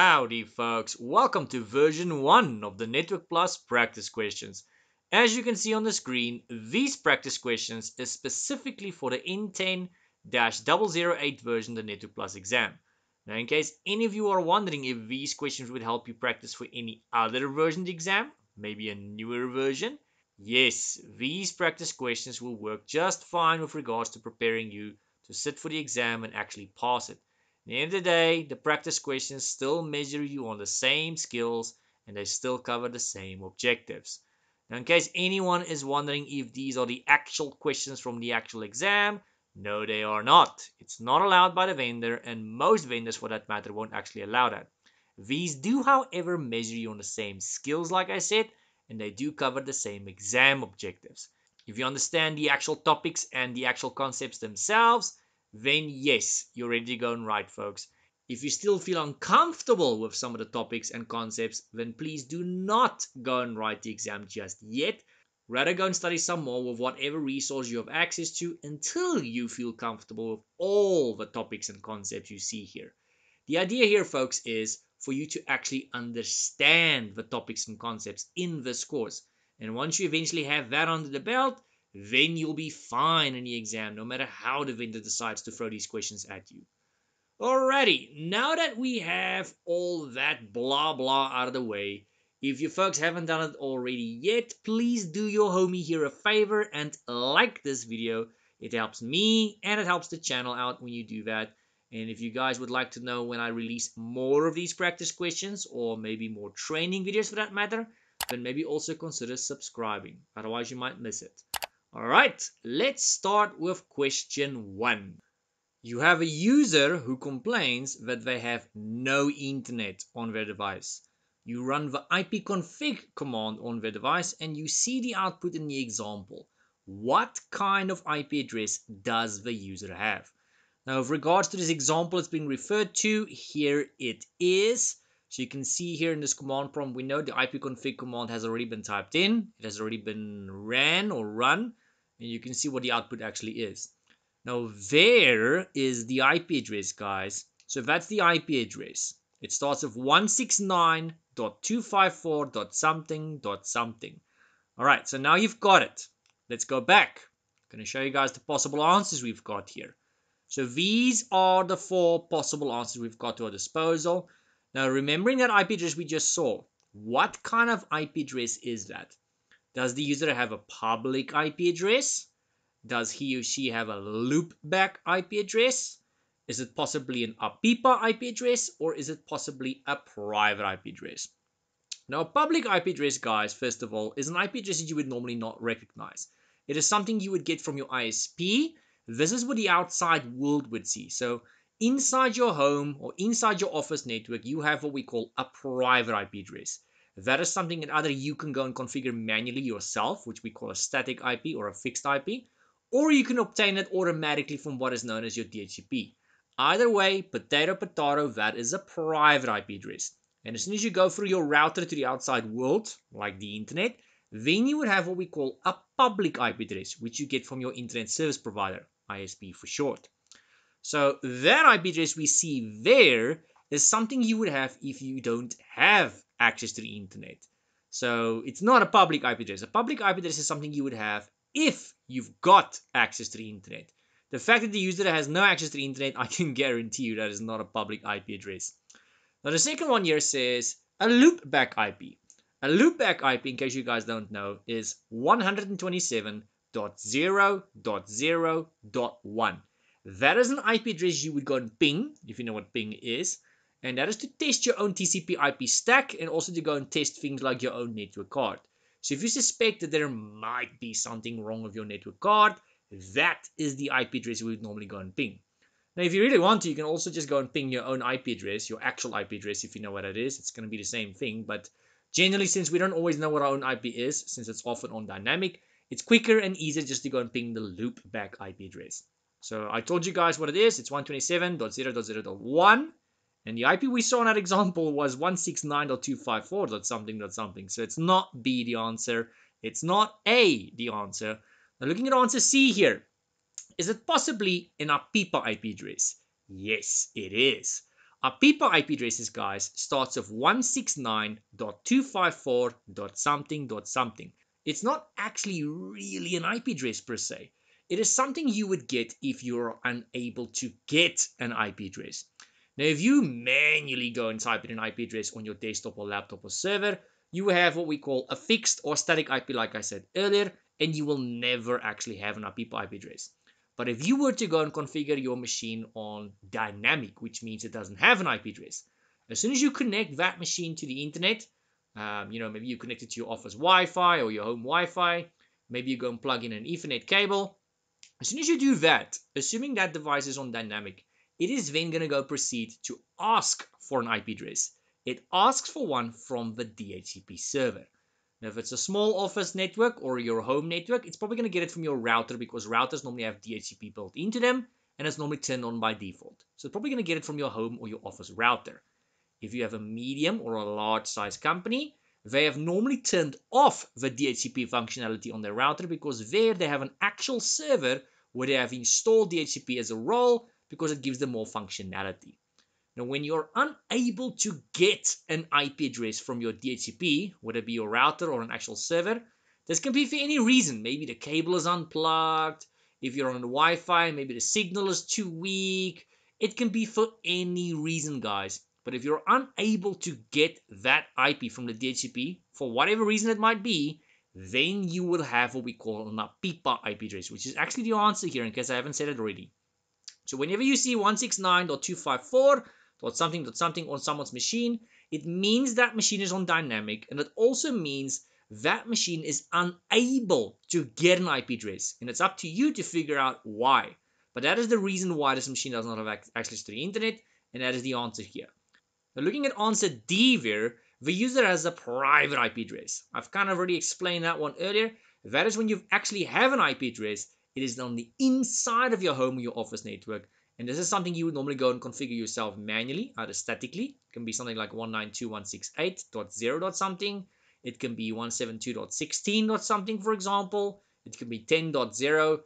Howdy folks, welcome to version 1 of the Network Plus practice questions. As you can see on the screen, these practice questions is specifically for the N10-008 version of the Network Plus exam. Now in case any of you are wondering if these questions would help you practice for any other version of the exam, maybe a newer version, yes, these practice questions will work just fine with regards to preparing you to sit for the exam and actually pass it. At the end of the day, the practice questions still measure you on the same skills and they still cover the same objectives. Now, in case anyone is wondering if these are the actual questions from the actual exam, no, they are not. It's not allowed by the vendor, and most vendors for that matter won't actually allow that. These do, however, measure you on the same skills, like I said, and they do cover the same exam objectives. If you understand the actual topics and the actual concepts themselves, then yes, you're ready to go and write, folks. If you still feel uncomfortable with some of the topics and concepts, then please do not go and write the exam just yet. Rather go and study some more with whatever resource you have access to until you feel comfortable with all the topics and concepts you see here. The idea here, folks, is for you to actually understand the topics and concepts in this course. And once you eventually have that under the belt, then you'll be fine in the exam, no matter how the vendor decides to throw these questions at you. Alrighty, now that we have all that blah blah out of the way, if you folks haven't done it already yet, please do your homie here a favor and like this video. It helps me and it helps the channel out when you do that. And if you guys would like to know when I release more of these practice questions or maybe more training videos for that matter, then maybe also consider subscribing. Otherwise you might miss it. Alright, let's start with question 1. You have a user who complains that they have no internet on their device. You run the ipconfig command on their device and you see the output in the example. What kind of IP address does the user have? Now, with regards to this example it's being referred to, here it is. So you can see here in this command prompt, we know the ipconfig command has already been typed in. It has already been ran or run. And you can see what the output actually is. Now, there is the IP address, guys. So that's the IP address. It starts with 169.254.something.something. All right, so now you've got it. Let's go back. I'm going to show you guys the possible answers we've got here. So these are the 4 possible answers we've got to our disposal. Now, remembering that IP address we just saw, what kind of IP address is that? Does the user have a public IP address? Does he or she have a loopback IP address? Is it possibly an APIPA IP address, or is it possibly a private IP address? Now, a public IP address, guys, first of all, is an IP address that you would normally not recognize. It is something you would get from your ISP. This is what the outside world would see. So inside your home or inside your office network, you have what we call a private IP address. That is something that either you can go and configure manually yourself, which we call a static IP or a fixed IP, or you can obtain it automatically from what is known as your DHCP. Either way, potato, that is a private IP address. And as soon as you go through your router to the outside world, like the internet, then you would have what we call a public IP address, which you get from your internet service provider, ISP for short. So that IP address we see there is something you would have if you don't have access to the internet. So it's not a public IP address. A public IP address is something you would have if you've got access to the internet. The fact that the user has no access to the internet, I can guarantee you that is not a public IP address. Now the second one here says a loopback IP. A loopback IP, in case you guys don't know, is 127.0.0.1. That is an IP address you would go and ping, if you know what ping is. And that is to test your own TCP IP stack and also to go and test things like your own network card. So if you suspect that there might be something wrong with your network card, that is the IP address we would normally go and ping. Now, if you really want to, you can also just go and ping your own IP address, your actual IP address, if you know what it is. It's going to be the same thing. But generally, since we don't always know what our own IP is, since it's often on dynamic, it's quicker and easier just to go and ping the loopback IP address. So I told you guys what it is. It's 127.0.0.1. And the IP we saw in that example was 169.254.something.something. So it's not B the answer. It's not A the answer. Now looking at answer C here. Is it possibly an APIPA IP address? Yes, it is. Our people IP addresses, guys, starts with 169.254.something.something. It's not actually really an IP address per se. It is something you would get if you're unable to get an IP address. Now, if you manually go and type in an IP address on your desktop or laptop or server, you will have what we call a fixed or static IP, like I said earlier, and you will never actually have an IP address. But if you were to go and configure your machine on dynamic, which means it doesn't have an IP address, as soon as you connect that machine to the internet, maybe you connect it to your office Wi-Fi or your home Wi-Fi, maybe you go and plug in an Ethernet cable. As soon as you do that, assuming that device is on dynamic, it is then going to go proceed to ask for an IP address. It asks for one from the DHCP server. Now, if it's a small office network or your home network, it's probably going to get it from your router because routers normally have DHCP built into them and it's normally turned on by default. So it's probably going to get it from your home or your office router. If you have a medium or a large size company, they have normally turned off the DHCP functionality on their router because there they have an actual server where they have installed DHCP as a role because it gives them more functionality. Now, when you're unable to get an IP address from your DHCP, whether it be your router or an actual server, this can be for any reason. Maybe the cable is unplugged. If you're on the Wi-Fi, maybe the signal is too weak. It can be for any reason, guys. But if you're unable to get that IP from the DHCP, for whatever reason it might be, then you will have what we call an APIPA IP address, which is actually the answer here in case I haven't said it already. So whenever you see 169.254.something.something on someone's machine, it means that machine is on dynamic, and it also means that machine is unable to get an IP address. And it's up to you to figure out why. But that is the reason why this machine does not have access to the internet, and that is the answer here. Now, looking at answer D there, the user has a private IP address. I've kind of already explained that one earlier. That is when you actually have an IP address. It is on the inside of your home or your office network. And this is something you would normally go and configure yourself manually, either statically. It can be something like 192.168.0. something. It can be 172.16. something, for example. It can be 10.0.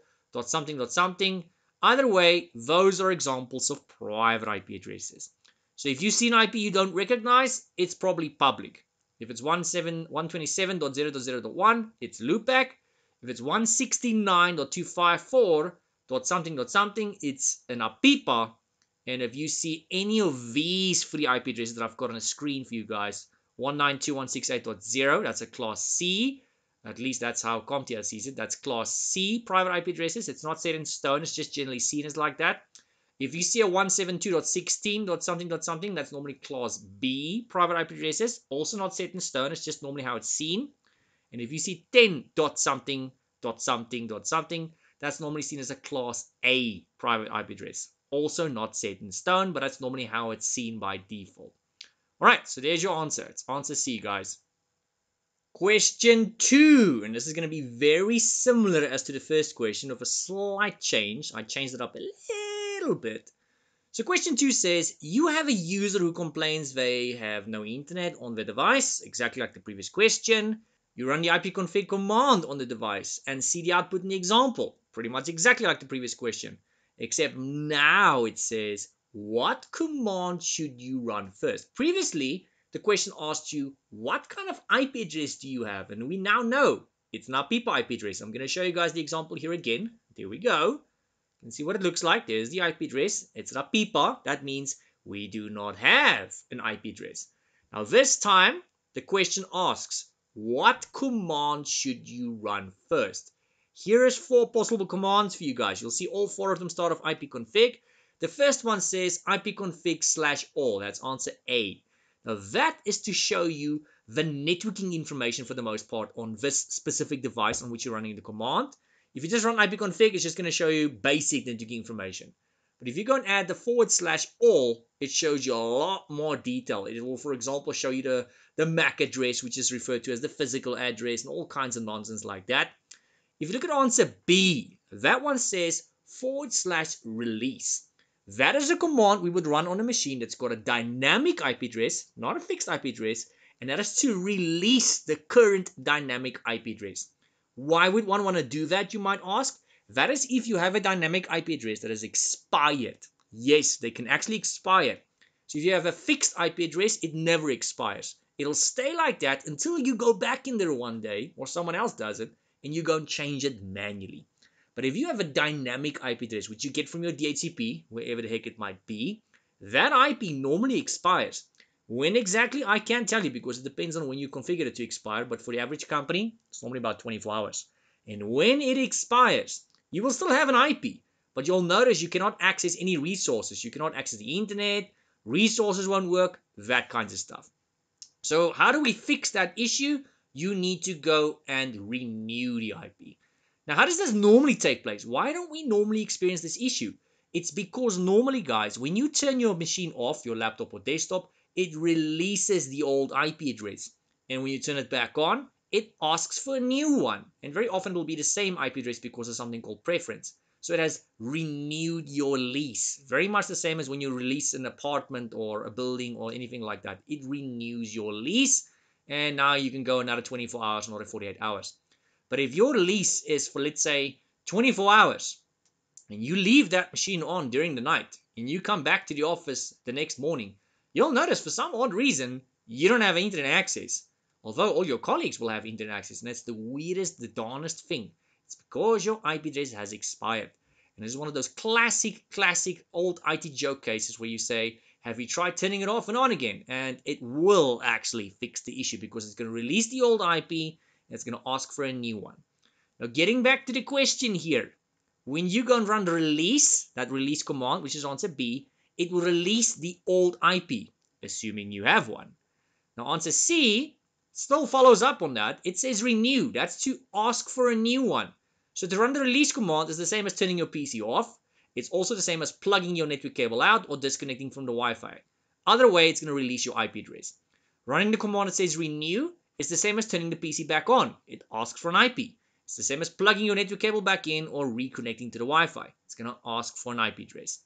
something. something. Either way, those are examples of private IP addresses. So if you see an IP you don't recognize, it's probably public. If it's 127.0.0.1, it's loopback. If it's 169.254.something.something, it's an APIPA. And if you see any of these three IP addresses that I've got on the screen for you guys, 192.168.0, that's a class C. At least that's how CompTIA sees it. That's class C private IP addresses. It's not set in stone. It's just generally seen as like that. If you see a 172.16.something.something, that's normally class B private IP addresses. Also not set in stone. It's just normally how it's seen. And if you see 10.something.something.something, that's normally seen as a class A private IP address. Also not set in stone, but that's normally how it's seen by default. All right, so there's your answer. It's answer C, guys. Question 2, and this is going to be very similar as to the first question with a slight change. I changed it up a little bit. So question 2 says, you have a user who complains they have no internet on the device, exactly like the previous question. You run the ipconfig command on the device and see the output in the example, pretty much exactly like the previous question, except now it says, what command should you run first? Previously, the question asked you, what kind of IP address do you have? And we now know it's an APIPA IP address. I'm going to show you guys the example here again. There we go. You can see what it looks like. There's the IP address. It's an APIPA. That means we do not have an IP address. Now this time, the question asks, what command should you run first? Here is 4 possible commands for you guys. You'll see all 4 of them start off ipconfig. The first one says ipconfig/all. That's answer A. Now that is to show you the networking information for the most part on this specific device on which you're running the command. If you just run ipconfig, it's just going to show you basic networking information. But if you go and add the /all, it shows you a lot more detail. It will, for example, show you the MAC address, which is referred to as the physical address, and all kinds of nonsense like that. If you look at answer B, that one says /release. That is a command we would run on a machine that's got a dynamic IP address, not a fixed IP address, and that is to release the current dynamic IP address. Why would one want to do that, you might ask? That is if you have a dynamic IP address that is expired. Yes, they can actually expire. So if you have a fixed IP address, it never expires. It'll stay like that until you go back in there one day, or someone else does it, and you go and change it manually. But if you have a dynamic IP address, which you get from your DHCP, wherever the heck it might be, that IP normally expires. When exactly, I can't tell you because it depends on when you configure it to expire. But for the average company, it's normally about 24 hours. And when it expires, you will still have an IP, but you'll notice you cannot access any resources. You cannot access the internet, resources won't work, that kinds of stuff. So how do we fix that issue? You need to go and renew the IP. Now, how does this normally take place? Why don't we normally experience this issue? It's because normally, guys, when you turn your machine off, your laptop or desktop, it releases the old IP address. And when you turn it back on, it asks for a new one. And very often it will be the same IP address because of something called preference. So it has renewed your lease. Very much the same as when you release an apartment or a building or anything like that. It renews your lease, and now you can go another 24 hours, not 48 hours. But if your lease is for, let's say, 24 hours, and you leave that machine on during the night, and you come back to the office the next morning, you'll notice for some odd reason, you don't have internet access. Although all your colleagues will have internet access, and that's the weirdest, the darnest thing. It's because your IP address has expired. And this is one of those classic old IT joke cases where you say, have you tried turning it off and on again? And it will actually fix the issue because it's going to release the old IP and it's going to ask for a new one. Now, getting back to the question here, when you go and run the release, that release command, which is answer B, it will release the old IP, assuming you have one. Now, answer C still follows up on that. It says renew. That's to ask for a new one. So to run the release command is the same as turning your PC off. It's also the same as plugging your network cable out or disconnecting from the Wi-Fi. Either way, it's going to release your IP address. Running the command that says renew is the same as turning the PC back on. It asks for an IP. It's the same as plugging your network cable back in or reconnecting to the Wi-Fi. It's going to ask for an IP address.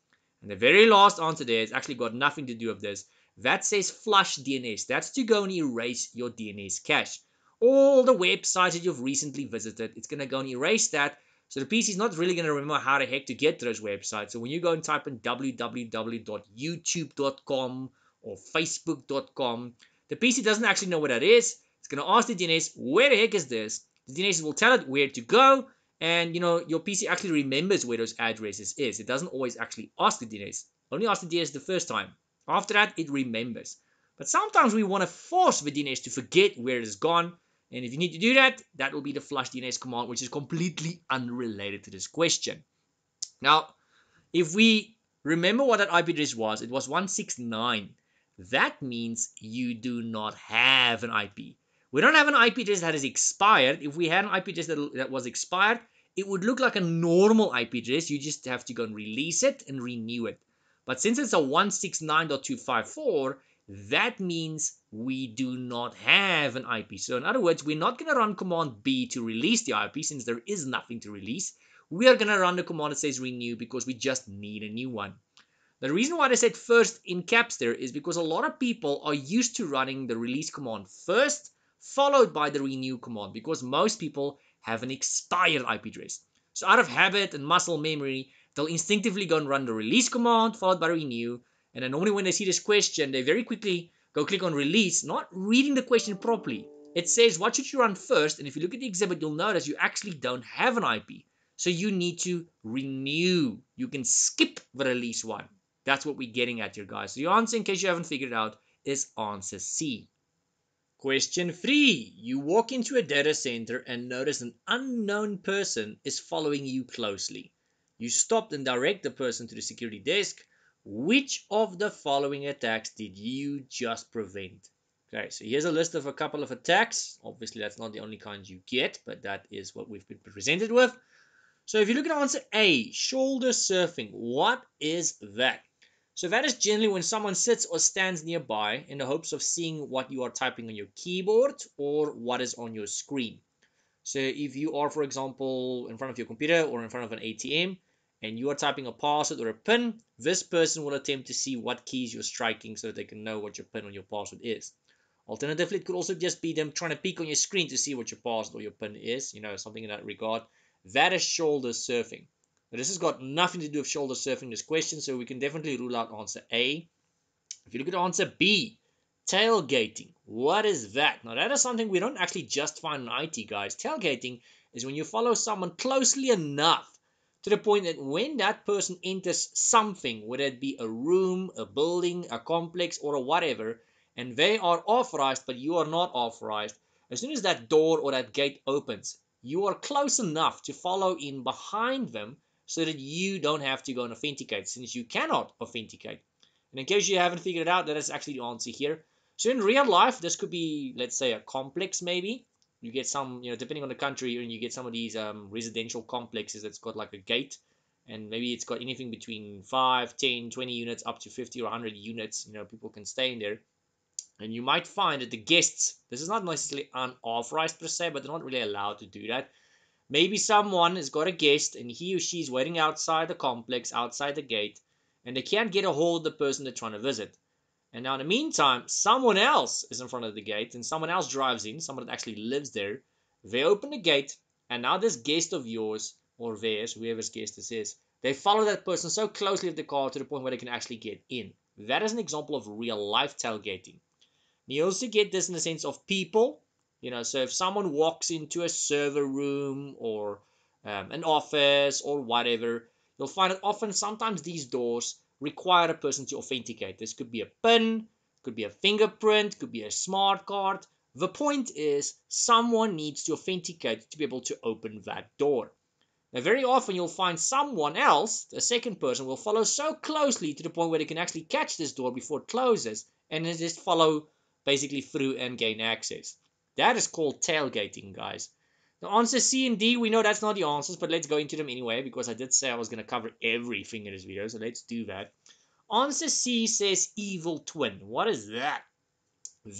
And the very last answer there has actually got nothing to do with this. That says flush DNS. That's to go and erase your DNS cache. All the websites that you've recently visited, it's going to go and erase that. So the PC is not really going to remember how the heck to get to those websites. So when you go and type in www.youtube.com or facebook.com, the PC doesn't actually know what that is. It's going to ask the DNS, where the heck is this? The DNS will tell it where to go. And, your PC actually remembers where those addresses is. It doesn't always actually ask the DNS. Only ask the DNS the first time. After that, it remembers. But sometimes we want to force the DNS to forget where it has gone. And if you need to do that, that will be the flush DNS command, which is completely unrelated to this question. Now, if we remember what that IP address was, it was 169. That means you do not have an IP. We don't have an IP address that is expired. If we had an IP address that was expired, it would look like a normal IP address. You just have to go and release it and renew it. But since it's a 169.254, that means we do not have an IP. So in other words, we're not going to run command B to release the IP since there is nothing to release. We are going to run the command that says renew because we just need a new one. The reason why I said first in caps there is because a lot of people are used to running the release command first, followed by the renew command, because most people have an expired IP address. So out of habit and muscle memory, they'll instinctively go and run the release command, followed by renew. And then normally when they see this question, they very quickly go click on release, not reading the question properly. It says, what should you run first? And if you look at the exhibit, you'll notice you actually don't have an IP. So you need to renew. You can skip the release one. That's what we're getting at here, guys. So the answer, in case you haven't figured it out, is answer C. Question 3. You walk into a data center and notice an unknown person is following you closely. You stopped and direct the person to the security desk. Which of the following attacks did you just prevent? Okay, so here's a list of a couple of attacks. Obviously, that's not the only kind you get, but that is what we've been presented with. So if you look at answer A, shoulder surfing, what is that? So that is generally when someone sits or stands nearby in the hopes of seeing what you are typing on your keyboard or what is on your screen. So if you are, for example, in front of your computer or in front of an ATM and you are typing a password or a PIN, this person will attempt to see what keys you're striking so that they can know what your PIN or your password is. Alternatively, it could also just be them trying to peek on your screen to see what your password or your PIN is, something in that regard. That is shoulder surfing. But this has got nothing to do with shoulder surfing, this question, so we can definitely rule out answer A. If you look at answer B, tailgating. What is that? Now, that is something we don't actually just find in IT, guys. Tailgating is when you follow someone closely enough to the point that when that person enters something, whether it be a room, a building, a complex, or a whatever, and they are authorized, but you are not authorized, as soon as that door or that gate opens, you are close enough to follow in behind them so that you don't have to go and authenticate, since you cannot authenticate. And in case you haven't figured it out, that is actually the answer here. So in real life, this could be, let's say, a complex maybe. You get some, depending on the country, and you get some of these residential complexes that's got like a gate. And maybe it's got anything between 5, 10, 20 units up to 50 or 100 units. People can stay in there. And you might find that the guests, this is not necessarily unauthorized per se, but they're not really allowed to do that. Maybe someone has got a guest and he or she is waiting outside the complex, outside the gate, and they can't get a hold of the person they're trying to visit. And now, in the meantime, someone else is in front of the gate and someone else drives in, someone that actually lives there. They open the gate, and now this guest of yours, or theirs, whoever's guest this is, they follow that person so closely with the car to the point where they can actually get in. That is an example of real life tailgating. You also get this in the sense of people. So if someone walks into a server room or an office or whatever, you'll find that often sometimes these doors require a person to authenticate. This could be a PIN, could be a fingerprint, could be a smart card. The point is someone needs to authenticate to be able to open that door. Now, very often you'll find someone else, a second person, will follow so closely to the point where they can actually catch this door before it closes and then just follow basically through and gain access. That is called tailgating, guys. The answer C and D, we know that's not the answers, but let's go into them anyway because I did say I was going to cover everything in this video, so let's do that. Answer C says evil twin. What is that?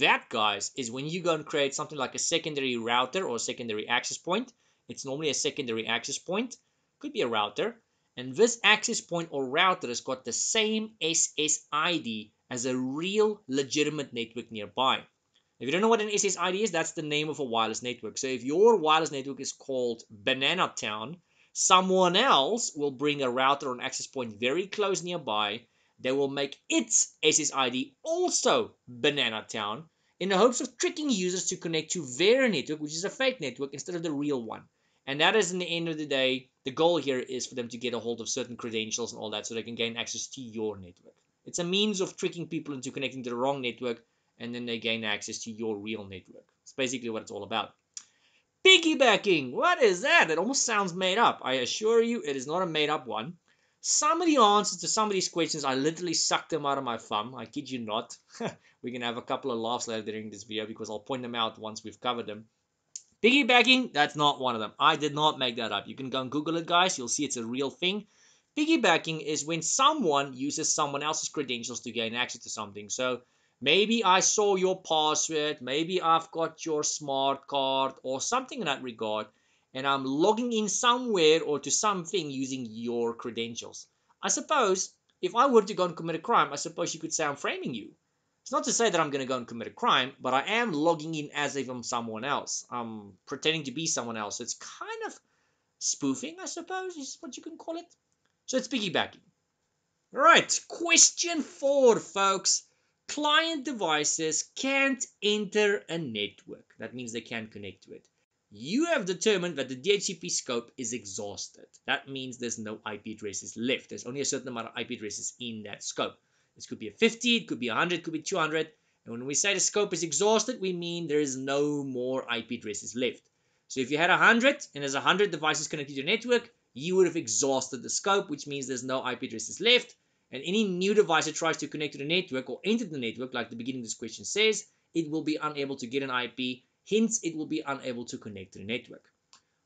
That, guys, is when you go and create something like a secondary router or secondary access point. It's normally a secondary access point. Could be a router. And this access point or router has got the same SSID as a real legitimate network nearby. If you don't know what an SSID is, that's the name of a wireless network. So if your wireless network is called Banana Town, someone else will bring a router or an access point very close nearby. They will make its SSID also Banana Town in the hopes of tricking users to connect to their network, which is a fake network, instead of the real one. And that is, in the end of the day, the goal here is for them to get a hold of certain credentials and all that so they can gain access to your network. It's a means of tricking people into connecting to the wrong network, and then they gain access to your real network. It's basically what it's all about. Piggybacking! What is that? It almost sounds made up. I assure you it is not a made up one. Some of the answers to some of these questions, I literally sucked them out of my thumb. I kid you not. We can have a couple of laughs later during this video because I'll point them out once we've covered them. Piggybacking, that's not one of them. I did not make that up. You can go and Google it, guys. You'll see it's a real thing. Piggybacking is when someone uses someone else's credentials to gain access to something. So maybe I saw your password, maybe I've got your smart card or something in that regard, and I'm logging in somewhere or to something using your credentials. I suppose if I were to go and commit a crime, I suppose you could say I'm framing you. It's not to say that I'm going to go and commit a crime, but I am logging in as if I'm someone else. I'm pretending to be someone else. So it's kind of spoofing, I suppose, is what you can call it. So it's piggybacking. Right, question 4, folks. Client devices can't enter a network. That means they can't connect to it. You have determined that the DHCP scope is exhausted. That means there's no IP addresses left. There's only a certain amount of IP addresses in that scope. This could be a 50, it could be 100, it could be 200. And when we say the scope is exhausted, we mean there is no more IP addresses left. So if you had 100 and there's 100 devices connected to your network, you would have exhausted the scope, which means there's no IP addresses left. And any new device that tries to connect to the network or enter the network, like the beginning of this question says, it will be unable to get an IP. Hence, it will be unable to connect to the network.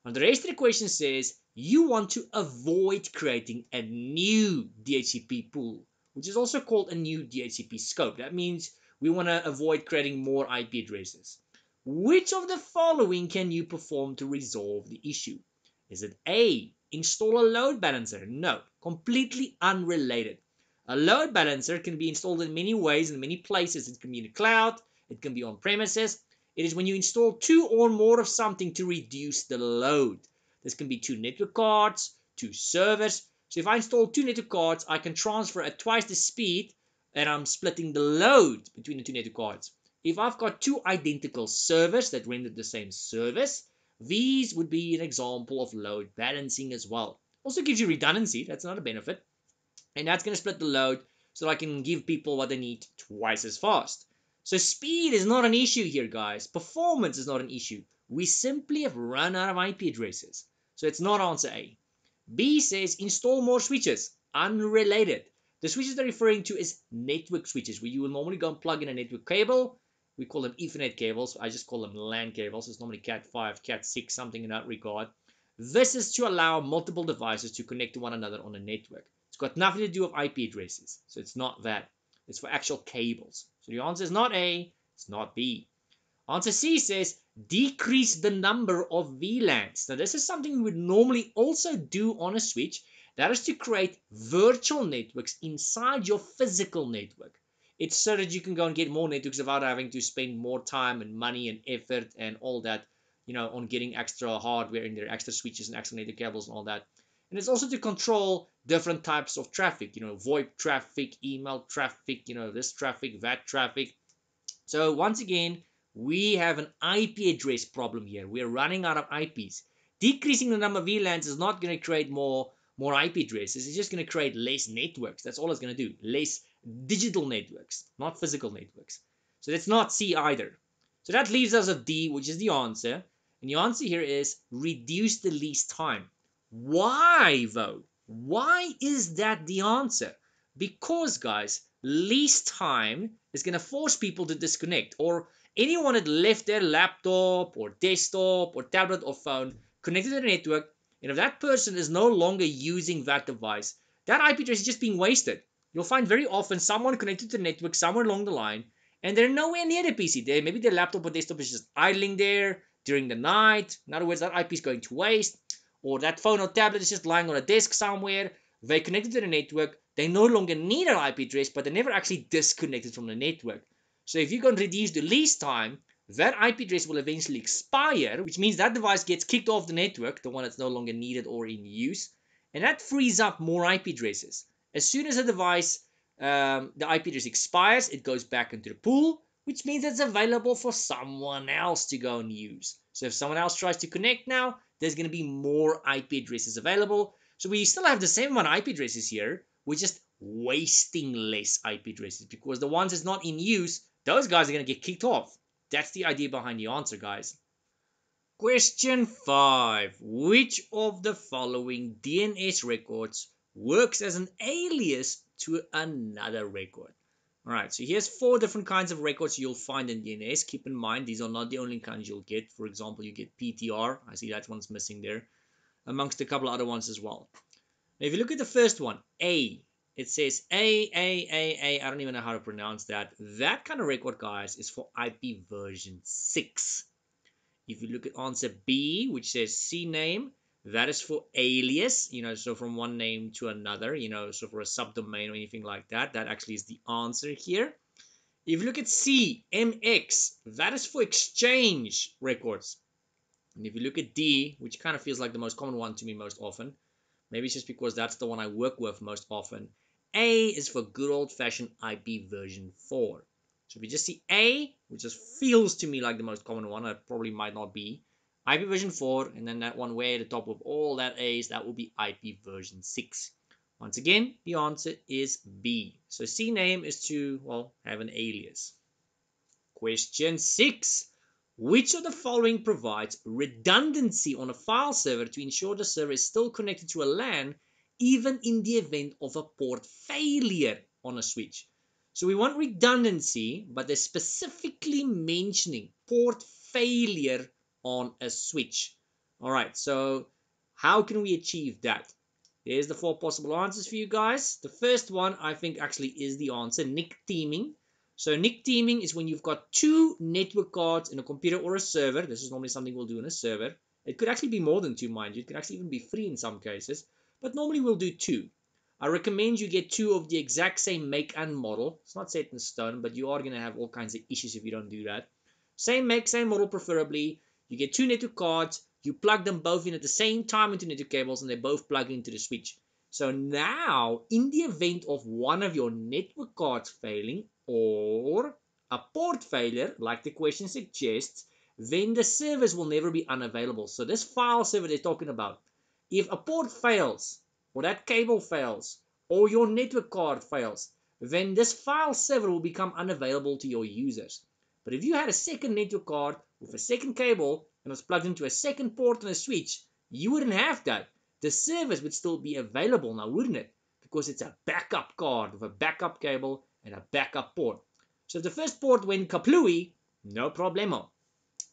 And the rest of the question says, you want to avoid creating a new DHCP pool, which is also called a new DHCP scope. That means we want to avoid creating more IP addresses. Which of the following can you perform to resolve the issue? Is it A, install a load balancer? No, completely unrelated. A load balancer can be installed in many ways, in many places. It can be in the cloud, it can be on premises. It is when you install 2 or more of something to reduce the load. This can be 2 network cards, 2 servers. So if I install 2 network cards, I can transfer at twice the speed and I'm splitting the load between the two network cards. If I've got two identical servers that render the same service, these would be an example of load balancing as well. Also gives you redundancy, that's another benefit. And that's going to split the load so I can give people what they need twice as fast. So speed is not an issue here, guys. Performance is not an issue. We simply have run out of IP addresses. So it's not answer A. B says install more switches. Unrelated. The switches they're referring to is network switches, where you will normally go and plug in a network cable. We call them Ethernet cables. I just call them LAN cables. It's normally Cat 5, Cat 6, something in that regard. This is to allow multiple devices to connect to one another on a network. It's got nothing to do with IP addresses. So it's not that. It's for actual cables. So the answer is not A. It's not B. Answer C says decrease the number of VLANs. Now this is something we would normally also do on a switch. That is to create virtual networks inside your physical network. It's so that you can go and get more networks without having to spend more time and money and effort and all that, on getting extra hardware in there, extra switches and extra network cables and all that. And it's also to control different types of traffic, VoIP traffic, email traffic, this traffic, that traffic. So once again, we have an IP address problem here. We're running out of IPs. Decreasing the number of VLANs is not going to create more IP addresses. It's just going to create less networks. That's all it's going to do. Less digital networks, not physical networks. So that's not C either. So that leaves us with D, which is the answer. And the answer here is reduce the lease time. Why, though? Why is that the answer? Because, guys, lease time is going to force people to disconnect, or anyone that left their laptop or desktop or tablet or phone connected to the network, and if that person is no longer using that device, that IP address is just being wasted. You'll find very often someone connected to the network somewhere along the line, and they're nowhere near the PC. Maybe their laptop or desktop is just idling there during the night. In other words, that IP is going to waste, or that phone or tablet is just lying on a desk somewhere. They connected to the network. They no longer need an IP address, but they never actually disconnected from the network. So if you can reduce the lease time, that IP address will eventually expire, which means that device gets kicked off the network, the one that's no longer needed or in use, and that frees up more IP addresses. As soon as a device, the IP address expires, it goes back into the pool, which means it's available for someone else to go and use. So if someone else tries to connect now, there's going to be more IP addresses available. So we still have the same amount of IP addresses here. We're just wasting less IP addresses because the ones that's not in use, those guys are going to get kicked off. That's the idea behind the answer, guys. Question 5. Which of the following DNS records works as an alias to another record? Alright, so here's 4 different kinds of records you'll find in DNS. Keep in mind, these are not the only kinds you'll get. For example, you get PTR. I see that one's missing there, amongst a couple other ones as well. Now, if you look at the first one, A, it says A. I don't even know how to pronounce that. That kind of record, guys, is for IP version 6. If you look at answer B, which says CNAME, that is for alias, so from one name to another, so for a subdomain or anything like that. That actually is the answer here. If you look at C, MX, that is for exchange records. And if you look at D, which kind of feels like the most common one to me most often, maybe it's just because that's the one I work with most often, A is for good old-fashioned IP version 4. So if you just see A, which just feels to me like the most common one, it probably might not be, IP version 4, and then that one way at the top of all that A's, that will be IP version 6. Once again, the answer is B. So CNAME is to, well, have an alias. Question 6. Which of the following provides redundancy on a file server to ensure the server is still connected to a LAN even in the event of a port failure on a switch? So we want redundancy, but they're specifically mentioning port failure on a switch. All right, so how can we achieve that? There's the 4 possible answers for you guys. The first one, I think, actually is the answer, NIC teaming. So NIC teaming is when you've got 2 network cards in a computer or a server. This is normally something we'll do in a server. It could actually be more than 2, mind you. It could actually even be 3 in some cases. But normally we'll do 2. I recommend you get 2 of the exact same make and model. It's not set in stone, but you are going to have all kinds of issues if you don't do that. Same make, same model preferably. You get 2 network cards. You plug them both in at the same time into network cables, and they both plug into the switch. So now, in the event of one of your network cards failing or a port failure, like the question suggests, then the service will never be unavailable. So this file server they're talking about, if a port fails, or that cable fails, or your network card fails, then this file server will become unavailable to your users. But if you had a second network card with a second cable and was plugged into a second port and a switch, you wouldn't have that. The service would still be available now, wouldn't it? Because it's a backup card with a backup cable and a backup port. So if the first port went kaplooey, no problemo.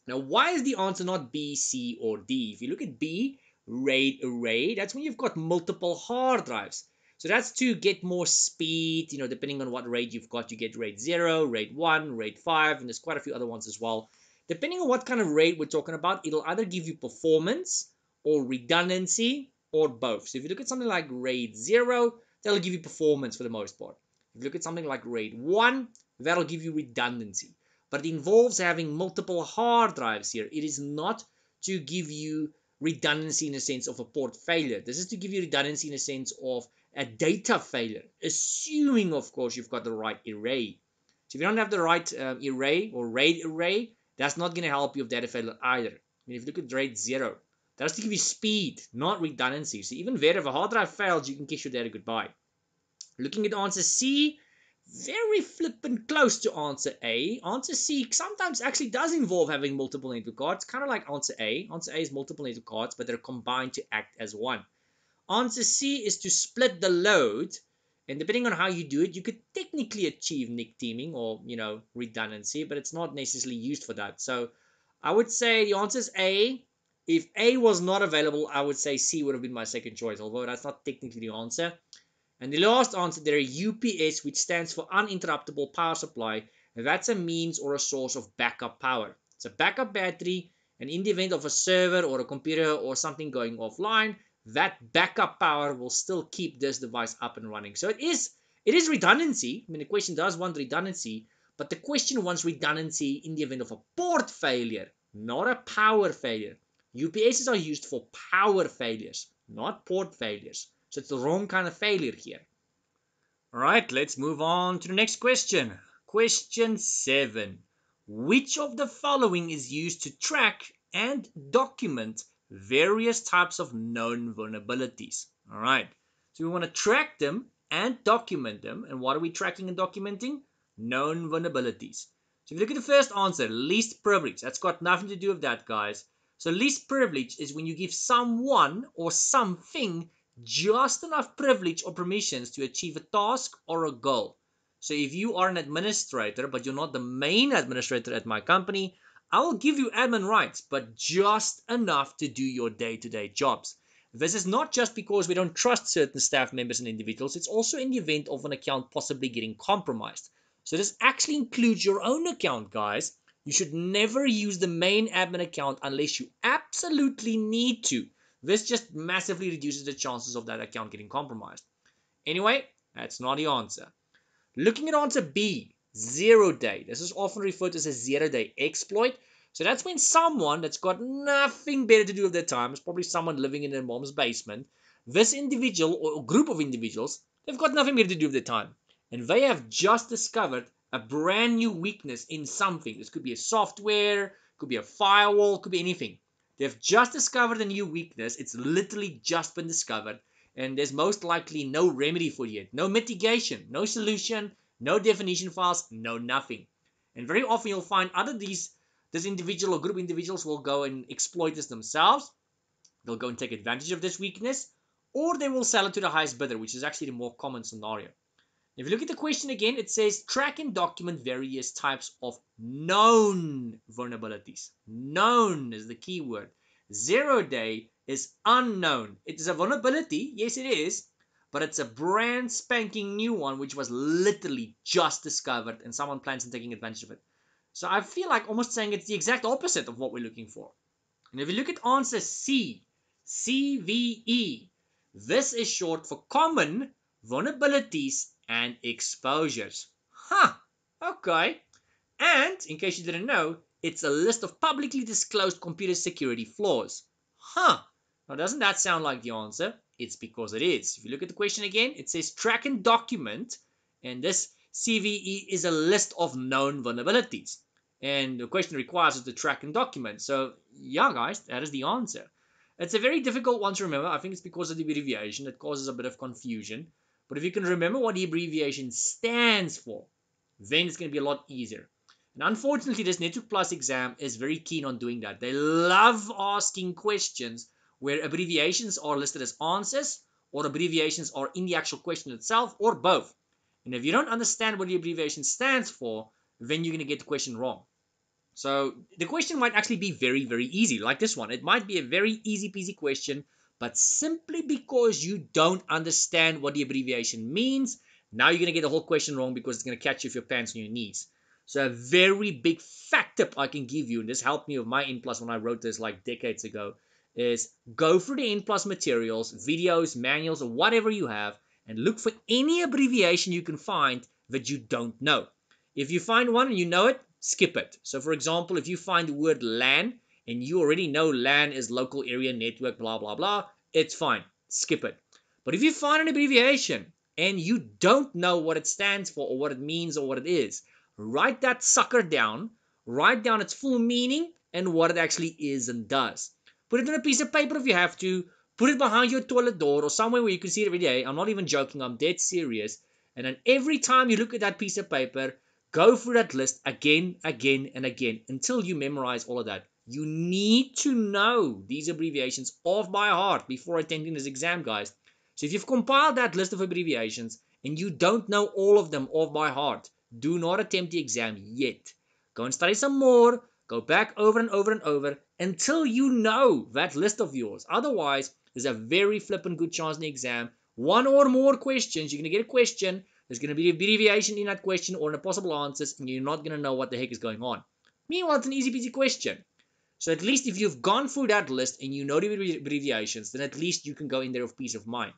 Now, why is the answer not B, C, or D? If you look at B, RAID array, that's when you've got multiple hard drives. So that's to get more speed, depending on what RAID you've got. You get RAID 0, RAID 1, RAID 5, and there's quite a few other ones as well. Depending on what kind of RAID we're talking about, it'll either give you performance or redundancy or both. So if you look at something like RAID 0, that'll give you performance for the most part. If you look at something like RAID 1, that'll give you redundancy. But it involves having multiple hard drives here. It is not to give you redundancy in the sense of a port failure. This is to give you redundancy in the sense of a data failure, assuming, of course, you've got the right array. So if you don't have the right array or RAID array, that's not going to help you with data failure either. I mean, if you look at RAID 0, that's to give you speed, not redundancy. So even there, if a hard drive fails, you can kiss your data goodbye. Looking at answer C, very flippant close to answer A. Answer C sometimes actually does involve having multiple network cards, kind of like answer A. Answer A is multiple network cards, but they're combined to act as one. Answer C is to split the load, and depending on how you do it, you could technically achieve NIC teaming or redundancy, but it's not necessarily used for that. So I would say the answer is A. If A was not available, I would say C would have been my second choice, although that's not technically the answer. And the last answer there, UPS, which stands for uninterruptible power supply. That's a means or a source of backup power. It's a backup battery, and in the event of a server or a computer or something going offline, that backup power will still keep this device up and running. So it is redundancy. I mean, the question does want redundancy, but the question wants redundancy in the event of a port failure, not a power failure. UPSs are used for power failures, not port failures. So it's the wrong kind of failure here. All right, let's move on to the next question. Question 7. Which of the following is used to track and document various types of known vulnerabilities? All right, so we want to track them and document them. And what are we tracking and documenting? Known vulnerabilities. So if you look at the first answer, least privilege, that's got nothing to do with that, guys. So least privilege is when you give someone or something just enough privilege or permissions to achieve a task or a goal. So if you are an administrator, but you're not the main administrator at my company, I will give you admin rights, but just enough to do your day-to-day jobs. This is not just because we don't trust certain staff members and individuals, it's also in the event of an account possibly getting compromised. So this actually includes your own account, guys. You should never use the main admin account unless you absolutely need to. This just massively reduces the chances of that account getting compromised. Anyway, that's not the answer. Looking at answer B, 0 day. This is often referred to as a 0-day exploit. So that's when someone that's got nothing better to do with their time, it's probably someone living in their mom's basement, this individual or group of individuals, they've got nothing better to do with their time. And they have just discovered a brand new weakness in something. This could be a software, could be a firewall, could be anything. They've just discovered a new weakness. It's literally just been discovered. And there's most likely no remedy for it yet. No mitigation, no solution, no definition files, no nothing. And very often you'll find this individual or group of individuals will go and exploit this themselves. They'll go and take advantage of this weakness, or they will sell it to the highest bidder, which is actually the more common scenario. If you look at the question again, it says track and document various types of known vulnerabilities. Known is the key word. 0 day is unknown. It is a vulnerability, yes it is, but it's a brand spanking new one which was literally just discovered and someone plans on taking advantage of it. So I feel like almost saying it's the exact opposite of what we're looking for. And if you look at answer C, CVE, this is short for common vulnerabilities and exposures. Okay. And, in case you didn't know, it's a list of publicly disclosed computer security flaws. Now doesn't that sound like the answer? It's because it is. If you look at the question again, it says track and document, and this CVE is a list of known vulnerabilities. And the question requires us to track and document. So yeah, guys, that is the answer. It's a very difficult one to remember. I think it's because of the abbreviation that causes a bit of confusion. But if you can remember what the abbreviation stands for, then it's going to be a lot easier. And unfortunately, this Network Plus exam is very keen on doing that. They love asking questions where abbreviations are listed as answers, or abbreviations are in the actual question itself, or both. And if you don't understand what the abbreviation stands for, then you're going to get the question wrong. So the question might actually be very, very easy, like this one. It might be a very easy peasy question, but simply because you don't understand what the abbreviation means, now you're going to get the whole question wrong because it's going to catch you with your pants on your knees. So a very big fact tip I can give you, and this helped me with my N Plus when I wrote this like decades ago, is go through the N Plus materials, videos, manuals, or whatever you have, and look for any abbreviation you can find that you don't know. If you find one and you know it, skip it. So for example, if you find the word LAN and you already know LAN is local area network, blah, blah, blah, it's fine. Skip it. But if you find an abbreviation and you don't know what it stands for or what it means or what it is, write that sucker down, write down its full meaning and what it actually is and does. Put it on a piece of paper if you have to. Put it behind your toilet door or somewhere where you can see it every day. I'm not even joking. I'm dead serious. And then every time you look at that piece of paper, go through that list again, again, and again until you memorize all of that. You need to know these abbreviations off by heart before attending this exam, guys. So if you've compiled that list of abbreviations and you don't know all of them off by heart, do not attempt the exam yet. Go and study some more. Go back over and over and over until you know that list of yours. Otherwise, there's a very flippin' good chance in the exam. One or more questions, you're going to get a question. There's going to be an abbreviation in that question or in the possible answers, and you're not going to know what the heck is going on. Meanwhile, it's an easy peasy question. So at least if you've gone through that list and you know the abbreviations, then at least you can go in there with peace of mind.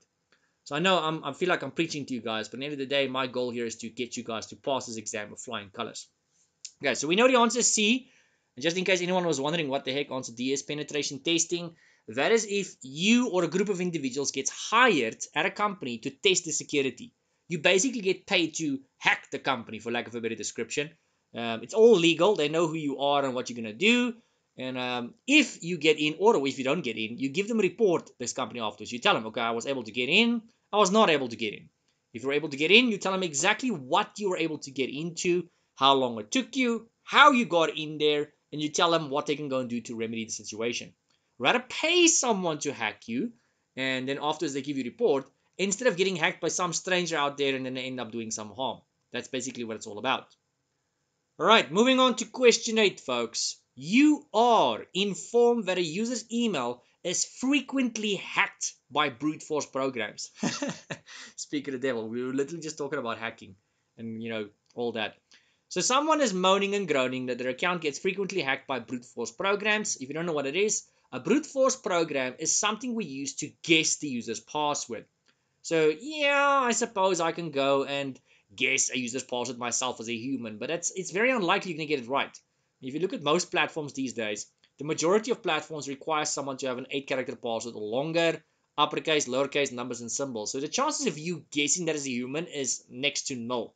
So I know I feel like I'm preaching to you guys, but at the end of the day, my goal here is to get you guys to pass this exam with flying colors. Okay, so we know the answer is C. And just in case anyone was wondering what the heck answer D is, penetration testing. That is if you or a group of individuals gets hired at a company to test the security. You basically get paid to hack the company, for lack of a better description. It's all legal. They know who you are and what you're going to do. And if you get in, or if you don't get in, you give them a report, this company afterwards. You tell them, okay, I was able to get in. I was not able to get in. If you're able to get in, you tell them exactly what you were able to get into, how long it took you, how you got in there, and you tell them what they can go and do to remedy the situation. Rather pay someone to hack you, and then afterwards they give you a report, instead of getting hacked by some stranger out there and then they end up doing some harm. That's basically what it's all about. Alright, moving on to question 8, folks. You are informed that a user's email is frequently hacked by brute force programs. Speak of the devil, we were literally just talking about hacking and, all that. So someone is moaning and groaning that their account gets frequently hacked by brute force programs. If you don't know what it is, a brute force program is something we use to guess the user's password. So yeah, I suppose I can go and guess a user's password myself as a human, but it's very unlikely you're going to get it right. If you look at most platforms these days, the majority of platforms require someone to have an 8-character password or longer, uppercase, lowercase, numbers, and symbols. So the chances of you guessing that as a human is next to null.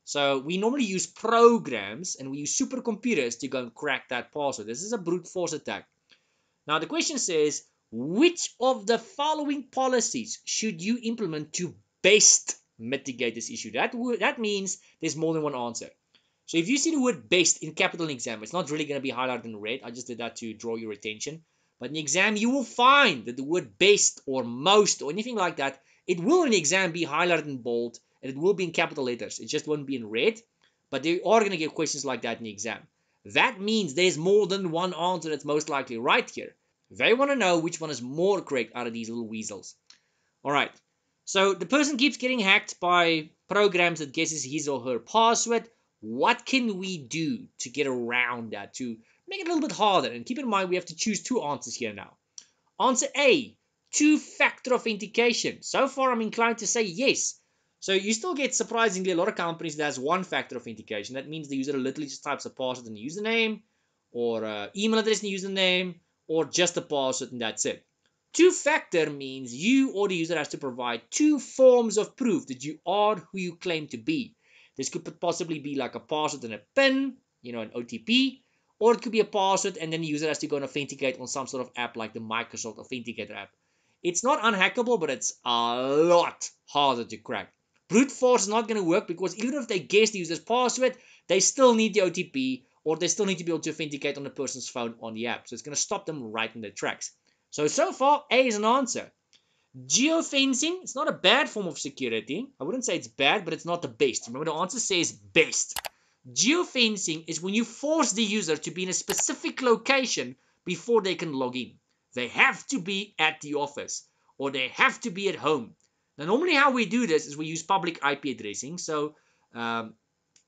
So we normally use programs and we use supercomputers to go and crack that password. This is a brute force attack. Now the question says, which of the following policies should you implement to best mitigate this issue? That means there's more than one answer. So if you see the word best in capital in exam, it's not really going to be highlighted in red. I just did that to draw your attention. But in the exam, you will find that the word best or most or anything like that, it will in the exam be highlighted in bold and it will be in capital letters. It just won't be in red. But they are going to get questions like that in the exam. That means there's more than one answer that's most likely right here. They want to know which one is more correct out of these little weasels. Alright, so the person keeps getting hacked by programs that guesses his or her password. What can we do to get around that, to make it a little bit harder? And keep in mind, we have to choose two answers here now. Answer A, two-factor authentication. So far, I'm inclined to say yes. So you still get, surprisingly, a lot of companies that has one-factor authentication. That means the user literally just types a password in the username, or email address in the username, or just a password, and that's it. Two-factor means you or the user has to provide two forms of proof that you are who you claim to be. This could possibly be like a password and a PIN, an OTP, or it could be a password and then the user has to go and authenticate on some sort of app like the Microsoft Authenticator app. It's not unhackable, but it's a lot harder to crack. Brute force is not going to work because even if they guess the user's password, they still need the OTP or they still need to be able to authenticate on the person's phone on the app. So it's going to stop them right in their tracks. So far, A is an answer. Geofencing, it's not a bad form of security. I wouldn't say it's bad, but it's not the best. Remember, the answer says best. Geofencing is when you force the user to be in a specific location before they can log in. They have to be at the office or they have to be at home. Now, normally how we do this is we use public IP addressing. So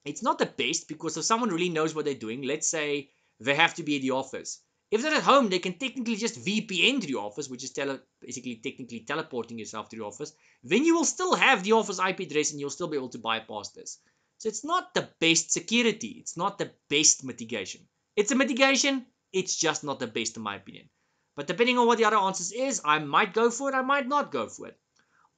it's not the best because if someone really knows what they're doing, let's say they have to be at the office. If they're at home, they can technically just VPN to the office, which is basically technically teleporting yourself to the office. Then you will still have the office IP address and you'll still be able to bypass this. So it's not the best security. It's not the best mitigation. It's a mitigation. It's just not the best in my opinion. But depending on what the other answers is, I might go for it. I might not go for it.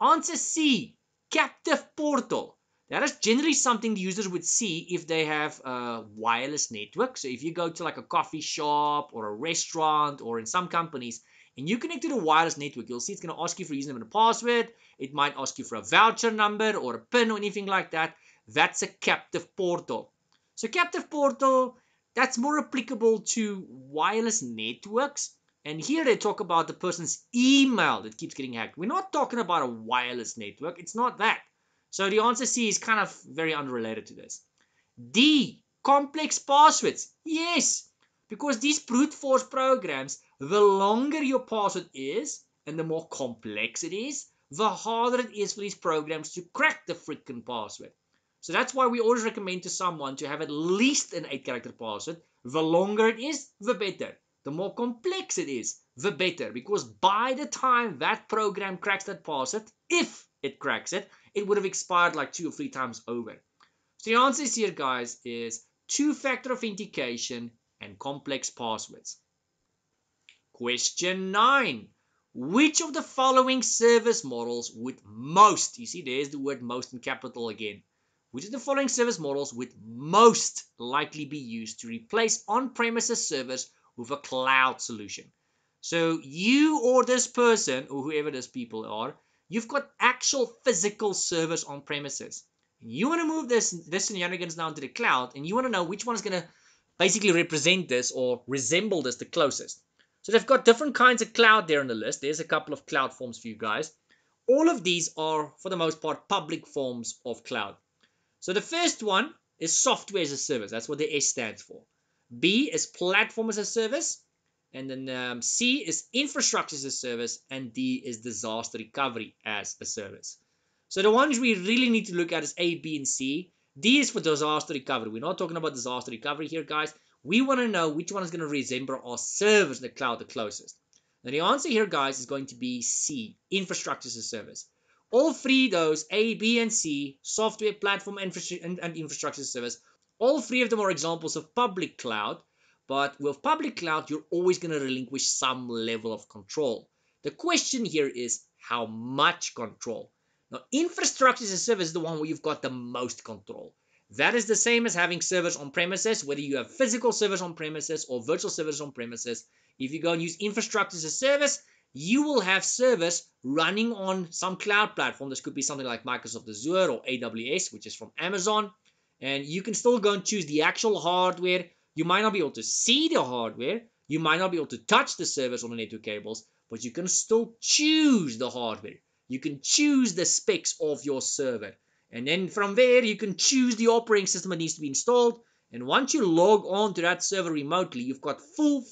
Answer C, captive portal. That is generally something the users would see if they have a wireless network. So if you go to like a coffee shop or a restaurant or in some companies and you connect to the wireless network, you'll see it's going to ask you for a username and a password. It might ask you for a voucher number or a PIN or anything like that. That's a captive portal. So captive portal, that's more applicable to wireless networks. And here they talk about the person's email that keeps getting hacked. We're not talking about a wireless network. It's not that. So the answer C is kind of very unrelated to this. D, complex passwords. Yes, because these brute force programs, the longer your password is and the more complex it is, the harder it is for these programs to crack the freaking password. So that's why we always recommend to someone to have at least an 8-character password. The longer it is, the better. The more complex it is, the better. Because by the time that program cracks that password, if it cracks it, it would have expired like 2 or 3 times over. So the answers here, guys, is two-factor authentication and complex passwords. Question 9. Which of the following service models would most, you see there's the word most in capital again, which of the following service models would most likely be used to replace on-premises servers with a cloud solution? So you or this person or whoever these people are, you've got actual physical servers on premises. You want to move this shenanigans down to the cloud and you want to know which one is going to basically represent this or resemble this the closest. So they've got different kinds of cloud there on the list. There's a couple of cloud forms for you guys. All of these are, for the most part, public forms of cloud. So the first one is software as a service. That's what the S stands for. B is platform as a service. And then C is infrastructure as a service. And D is disaster recovery as a service. So the ones we really need to look at is A, B, and C. D is for disaster recovery. We're not talking about disaster recovery here, guys. We want to know which one is going to resemble our servers in the cloud the closest. Now the answer here, guys, is going to be C, infrastructure as a service. All three those, A, B, and C, software, platform, and infrastructure as a service, all three of them are examples of public cloud. But with public cloud, you're always going to relinquish some level of control. The question here is how much control? Now, infrastructure as a service is the one where you've got the most control. That is the same as having servers on premises, whether you have physical servers on premises or virtual servers on premises. If you go and use infrastructure as a service, you will have servers running on some cloud platform. This could be something like Microsoft Azure or AWS, which is from Amazon. And you can still go and choose the actual hardware. You might not be able to see the hardware. You might not be able to touch the servers on the network cables, but you can still choose the hardware. You can choose the specs of your server. And then from there, you can choose the operating system that needs to be installed. And once you log on to that server remotely, you've got full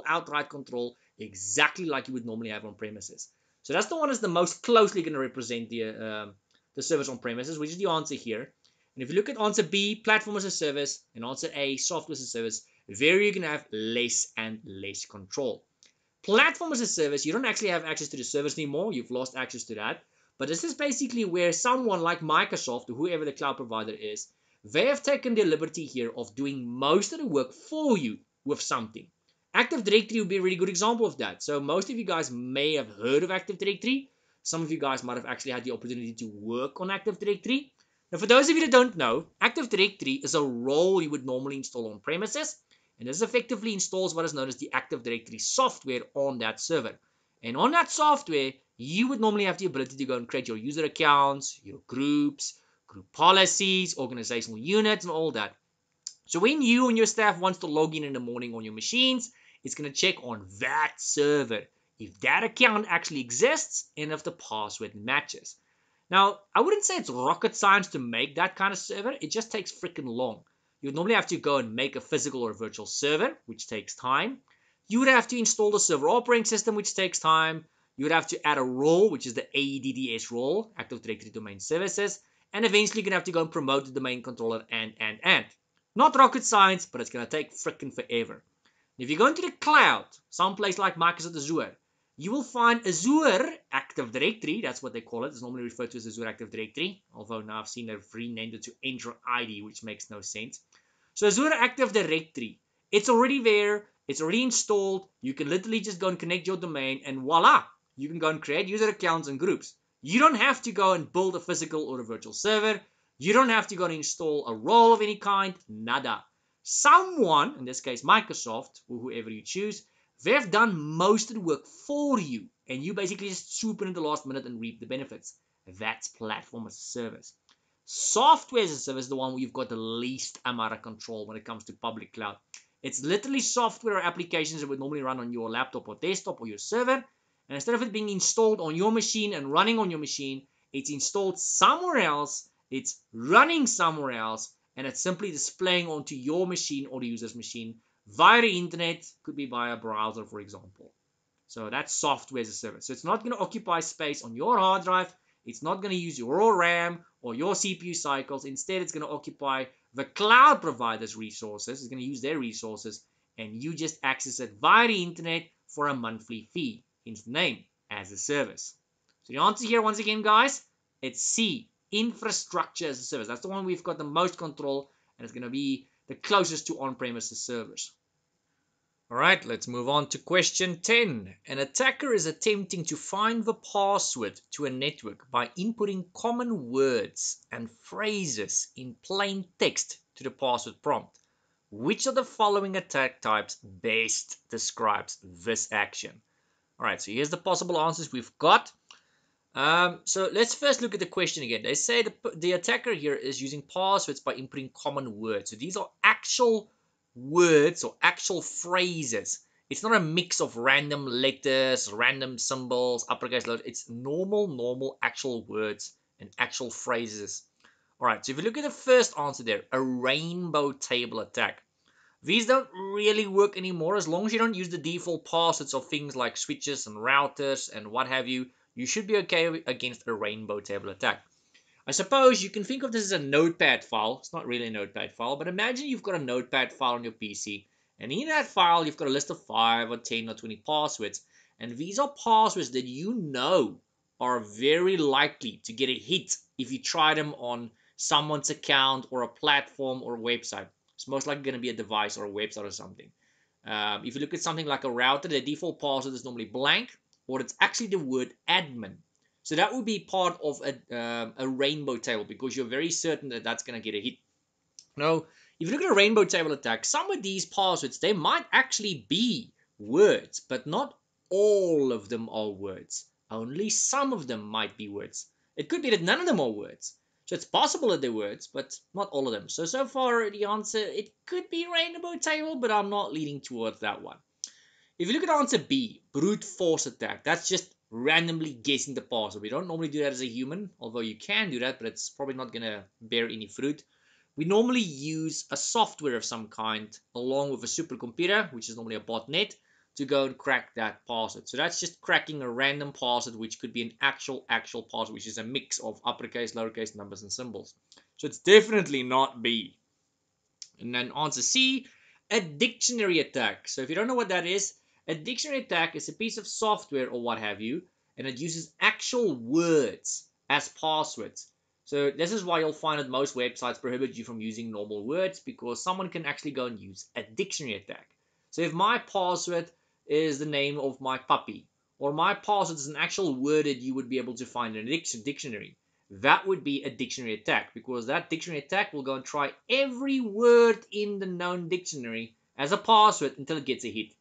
outright control, exactly like you would normally have on premises. So that's the one that's the most closely going to represent the servers on premises, which is the answer here. And if you look at answer B, platform as a service, and answer A, software as a service, there you're going to have less and less control. Platform as a service, you don't actually have access to the service anymore. You've lost access to that. But this is basically where someone like Microsoft or whoever the cloud provider is, they have taken the liberty here of doing most of the work for you with something. Active Directory would be a really good example of that. So most of you guys may have heard of Active Directory. Some of you guys might have actually had the opportunity to work on Active Directory. Now, for those of you that don't know, Active Directory is a role you would normally install on premises, and this effectively installs what is known as the Active Directory software on that server. And on that software, you would normally have the ability to go and create your user accounts, your groups, group policies, organizational units, and all that. So when you and your staff wants to log in the morning on your machines, it's going to check on that server if that account actually exists and if the password matches. Now, I wouldn't say it's rocket science to make that kind of server. It just takes freaking long. You would normally have to go and make a physical or virtual server, which takes time. You would have to install the server operating system, which takes time. You would have to add a role, which is the ADDS role, Active Directory Domain Services. And eventually you're going to have to go and promote the domain controller and. Not rocket science, but it's going to take freaking forever. If you go into the cloud, someplace like Microsoft Azure, you will find Azure Active Directory. That's what they call it. It's normally referred to as Azure Active Directory, although now I've seen they've renamed it to Entra ID, which makes no sense. So Azure Active Directory, it's already there. It's already installed. You can literally just go and connect your domain, and voila, you can go and create user accounts and groups. You don't have to go and build a physical or a virtual server. You don't have to go and install a role of any kind. Nada. Someone, in this case Microsoft, or whoever you choose, they've done most of the work for you, and you basically just swoop in at the last minute and reap the benefits. That's platform as a service. Software as a service is the one where you've got the least amount of control when it comes to public cloud. It's literally software or applications that would normally run on your laptop or desktop or your server, and instead of it being installed on your machine and running on your machine, it's installed somewhere else, it's running somewhere else, and it's simply displaying onto your machine or the user's machine via the internet. Could be via a browser, for example. So that's software as a service. So it's not going to occupy space on your hard drive. It's not going to use your RAM or your CPU cycles. Instead, it's going to occupy the cloud provider's resources. It's going to use their resources, and you just access it via the internet for a monthly fee. Hence the name, as a service. So the answer here, once again, guys, it's C, infrastructure as a service. That's the one we've got the most control, and it's going to be the closest to on-premises servers. All right, let's move on to question 10. An attacker is attempting to find the password to a network by inputting common words and phrases in plain text to the password prompt. Which of the following attack types best describes this action? All right, so here's the possible answers we've got. So let's first look at the question again. They say the attacker here is using passwords by inputting common words. So these are actual words or actual phrases. It's not a mix of random letters, random symbols, uppercase, lowercase. It's normal, actual words and actual phrases. All right, so if you look at the first answer there, a rainbow table attack. These don't really work anymore as long as you don't use the default passwords of things like switches and routers and what have you. You should be okay against a rainbow table attack. I suppose you can think of this as a notepad file. It's not really a notepad file, but imagine you've got a notepad file on your PC, and in that file you've got a list of 5 or 10 or 20 passwords, and these are passwords that you know are very likely to get a hit if you try them on someone's account or a platform or a website. It's most likely going to be a device or a website or something. If you look at something like a router, the default password is normally blank, or it's actually the word admin. So that would be part of a rainbow table because you're very certain that that's going to get a hit. Now, if you look at a rainbow table attack, some of these passwords, they might actually be words, but not all of them are words. Only some of them might be words. It could be that none of them are words. So it's possible that they're words, but not all of them. So far, the answer, it could be rainbow table, but I'm not leaning towards that one. If you look at answer B, brute force attack, that's just randomly guessing the password. We don't normally do that as a human, although you can do that, but it's probably not going to bear any fruit. We normally use a software of some kind along with a supercomputer, which is normally a botnet, to go and crack that password. So that's just cracking a random password, which could be an actual password, which is a mix of uppercase, lowercase, numbers, and symbols. So it's definitely not B. And then answer C, a dictionary attack. So if you don't know what that is, a dictionary attack is a piece of software or what have you, and it uses actual words as passwords. So this is why you'll find that most websites prohibit you from using normal words, because someone can actually go and use a dictionary attack. So if my password is the name of my puppy, or my password is an actual word that you would be able to find in a dictionary, that would be a dictionary attack, because that dictionary attack will go and try every word in the known dictionary as a password until it gets a hit.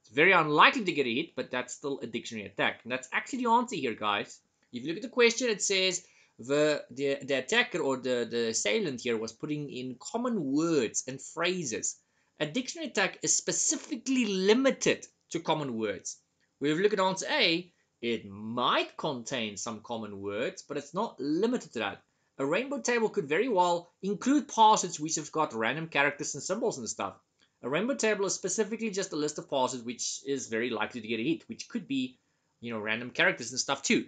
It's very unlikely to get a hit, but that's still a dictionary attack. And that's actually the answer here, guys. If you look at the question, it says the attacker or the assailant here was putting in common words and phrases. A dictionary attack is specifically limited to common words. If you look at answer A, it might contain some common words, but it's not limited to that. A rainbow table could very well include passwords which have got random characters and symbols and stuff. A rainbow table is specifically just a list of passwords which is very likely to get a hit, which could be, random characters and stuff too.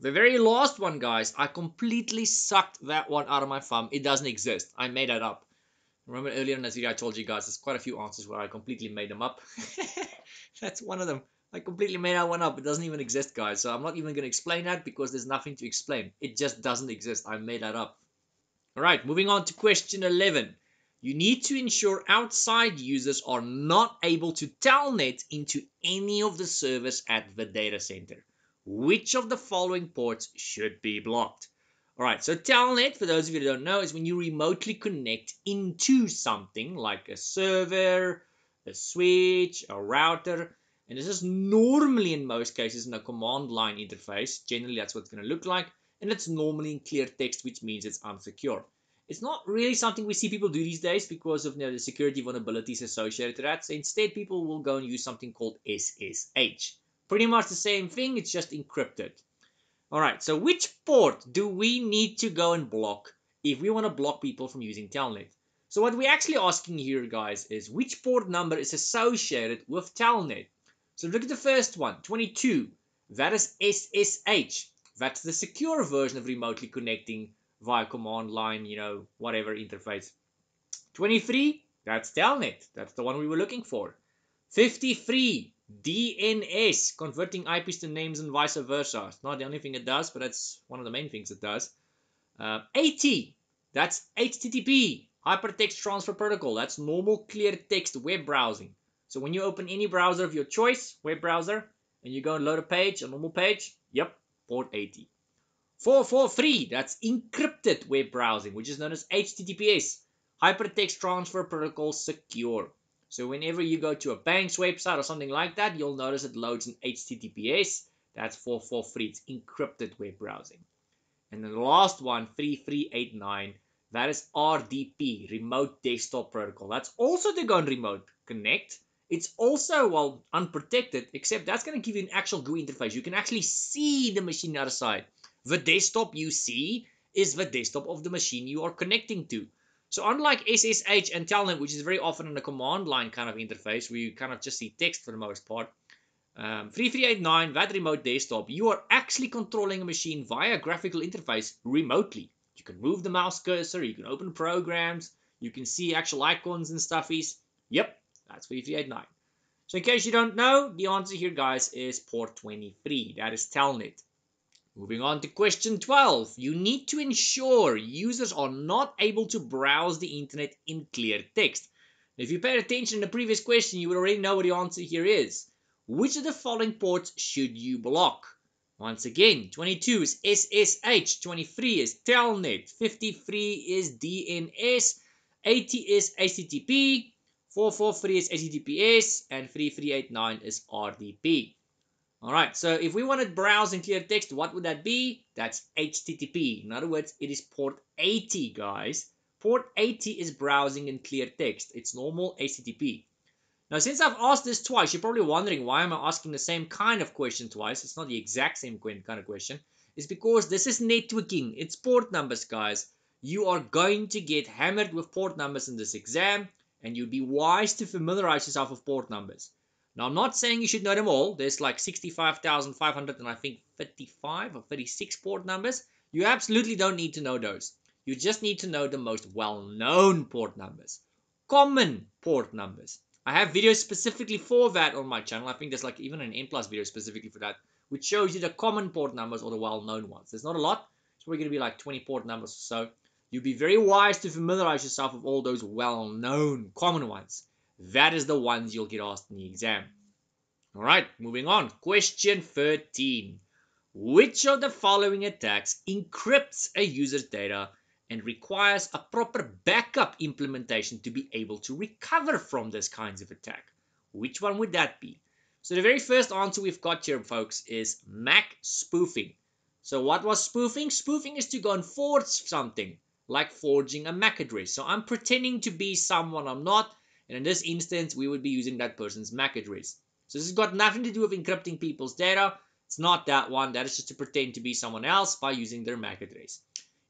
The very last one, guys, I completely sucked that one out of my thumb. It doesn't exist. I made that up. Remember earlier in this video I told you guys there's quite a few answers where I completely made them up. That's one of them. I completely made that one up. It doesn't even exist, guys. So I'm not even going to explain that because there's nothing to explain. It just doesn't exist. I made that up. All right, moving on to question 11. You need to ensure outside users are not able to telnet into any of the servers at the data center. Which of the following ports should be blocked? All right, so telnet, for those of you who don't know, is when you remotely connect into something like a server, a switch, a router, and this is normally in most cases in a command line interface. Generally, that's what it's going to look like, and it's normally in clear text, which means it's unsecure. It's not really something we see people do these days because of the security vulnerabilities associated to that. So instead, people will go and use something called SSH. Pretty much the same thing, it's just encrypted. All right, so which port do we need to go and block if we want to block people from using Telnet? So what we're actually asking here, guys, is which port number is associated with Telnet? So look at the first one, 22. That is SSH. That's the secure version of remotely connecting via command line, whatever interface. 23, that's Telnet. That's the one we were looking for. 53, DNS, converting IPs to names and vice versa. It's not the only thing it does, but that's one of the main things it does. 80, that's HTTP, Hypertext Transfer Protocol. That's normal clear text web browsing. So when you open any browser of your choice, web browser, and you go and load a page, a normal page, yep, port 80. 443, that's encrypted web browsing, which is known as HTTPS, Hypertext Transfer Protocol Secure. So whenever you go to a bank's website or something like that, you'll notice it loads in HTTPS. That's 443. It's encrypted web browsing. And then the last one, 3389, that is RDP, Remote Desktop Protocol. That's also to go and remote connect. It's also, well, unprotected, except that's going to give you an actual GUI interface. You can actually see the machine on the other side. The desktop you see is the desktop of the machine you are connecting to. So unlike SSH and Telnet, which is very often in a command line kind of interface, where you kind of just see text for the most part, 3389, that remote desktop, you are actually controlling a machine via a graphical interface remotely. You can move the mouse cursor, you can open programs, you can see actual icons and stuffies. Yep, that's 3389. So in case you don't know, the answer here, guys, is port 23. That is Telnet. Moving on to question 12. You need to ensure users are not able to browse the internet in clear text. If you paid attention in the previous question, you would already know what the answer here is. Which of the following ports should you block? Once again, 22 is SSH, 23 is Telnet, 53 is DNS, 80 is HTTP, 443 is HTTPS, and 3389 is RDP. Alright, so if we wanted browse in clear text, what would that be? That's HTTP. In other words, it is port 80, guys. Port 80 is browsing in clear text. It's normal HTTP. Now, since I've asked this twice, you're probably wondering why am I asking the same kind of question twice. It's not the exact same kind of question. It's because this is networking. It's port numbers, guys. You are going to get hammered with port numbers in this exam, and you'd be wise to familiarize yourself with port numbers. Now, I'm not saying you should know them all. There's like 65,500 and I think 35 or 36 port numbers. You absolutely don't need to know those. You just need to know the most well-known port numbers. Common port numbers. I have videos specifically for that on my channel. I think there's like even an N+ video specifically for that, which shows you the common port numbers or the well-known ones. There's not a lot. It's probably going to be like 20 port numbers or so. You'd be very wise to familiarize yourself with all those well-known common ones. That is the ones you'll get asked in the exam. All right, moving on. Question 13. Which of the following attacks encrypts a user's data and requires a proper backup implementation to be able to recover from this kinds of attack? Which one would that be? So the very first answer we've got here, folks, is MAC spoofing. So what was spoofing? Spoofing is to go and forge something, like forging a MAC address. So I'm pretending to be someone I'm not, and in this instance, we would be using that person's MAC address. So this has got nothing to do with encrypting people's data. It's not that one. That is just to pretend to be someone else by using their MAC address.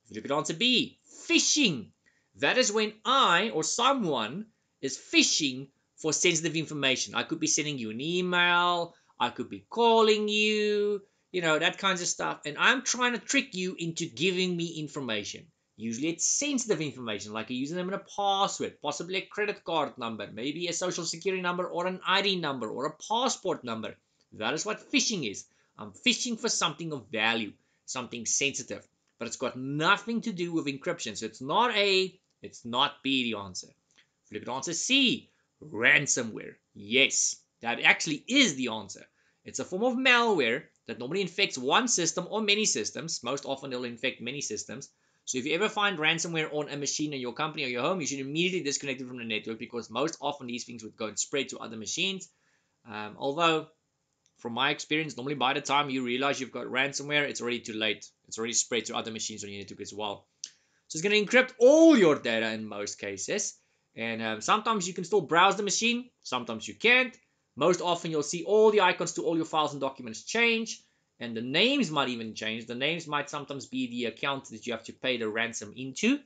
If you look at answer B, phishing. That is when I or someone is phishing for sensitive information. I could be sending you an email. I could be calling you, that kinds of stuff. And I'm trying to trick you into giving me information. Usually it's sensitive information, like a username and a password, possibly a credit card number, maybe a social security number or an ID number or a passport number. That is what phishing is. I'm fishing for something of value, something sensitive, but it's got nothing to do with encryption. So it's not A, it's not B, the answer. If you look at answer C, ransomware. Yes, that actually is the answer. It's a form of malware that normally infects one system or many systems. Most often it'll infect many systems. So if you ever find ransomware on a machine in your company or your home, you should immediately disconnect it from the network, because most often these things would go and spread to other machines. Although, from my experience, normally by the time you realize you've got ransomware, it's already too late. It's already spread to other machines on your network as well. So it's going to encrypt all your data in most cases. And sometimes you can still browse the machine. Sometimes you can't. Most often you'll see all the icons to all your files and documents change. And the names might even change. The names might sometimes be the account that you have to pay the ransom into.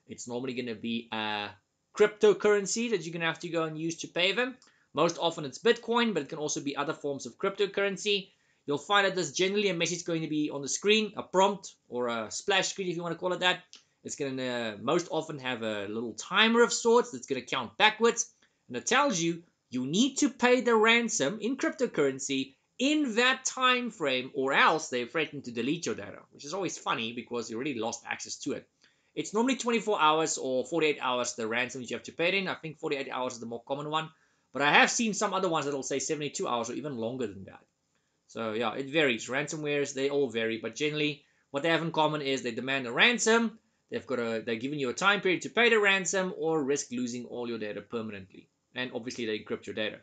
It's normally going to be a cryptocurrency that you're going to have to go and use to pay them. Most often it's Bitcoin, but it can also be other forms of cryptocurrency. You'll find that there's generally a message going to be on the screen, a prompt or a splash screen if you want to call it that. It's going to most often have a little timer of sorts that's going to count backwards. And it tells you need to pay the ransom in cryptocurrency in that time frame, or else they threaten to delete your data, which is always funny because you already lost access to it. It's normally 24 hours or 48 hours the ransom that you have to pay it in. I think 48 hours is the more common one. But I have seen some other ones that will say 72 hours or even longer than that. So yeah, it varies. Ransomwares, they all vary. But generally, what they have in common is they demand a ransom. They're giving you a time period to pay the ransom or risk losing all your data permanently. And obviously, they encrypt your data.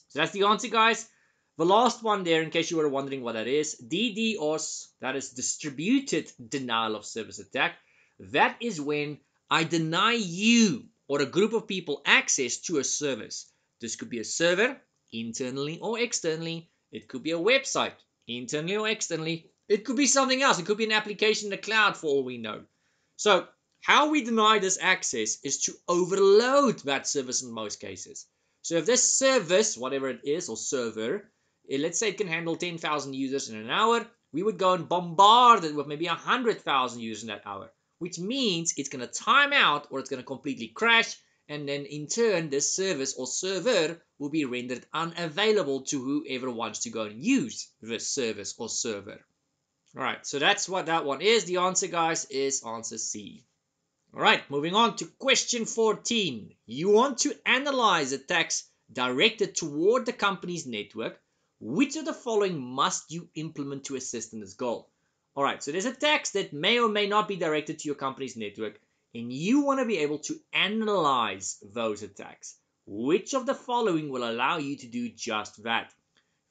So that's the answer, guys. The last one there, in case you were wondering what that is, DDoS, that is distributed denial of service attack. That is when I deny you or a group of people access to a service. This could be a server, internally or externally. It could be a website, internally or externally. It could be something else. It could be an application in the cloud for all we know. So how we deny this access is to overload that service in most cases. So if this service, whatever it is, or server, let's say it can handle 10,000 users in an hour, we would go and bombard it with maybe 100,000 users in that hour, which means it's going to time out or it's going to completely crash, and then in turn this service or server will be rendered unavailable to whoever wants to go and use this service or server. Alright, so that's what that one is. The answer, guys, is answer C. Alright, moving on to question 14. You want to analyze attacks directed toward the company's network. Which of the following must you implement to assist in this goal? Alright, so there's attacks that may or may not be directed to your company's network, and you want to be able to analyze those attacks. Which of the following will allow you to do just that?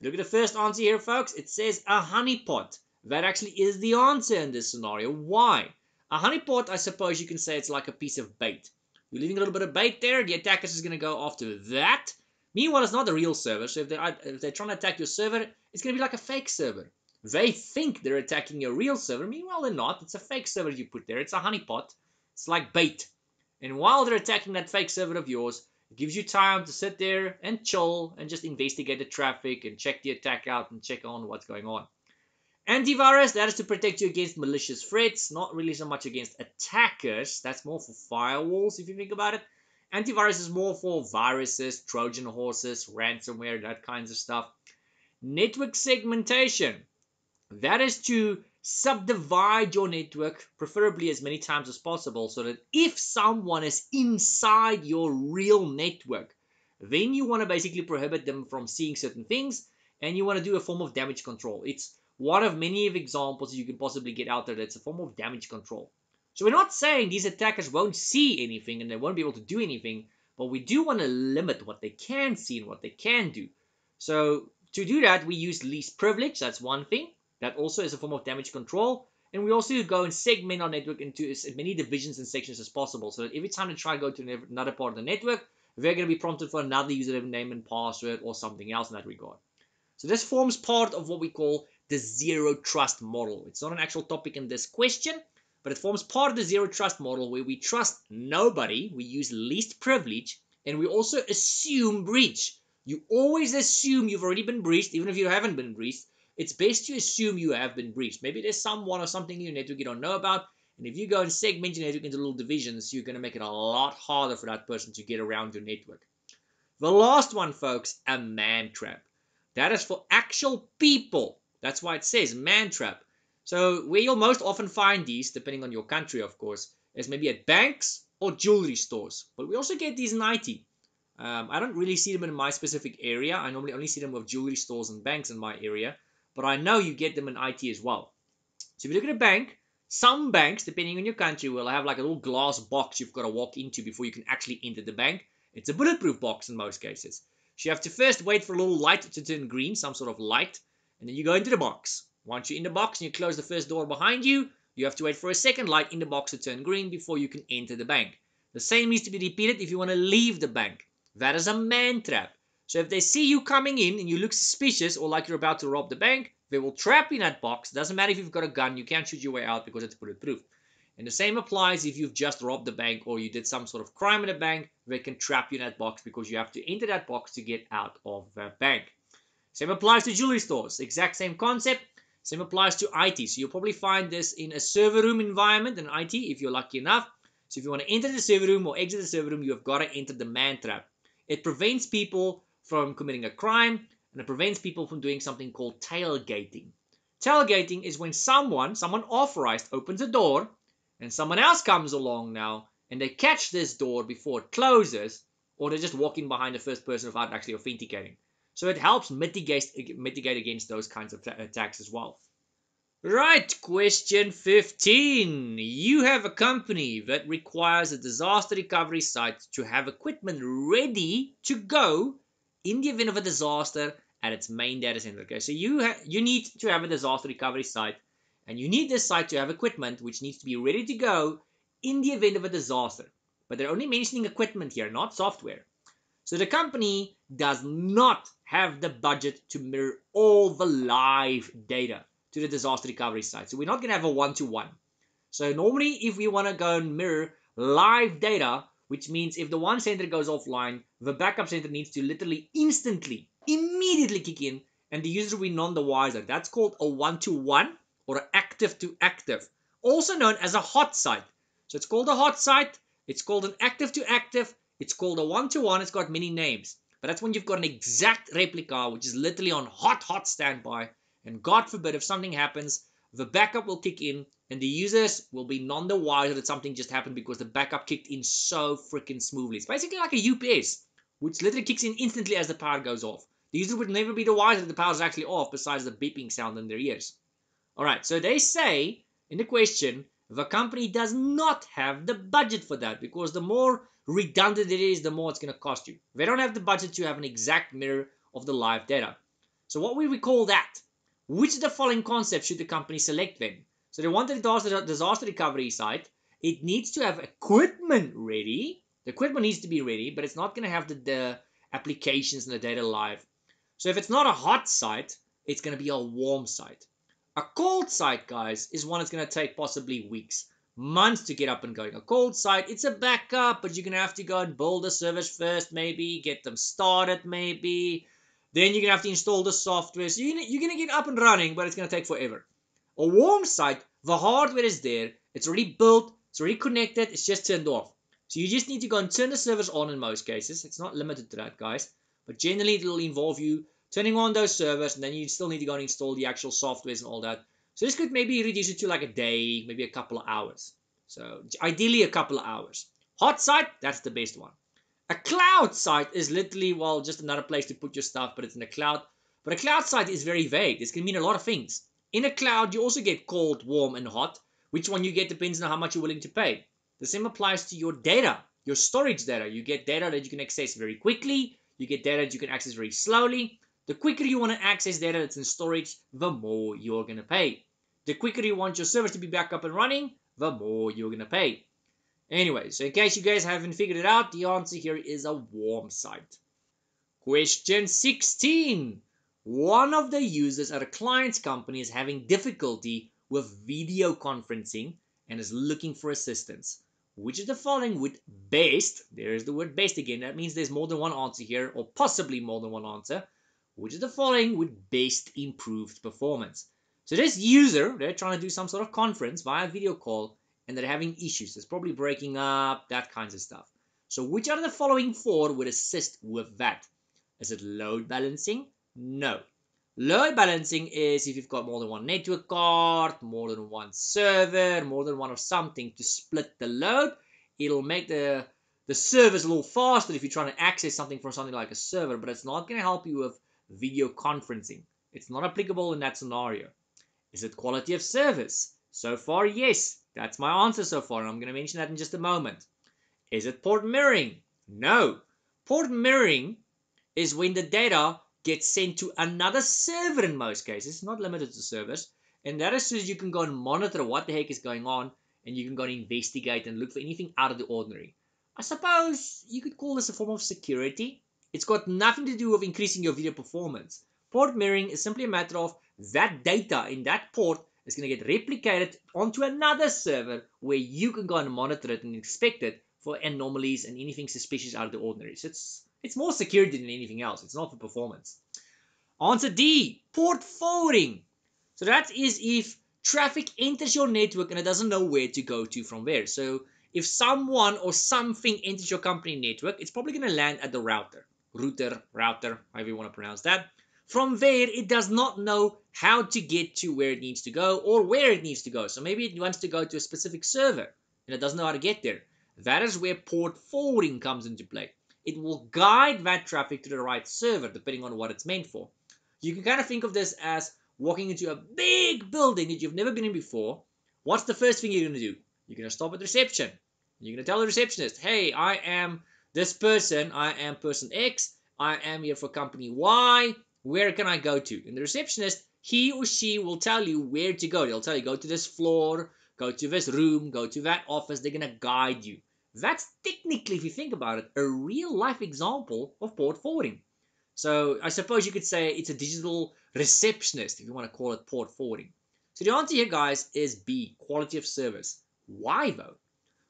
Look at the first answer here, folks. It says a honeypot. That actually is the answer in this scenario. Why? A honeypot, I suppose you can say it's like a piece of bait. You're leaving a little bit of bait there. The attacker is going to go after that. Meanwhile, it's not the real server. So if they're trying to attack your server, it's going to be like a fake server. They think they're attacking your real server. Meanwhile, they're not. It's a fake server you put there. It's a honeypot. It's like bait. And while they're attacking that fake server of yours, it gives you time to sit there and chill and just investigate the traffic and check the attack out and check on what's going on. Antivirus, that is to protect you against malicious threats, not really so much against attackers. That's more for firewalls if you think about it. Antivirus is more for viruses, Trojan horses, ransomware, that kinds of stuff. Network segmentation, that is to subdivide your network, preferably as many times as possible, so that if someone is inside your real network, then you want to basically prohibit them from seeing certain things, and you want to do a form of damage control. It's one of many of examples you can possibly get out there that's a form of damage control. So we're not saying these attackers won't see anything and they won't be able to do anything, but we do want to limit what they can see and what they can do. So to do that, we use least privilege. That's one thing. That also is a form of damage control. And we also go and segment our network into as many divisions and sections as possible, so that every time they try to go to another part of the network, they're going to be prompted for another username and password or something else in that regard. So this forms part of what we call the zero trust model. It's not an actual topic in this question, but it forms part of the zero trust model where we trust nobody, we use least privilege, and we also assume breach. You always assume you've already been breached, even if you haven't been breached. It's best to assume you have been breached. Maybe there's someone or something in your network you don't know about, and if you go and segment your network into little divisions, you're going to make it a lot harder for that person to get around your network. The last one, folks, a man trap. That is for actual people. That's why it says man trap. So where you'll most often find these, depending on your country, of course, is maybe at banks or jewelry stores. But we also get these in IT. I don't really see them in my specific area. I normally only see them with jewelry stores and banks in my area. But I know you get them in IT as well. So if you look at a bank, some banks, depending on your country, will have like a little glass box you've got to walk into before you can actually enter the bank. It's a bulletproof box in most cases. So you have to first wait for a little light to turn green, some sort of light, and then you go into the box. Once you're in the box and you close the first door behind you, you have to wait for a second light in the box to turn green before you can enter the bank. The same needs to be repeated if you want to leave the bank. That is a man trap. So if they see you coming in and you look suspicious or like you're about to rob the bank, they will trap you in that box. Doesn't matter if you've got a gun, you can't shoot your way out because it's bulletproof. And the same applies if you've just robbed the bank or you did some sort of crime in the bank. They can trap you in that box because you have to enter that box to get out of the bank. Same applies to jewelry stores. Exact same concept. Same applies to IT. So you'll probably find this in a server room environment in IT if you're lucky enough. So if you want to enter the server room or exit the server room, you have got to enter the man trap. It prevents people from committing a crime, and it prevents people from doing something called tailgating. Tailgating is when someone authorized opens a door and someone else comes along now and they catch this door before it closes, or they're just walking behind the first person without actually authenticating. So it helps mitigate against those kinds of attacks as well. Right, question 15. You have a company that requires a disaster recovery site to have equipment ready to go in the event of a disaster at its main data center. Okay, so you need to have a disaster recovery site, and you need this site to have equipment which needs to be ready to go in the event of a disaster. But they're only mentioning equipment here, not software. So the company does not have the budget to mirror all the live data to the disaster recovery site. So we're not going to have a one-to-one. So normally if we want to go and mirror live data, which means if the one center goes offline, the backup center needs to literally instantly, immediately kick in, and the user will be none the wiser. That's called a one-to-one or an active-to-active, also known as a hot site. So it's called a hot site, it's called an active-to-active, it's called a one-to-one, it's got many names. But that's when you've got an exact replica, which is literally on hot standby. And God forbid, if something happens, the backup will kick in, and the users will be none the wiser that something just happened because the backup kicked in so freaking smoothly. It's basically like a UPS, which literally kicks in instantly as the power goes off. The user would never be the wiser that the power is actually off, besides the beeping sound in their ears. Alright, so they say in the question, the company does not have the budget for that, because the more redundant it is, the more it's going to cost you. They don't have the budget to have an exact mirror of the live data. So what will we call that? Which of the following concepts should the company select then? So they want a disaster recovery site. It needs to have equipment ready. The equipment needs to be ready, but it's not going to have the applications and the data live. So if it's not a hot site, it's going to be a warm site. A cold site, guys, is one that's going to take possibly weeks, months to get up and going. A cold site, it's a backup, but you're going to have to go and build the servers first, maybe, get them started, maybe. Then you're going to have to install the software. So you're going to get up and running, but it's going to take forever. A warm site, the hardware is there. It's already built. It's already connected. It's just turned off. So you just need to go and turn the servers on in most cases. It's not limited to that, guys. But generally, it will involve you turning on those servers, and then you still need to go and install the actual softwares and all that. So this could maybe reduce it to like a day, maybe a couple of hours. So ideally, a couple of hours. Hot site, that's the best one. A cloud site is literally, well, just another place to put your stuff, but it's in the cloud. But a cloud site is very vague. This can mean a lot of things. In a cloud, you also get cold, warm, and hot. Which one you get depends on how much you're willing to pay. The same applies to your data, your storage data. You get data that you can access very quickly. You get data that you can access very slowly. The quicker you want to access data that's in storage, the more you're going to pay. The quicker you want your servers to be back up and running, the more you're going to pay. Anyway, so in case you guys haven't figured it out, the answer here is a warm site. Question 16. One of the users at a client's company is having difficulty with video conferencing and is looking for assistance. Which of the following would best, there's the word best again, that means there's more than one answer here, or possibly more than one answer. Which of the following would best improve performance? So this user, they're trying to do some sort of conference via video call, and they're having issues. It's probably breaking up, that kinds of stuff. So which out of the following four would assist with that? Is it load balancing? No. Load balancing is if you've got more than one network card, more than one server, more than one of something to split the load. It'll make the servers a little faster if you're trying to access something from something like a server, but it's not going to help you with video conferencing. It's not applicable in that scenario. Is it quality of service? So far, yes. That's my answer so far, and I'm going to mention that in just a moment. Is it port mirroring? No. Port mirroring is when the data gets sent to another server in most cases, not limited to servers, and that is so you can go and monitor what the heck is going on, and you can go and investigate and look for anything out of the ordinary. I suppose you could call this a form of security. It's got nothing to do with increasing your video performance. Port mirroring is simply a matter of that data in that port is going to get replicated onto another server where you can go and monitor it and inspect it for anomalies and anything suspicious out of the ordinary. So it's more security than anything else. It's not for performance. Answer D, port forwarding. So that is if traffic enters your network and it doesn't know where to go to from there. So if someone or something enters your company network, it's probably going to land at the router, however you want to pronounce that. From there, it does not know how to get to where it needs to go or where it needs to go. So maybe it wants to go to a specific server and it doesn't know how to get there. That is where port forwarding comes into play. It will guide that traffic to the right server depending on what it's meant for. You can kind of think of this as walking into a big building that you've never been in before. What's the first thing you're going to do? You're going to stop at reception. You're going to tell the receptionist, hey, I am this person. I am person X. I am here for company Y. Where can I go to? And the receptionist, he or she will tell you where to go. They'll tell you, go to this floor, go to this room, go to that office. They're going to guide you. That's technically, if you think about it, a real life example of port forwarding. So I suppose you could say it's a digital receptionist, if you want to call it port forwarding. So the answer here, guys, is B, quality of service. Why, though?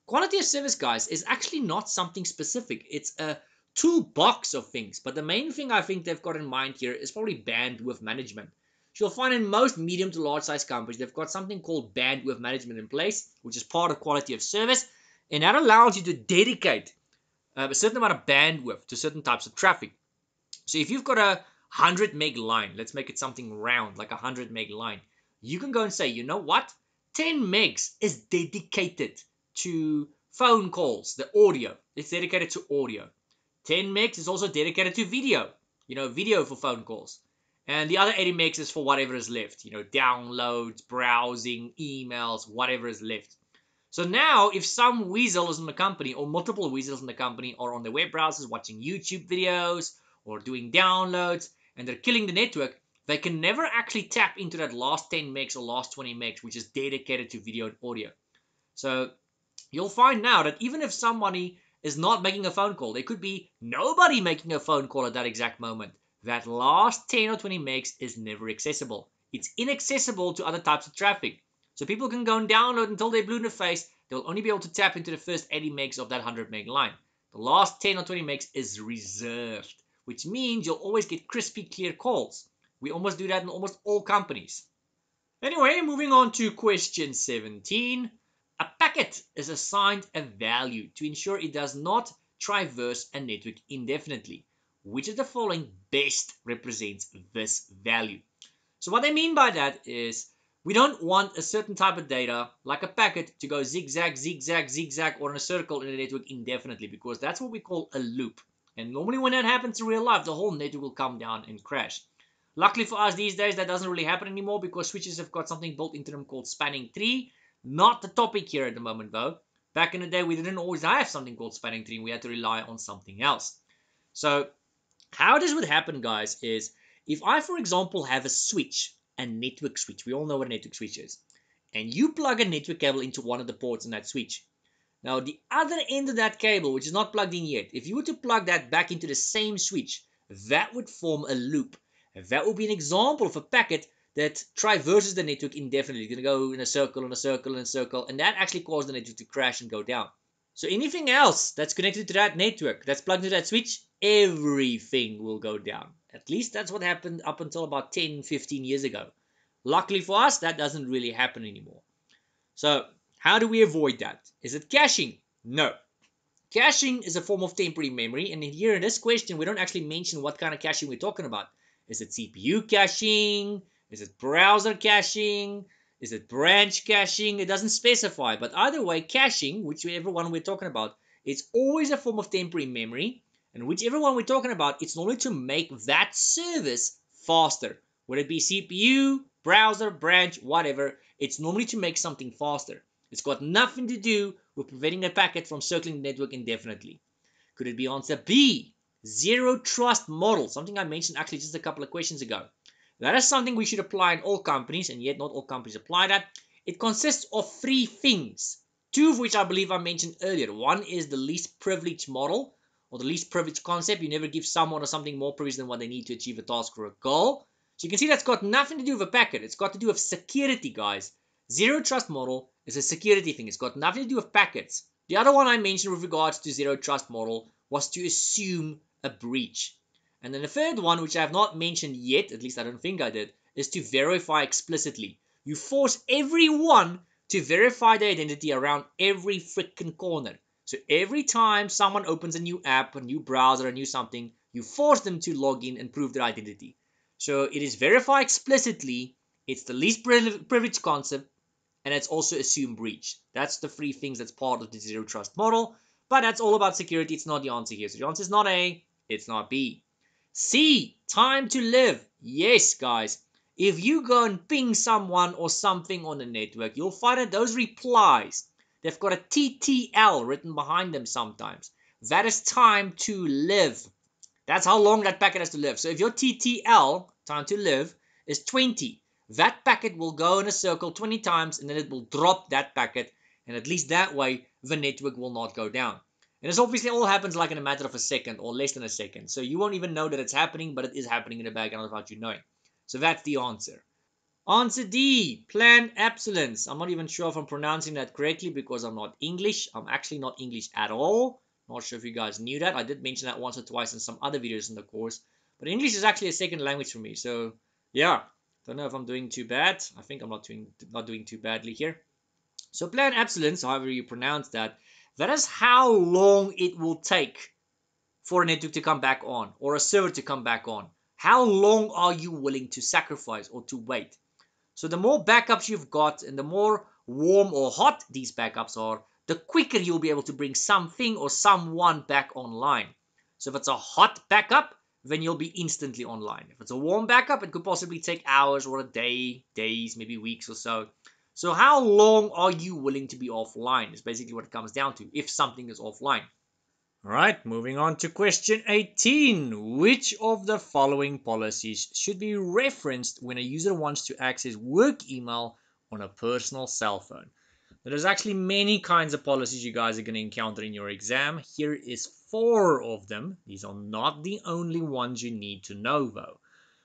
Quality of service, guys, is actually not something specific. It's a toolbox of things. But the main thing I think they've got in mind here is probably bandwidth management. So you'll find in most medium to large size companies, they've got something called bandwidth management in place, which is part of quality of service. And that allows you to dedicate a certain amount of bandwidth to certain types of traffic. So if you've got a 100 meg line, let's make it something round, like a 100 meg line, you can go and say, you know what? 10 megs is dedicated to phone calls, the audio. It's dedicated to audio. 10 megs is also dedicated to video, video for phone calls. And the other 80 megs is for whatever is left, downloads, browsing, emails, whatever is left. So now if some weasel is in the company or multiple weasels in the company are on their web browsers watching YouTube videos or doing downloads and they're killing the network, they can never actually tap into that last 10 megs or last 20 megs, which is dedicated to video and audio. So you'll find now that even if somebody is not making a phone call, there could be nobody making a phone call at that exact moment. That last 10 or 20 megs is never accessible. It's inaccessible to other types of traffic. So people can go and download until they're blue in the face. They'll only be able to tap into the first 80 megs of that 100 meg line. The last 10 or 20 megs is reserved, which means you'll always get crispy, clear calls. We almost do that in almost all companies. Anyway, moving on to question 17. A packet is assigned a value to ensure it does not traverse a network indefinitely. Which of the following best represents this value? So what I mean by that is We don't want a certain type of data, like a packet, to go zigzag, zigzag, zigzag, or in a circle in a network indefinitely, because that's what we call a loop. And normally when that happens in real life, the whole network will come down and crash. Luckily for us these days, that doesn't really happen anymore because switches have got something built into them called spanning tree. Not the topic here at the moment though. Back in the day, we didn't always have something called spanning tree. We had to rely on something else. So how this would happen, guys, is if I, for example, have a switch, a network switch, we all know what a network switch is, and you plug a network cable into one of the ports in that switch. Now, the other end of that cable, which is not plugged in yet, if you were to plug that back into the same switch, that would form a loop. That would be an example of a packet that traverses the network indefinitely. It's going to go in a circle, and a circle, and a circle, and that actually causes the network to crash and go down. So anything else that's connected to that network, that's plugged into that switch, everything will go down. At least that's what happened up until about 10, 15 years ago. Luckily for us, that doesn't really happen anymore. So how do we avoid that? Is it caching? No. Caching is a form of temporary memory, and here in this question, we don't actually mention what kind of caching we're talking about. Is it CPU caching? Is it browser caching? Is it branch caching? It doesn't specify, but either way, caching, whichever one we're talking about, it's always a form of temporary memory, and whichever one we're talking about, it's normally to make that service faster. Whether it be CPU, browser, branch, whatever, it's normally to make something faster. It's got nothing to do with preventing a packet from circling the network indefinitely. Could it be answer B? Zero trust model, something I mentioned actually just a couple of questions ago. That is something we should apply in all companies, and yet not all companies apply that. It consists of three things, two of which I believe I mentioned earlier. One is the least privilege model, or the least privilege concept. You never give someone or something more privilege than what they need to achieve a task or a goal. So you can see that's got nothing to do with a packet. It's got to do with security, guys. Zero trust model is a security thing. It's got nothing to do with packets. The other one I mentioned with regards to zero trust model was to assume a breach. And then the third one, which I have not mentioned yet, at least I don't think I did, is to verify explicitly. You force everyone to verify their identity around every freaking corner. So every time someone opens a new app, a new browser, a new something, you force them to log in and prove their identity. So it is verify explicitly, it's the least privilege concept, and it's also assume breach. That's the three things that's part of the zero trust model, but that's all about security. It's not the answer here. So the answer is not A, it's not B. C, time to live. Yes, guys. If you go and ping someone or something on the network, you'll find that those replies, they've got a TTL written behind them sometimes. That is time to live. That's how long that packet has to live. So if your TTL, time to live, is 20, that packet will go in a circle 20 times and then it will drop that packet. And at least that way, the network will not go down. And this obviously all happens like in a matter of a second or less than a second. So you won't even know that it's happening, but it is happening in the background without you knowing. So that's the answer. Answer D, plan absence. I'm not even sure if I'm pronouncing that correctly because I'm not English. I'm actually not English at all. Not sure if you guys knew that. I did mention that once or twice in some other videos in the course. But English is actually a second language for me. So yeah, don't know if I'm doing too bad. I think I'm not doing too badly here. So plan absence, however you pronounce that, that is how long it will take for a network to come back on or a server to come back on. How long are you willing to sacrifice or to wait? So the more backups you've got and the more warm or hot these backups are, the quicker you'll be able to bring something or someone back online. So if it's a hot backup, then you'll be instantly online. If it's a warm backup, it could possibly take hours or a day, days, maybe weeks or so. So how long are you willing to be offline is basically what it comes down to if something is offline. All right, moving on to question 18. Which of the following policies should be referenced when a user wants to access work email on a personal cell phone? There's actually many kinds of policies you guys are going to encounter in your exam. Here is 4 of them. These are not the only ones you need to know though.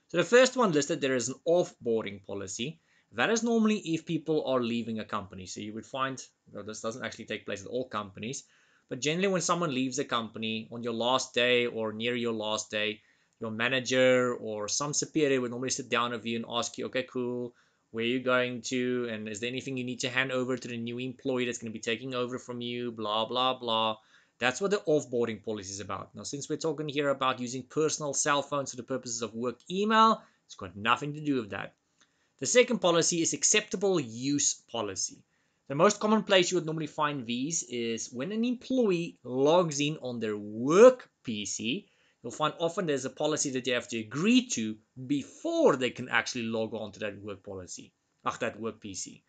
So the first one listed, there is an offboarding policy. That is normally if people are leaving a company. So you would find, well, this doesn't actually take place at all companies, but generally when someone leaves a company on your last day or near your last day, your manager or some superior would normally sit down with you and ask you, okay, cool, where are you going to? And is there anything you need to hand over to the new employee that's going to be taking over from you? Blah, blah, blah. That's what the offboarding policy is about. Now, since we're talking here about using personal cell phones for the purposes of work email, it's got nothing to do with that. The second policy is acceptable use policy. The most common place you would normally find these is when an employee logs in on their work PC. You'll find often there's a policy that you have to agree to before they can actually log on to that work policy, that work PC.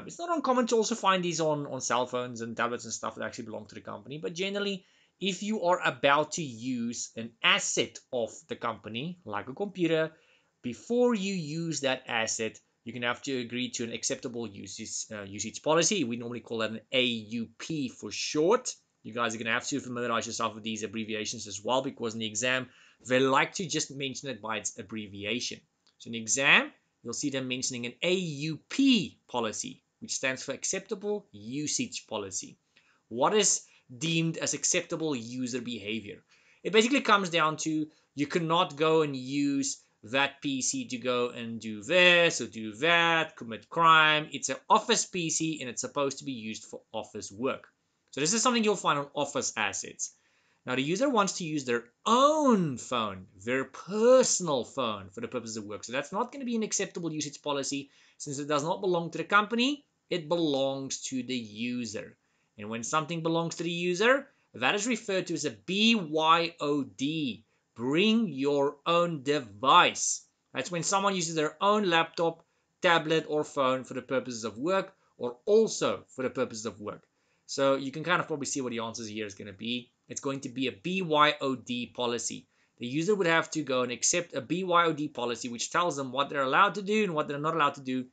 It's not uncommon to also find these on cell phones and tablets and stuff that actually belong to the company. But generally, if you are about to use an asset of the company, like a computer, before you use that asset, you're going to have to agree to an acceptable usage policy. We normally call that an AUP for short. You guys are going to have to familiarize yourself with these abbreviations as well, because in the exam, they like to just mention it by its abbreviation. So in the exam, you'll see them mentioning an AUP policy, which stands for acceptable usage policy. What is deemed as acceptable user behavior? It basically comes down to you cannot go and use that PC to go and do this or do that, commit crime. It's an office PC and it's supposed to be used for office work. So this is something you'll find on office assets. Now the user wants to use their own phone, their personal phone, for the purposes of work. So that's not going to be an acceptable usage policy, since it does not belong to the company. It belongs to the user. And when something belongs to the user, that is referred to as a BYOD. Bring your own device. That's when someone uses their own laptop, tablet, or phone for the purposes of work, or also for the purposes of work. So you can kind of probably see what the answers here is going to be. It's going to be a BYOD policy. The user would have to go and accept a BYOD policy, which tells them what they're allowed to do and what they're not allowed to do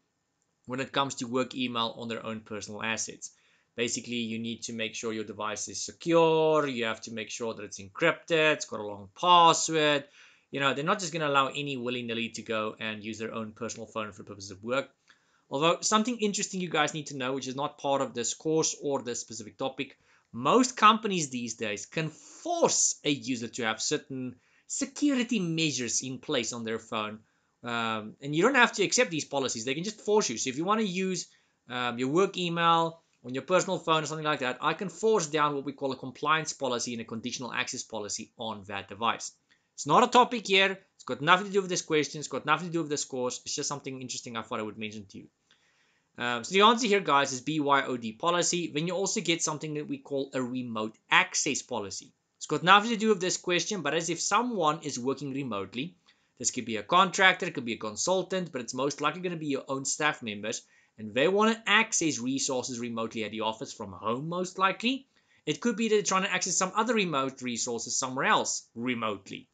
when it comes to work email on their own personal assets. Basically, you need to make sure your device is secure. You have to make sure that it's encrypted. It's got a long password. They're not just going to allow any willy-nilly to go and use their own personal phone for the purposes of work. Although something interesting you guys need to know, which is not part of this course or this specific topic, most companies these days can force a user to have certain security measures in place on their phone. And you don't have to accept these policies. They can just force you. So if you want to use your work email on your personal phone or something like that, I can force down what we call a compliance policy and a conditional access policy on that device. It's not a topic here. It's got nothing to do with this question. It's got nothing to do with this course. It's just something interesting I thought I would mention to you. So the answer here, guys, is BYOD policy. Then you also get something that we call a remote access policy. It's got nothing to do with this question, but as if someone is working remotely. This could be a contractor, it could be a consultant, but it's most likely going to be your own staff members, and they want to access resources remotely at the office from home, most likely. It could be that they're trying to access some other remote resources somewhere else remotely.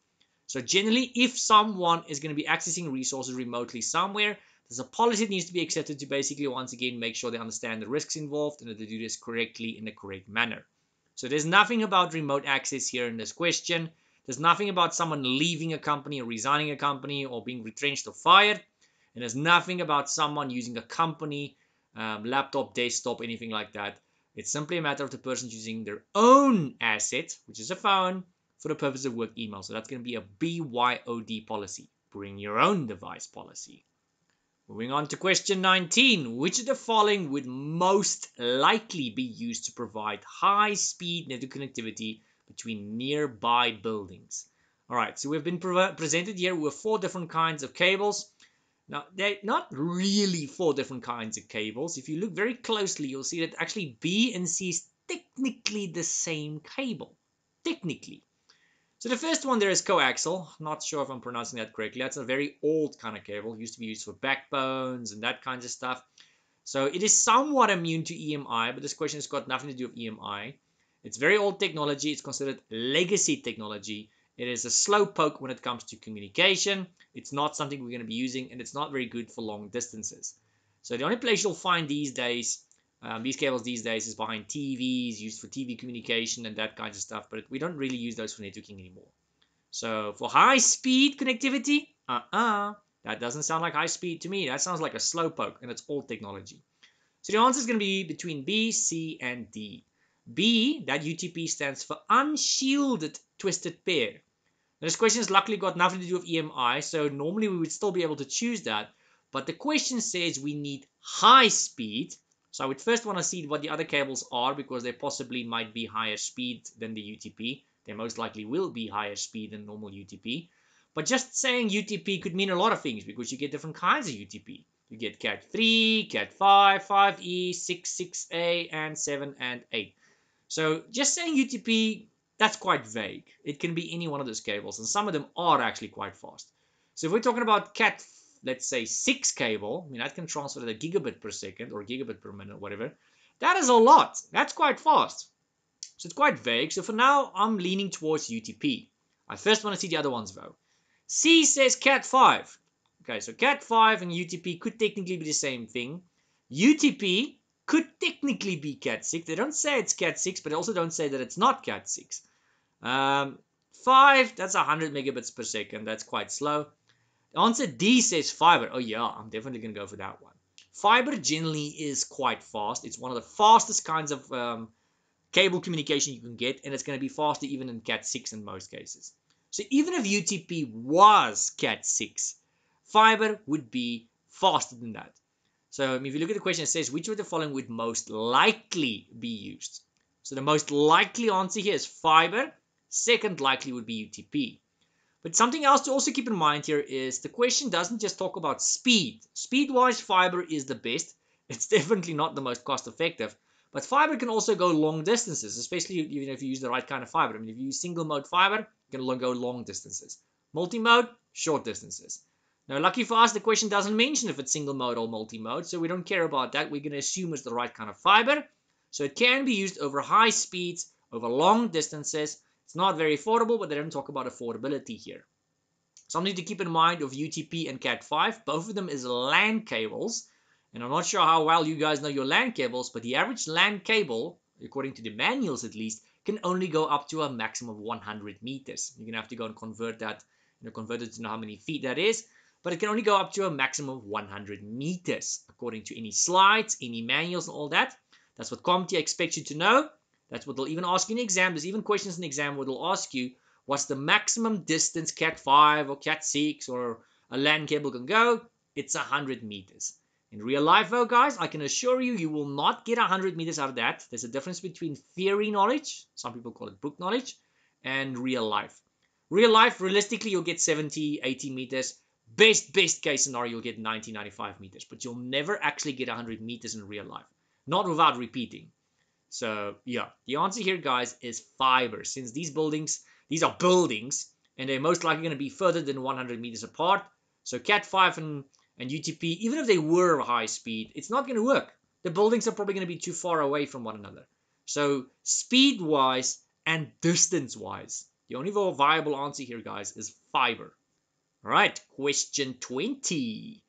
So generally, if someone is going to be accessing resources remotely somewhere, there's a policy that needs to be accepted to basically, once again, make sure they understand the risks involved and that they do this correctly in the correct manner. So there's nothing about remote access here in this question. There's nothing about someone leaving a company or resigning a company or being retrenched or fired. And there's nothing about someone using a company laptop, desktop, anything like that. It's simply a matter of the person using their own asset, which is a phone, for the purpose of work email. So that's going to be a BYOD policy. Bring your own device policy. Moving on to question 19. Which of the following would most likely be used to provide high-speed network connectivity between nearby buildings? All right, so we've been presented here with 4 different kinds of cables. Now, they're not really 4 different kinds of cables. If you look very closely, you'll see that actually B and C is technically the same cable. Technically. So the first one there is coaxial. Not sure if I'm pronouncing that correctly. That's a very old kind of cable. It used to be used for backbones and that kind of stuff. So it is somewhat immune to EMI, but this question has got nothing to do with EMI. It's very old technology. It's considered legacy technology. It is a slow poke when it comes to communication. It's not something we're going to be using, and it's not very good for long distances. So the only place you'll find these days, these cables these days, is behind TVs, used for TV communication and that kind of stuff, but we don't really use those for networking anymore. So for high-speed connectivity, that doesn't sound like high speed to me. That sounds like a slow poke, and it's old technology. So the answer is going to be between B, C, and D. B, that UTP stands for unshielded twisted pair. Now, this question has luckily got nothing to do with EMI, so normally we would still be able to choose that. But the question says we need high speed. So I would first want to see what the other cables are, because they possibly might be higher speed than the UTP. They most likely will be higher speed than normal UTP. But just saying UTP could mean a lot of things, because you get different kinds of UTP. You get Cat 3, Cat 5, 5E, 6, 6A, and 7 and 8. So just saying UTP, that's quite vague. It can be any one of those cables, and some of them are actually quite fast. So if we're talking about Cat, let's say 6 cable, I mean, that can transfer at a gigabit per second or gigabit per minute, whatever. That is a lot. That's quite fast. So it's quite vague. So for now, I'm leaning towards UTP. I first want to see the other ones though. C says Cat 5. Okay, so Cat 5 and UTP could technically be the same thing. UTP could technically be Cat 6. They don't say it's Cat 6, but they also don't say that it's not Cat 6. 5, that's 100 megabits per second. That's quite slow. The answer D says fiber. Oh yeah, I'm definitely going to go for that one. Fiber generally is quite fast. It's one of the fastest kinds of cable communication you can get, and it's going to be faster even than Cat 6 in most cases. So even if UTP was Cat 6, fiber would be faster than that. So if you look at the question, it says which of the following would most likely be used. So the most likely answer here is fiber. Second likely would be UTP. But something else to also keep in mind here is the question doesn't just talk about speed. Speed-wise, fiber is the best. It's definitely not the most cost-effective. But fiber can also go long distances, especially even if you use the right kind of fiber. I mean, if you use single-mode fiber, you can go long distances. Multi-mode, short distances. Now, lucky for us, the question doesn't mention if it's single-mode or multi-mode, so we don't care about that. We're going to assume it's the right kind of fiber. So it can be used over high speeds, over long distances. It's not very affordable, but they don't talk about affordability here. Something to keep in mind of UTP and Cat 5, both of them is LAN cables. And I'm not sure how well you guys know your LAN cables, but the average LAN cable, according to the manuals at least, can only go up to a maximum of 100 meters. You're going to have to go and convert that, convert it to know how many feet that is. But it can only go up to a maximum of 100 meters, according to any slides, any manuals, and all that. That's what CompTIA expects you to know. That's what they'll even ask you in exam. There's even questions in exam where they'll ask you, what's the maximum distance Cat 5 or Cat 6 or a LAN cable can go? It's 100 meters. In real life, though, guys, I can assure you, you will not get 100 meters out of that. There's a difference between theory knowledge, some people call it book knowledge, and real life. Real life, realistically, you'll get 70, 80 meters. Best case scenario, you'll get 90, 95 meters. But you'll never actually get 100 meters in real life. Not without repeating. So, yeah, the answer here, guys, is fiber. Since these are buildings, and they're most likely going to be further than 100 meters apart. So Cat 5 and UTP, even if they were high speed, it's not going to work. The buildings are probably going to be too far away from one another. So speed-wise and distance-wise, the only viable answer here, guys, is fiber. All right, question 20.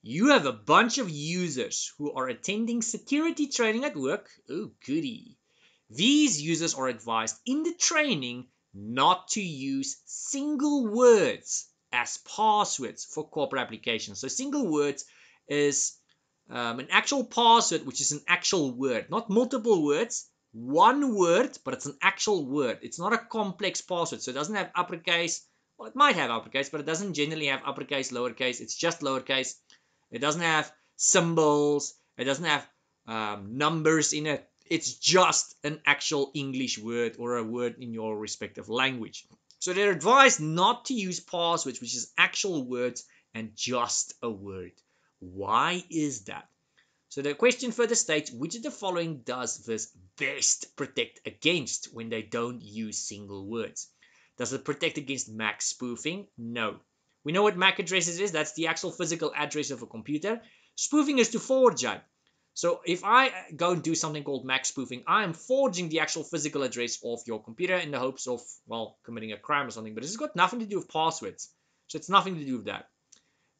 You have a bunch of users who are attending security training at work. Oh, goody. These users are advised in the training not to use single words as passwords for corporate applications. So single words is an actual password, which is an actual word, not multiple words. One word, but it's an actual word. It's not a complex password, so it doesn't have uppercase. Well, it might have uppercase, but it doesn't generally have uppercase, lowercase. It's just lowercase. It doesn't have symbols. It doesn't have numbers in it. It's just an actual English word or a word in your respective language. So they're advised not to use passwords, which is actual words and just a word. Why is that? So the question further states, which of the following does this best protect against when they don't use single words? Does it protect against MAC spoofing? No. We know what MAC addresses is. That's the actual physical address of a computer. Spoofing is to forge it. So if I go and do something called MAC spoofing, I am forging the actual physical address of your computer in the hopes of, well, committing a crime or something. But it's got nothing to do with passwords. So it's nothing to do with that.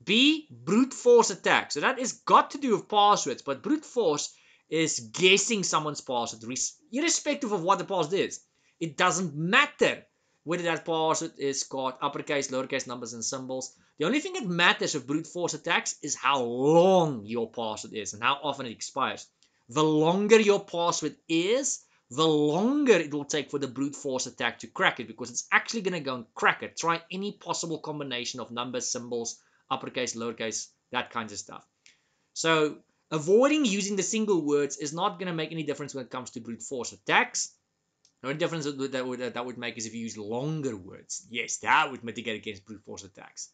B, brute force attack. So that is got to do with passwords, but brute force is guessing someone's password, irrespective of what the password is. It doesn't matter whether that password is got uppercase, lowercase numbers, and symbols. The only thing that matters with brute force attacks is how long your password is and how often it expires. The longer your password is, the longer it will take for the brute force attack to crack it, because it's actually going to go and crack it. Try any possible combination of numbers, symbols, uppercase, lowercase, that kind of stuff. So avoiding using the single words is not going to make any difference when it comes to brute force attacks. The only difference that would make is if you use longer words. Yes, that would mitigate against brute force attacks.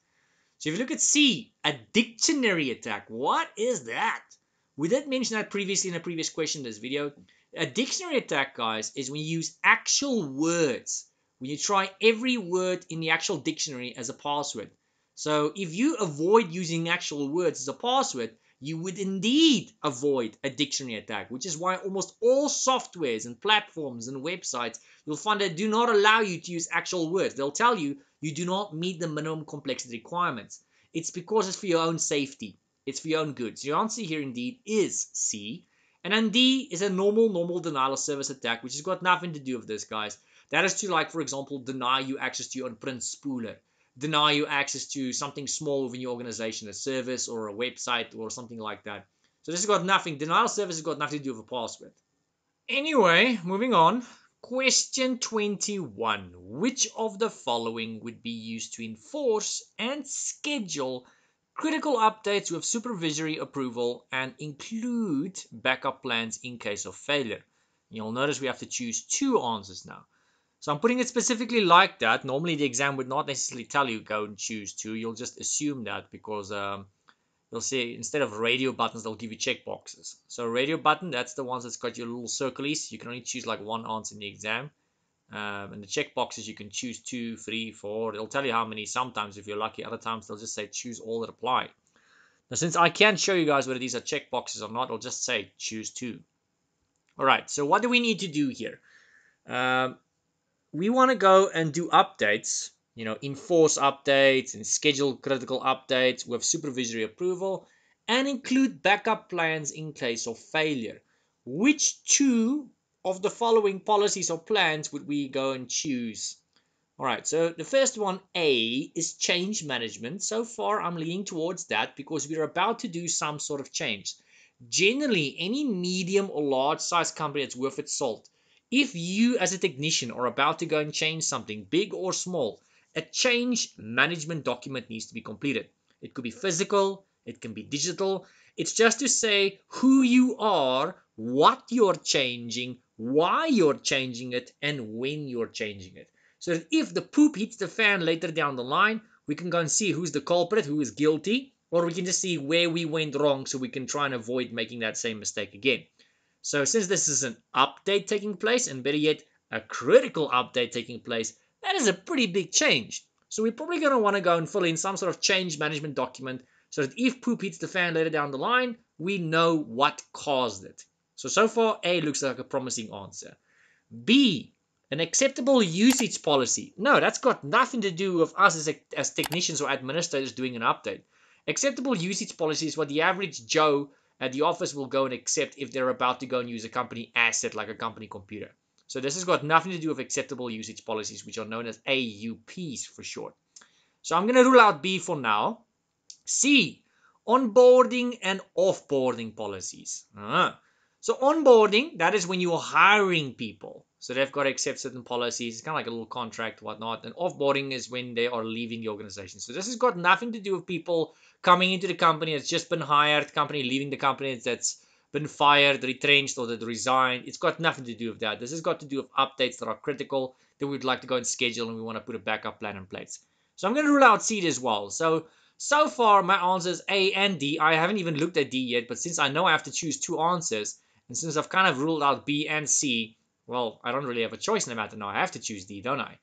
So if you look at C, a dictionary attack, what is that? We did mention that previously in a previous question in this video. A dictionary attack, guys, is when you use actual words, when you try every word in the actual dictionary as a password. So if you avoid using actual words as a password, you would indeed avoid a dictionary attack, which is why almost all softwares and platforms and websites, you'll find that do not allow you to use actual words. They'll tell you you do not meet the minimum complexity requirements. It's because it's for your own safety. It's for your own good. So your answer here indeed is C. And then D is a normal denial of service attack, which has got nothing to do with this, guys. That is to, like, for example, deny you access to your own print spooler, deny you access to something small within your organization, a service or a website or something like that. So this has got nothing, denial of service has got nothing to do with a password. Anyway, moving on. Question 21. Which of the following would be used to enforce and schedule critical updates with supervisory approval and include backup plans in case of failure? You'll notice we have to choose two answers now. So I'm putting it specifically like that. Normally the exam would not necessarily tell you go and choose two. You'll just assume that because they'll say instead of radio buttons, they'll give you check boxes. So radio button, that's the ones that's got your little circles. You can only choose like one answer in the exam. And the check boxes, you can choose 2, 3, 4. They'll tell you how many sometimes if you're lucky. Other times they'll just say choose all that apply. Now since I can't show you guys whether these are check boxes or not, I'll just say choose 2. All right, so what do we need to do here? We want to go and do updates, enforce updates and schedule critical updates with supervisory approval and include backup plans in case of failure. Which two of the following policies or plans would we go and choose? All right, so the first one, A, is change management. So far, I'm leaning towards that because we're about to do some sort of change. Generally, any medium or large size company that's worth its salt, if you as a technician are about to go and change something, big or small, a change management document needs to be completed. It could be physical, it can be digital. It's just to say who you are, what you're changing, why you're changing it, and when you're changing it. So that if the poop hits the fan later down the line, we can go and see who's the culprit, who is guilty, or we can just see where we went wrong so we can try and avoid making that same mistake again. So since this is an update taking place, and better yet, a critical update taking place, that is a pretty big change. So we're probably going to want to go and fill in some sort of change management document so that if poop hits the fan later down the line, we know what caused it. So far, A looks like a promising answer. B, an acceptable usage policy. No, that's got nothing to do with us as technicians or administrators doing an update. Acceptable usage policy is what the average Joe at the office will go and accept if they're about to go and use a company asset like a company computer. So this has got nothing to do with acceptable usage policies, which are known as AUPs for short. So I'm going to rule out B for now. C, onboarding and offboarding policies. So onboarding, that is when you're hiring people. So they've got to accept certain policies. It's kind of like a little contract, whatnot. And offboarding is when they are leaving the organization. So this has got nothing to do with people coming into the company that's just been hired, company leaving the company that's been fired, retrenched, or that resigned. It's got nothing to do with that. This has got to do with updates that are critical that we'd like to go and schedule, and we want to put a backup plan in place. So I'm going to rule out C as well. So far, my answers A and D. I haven't even looked at D yet, but since I know I have to choose two answers, and since I've kind of ruled out B and C, well, I don't really have a choice in the matter now. I have to choose D, don't I?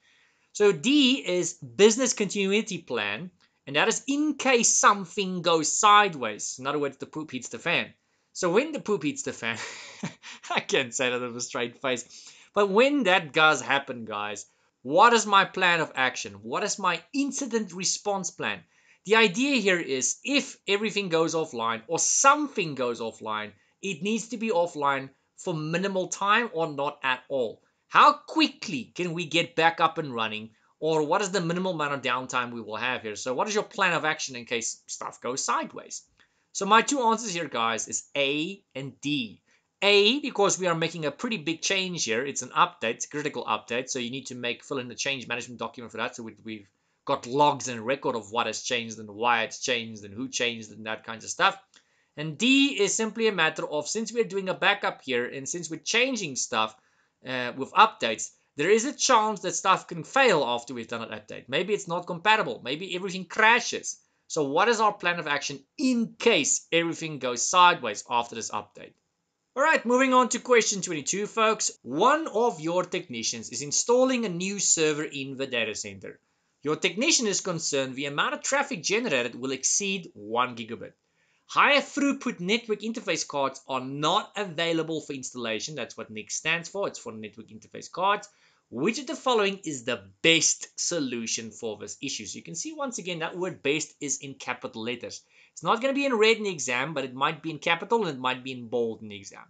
So D is business continuity plan, and that is in case something goes sideways. In other words, the poop hits the fan. So when the poop hits the fan, I can't say that with a straight face, but when that does happen, guys, what is my plan of action? What is my incident response plan? The idea here is if everything goes offline or something goes offline, it needs to be offline for minimal time or not at all. How quickly can we get back up and running, or what is the minimal amount of downtime we will have here? So what is your plan of action in case stuff goes sideways? So my two answers here, guys, is A and D. A, because we are making a pretty big change here. It's an update, it's a critical update, so you need to fill in the change management document for that. So we've got logs and record of what has changed and why it's changed and who changed and that kinds of stuff. And D is simply a matter of, since we're doing a backup here and since we're changing stuff with updates, there is a chance that stuff can fail after we've done an update. Maybe it's not compatible. Maybe everything crashes. So what is our plan of action in case everything goes sideways after this update? All right, moving on to question 22, folks. One of your technicians is installing a new server in the data center. Your technician is concerned the amount of traffic generated will exceed 1 gigabit. Higher throughput network interface cards are not available for installation. That's what NIC stands for. It's for network interface cards. Which of the following is the best solution for this issue? So you can see once again that word best is in capital letters. It's not going to be in red in the exam, but it might be in capital and it might be in bold in the exam.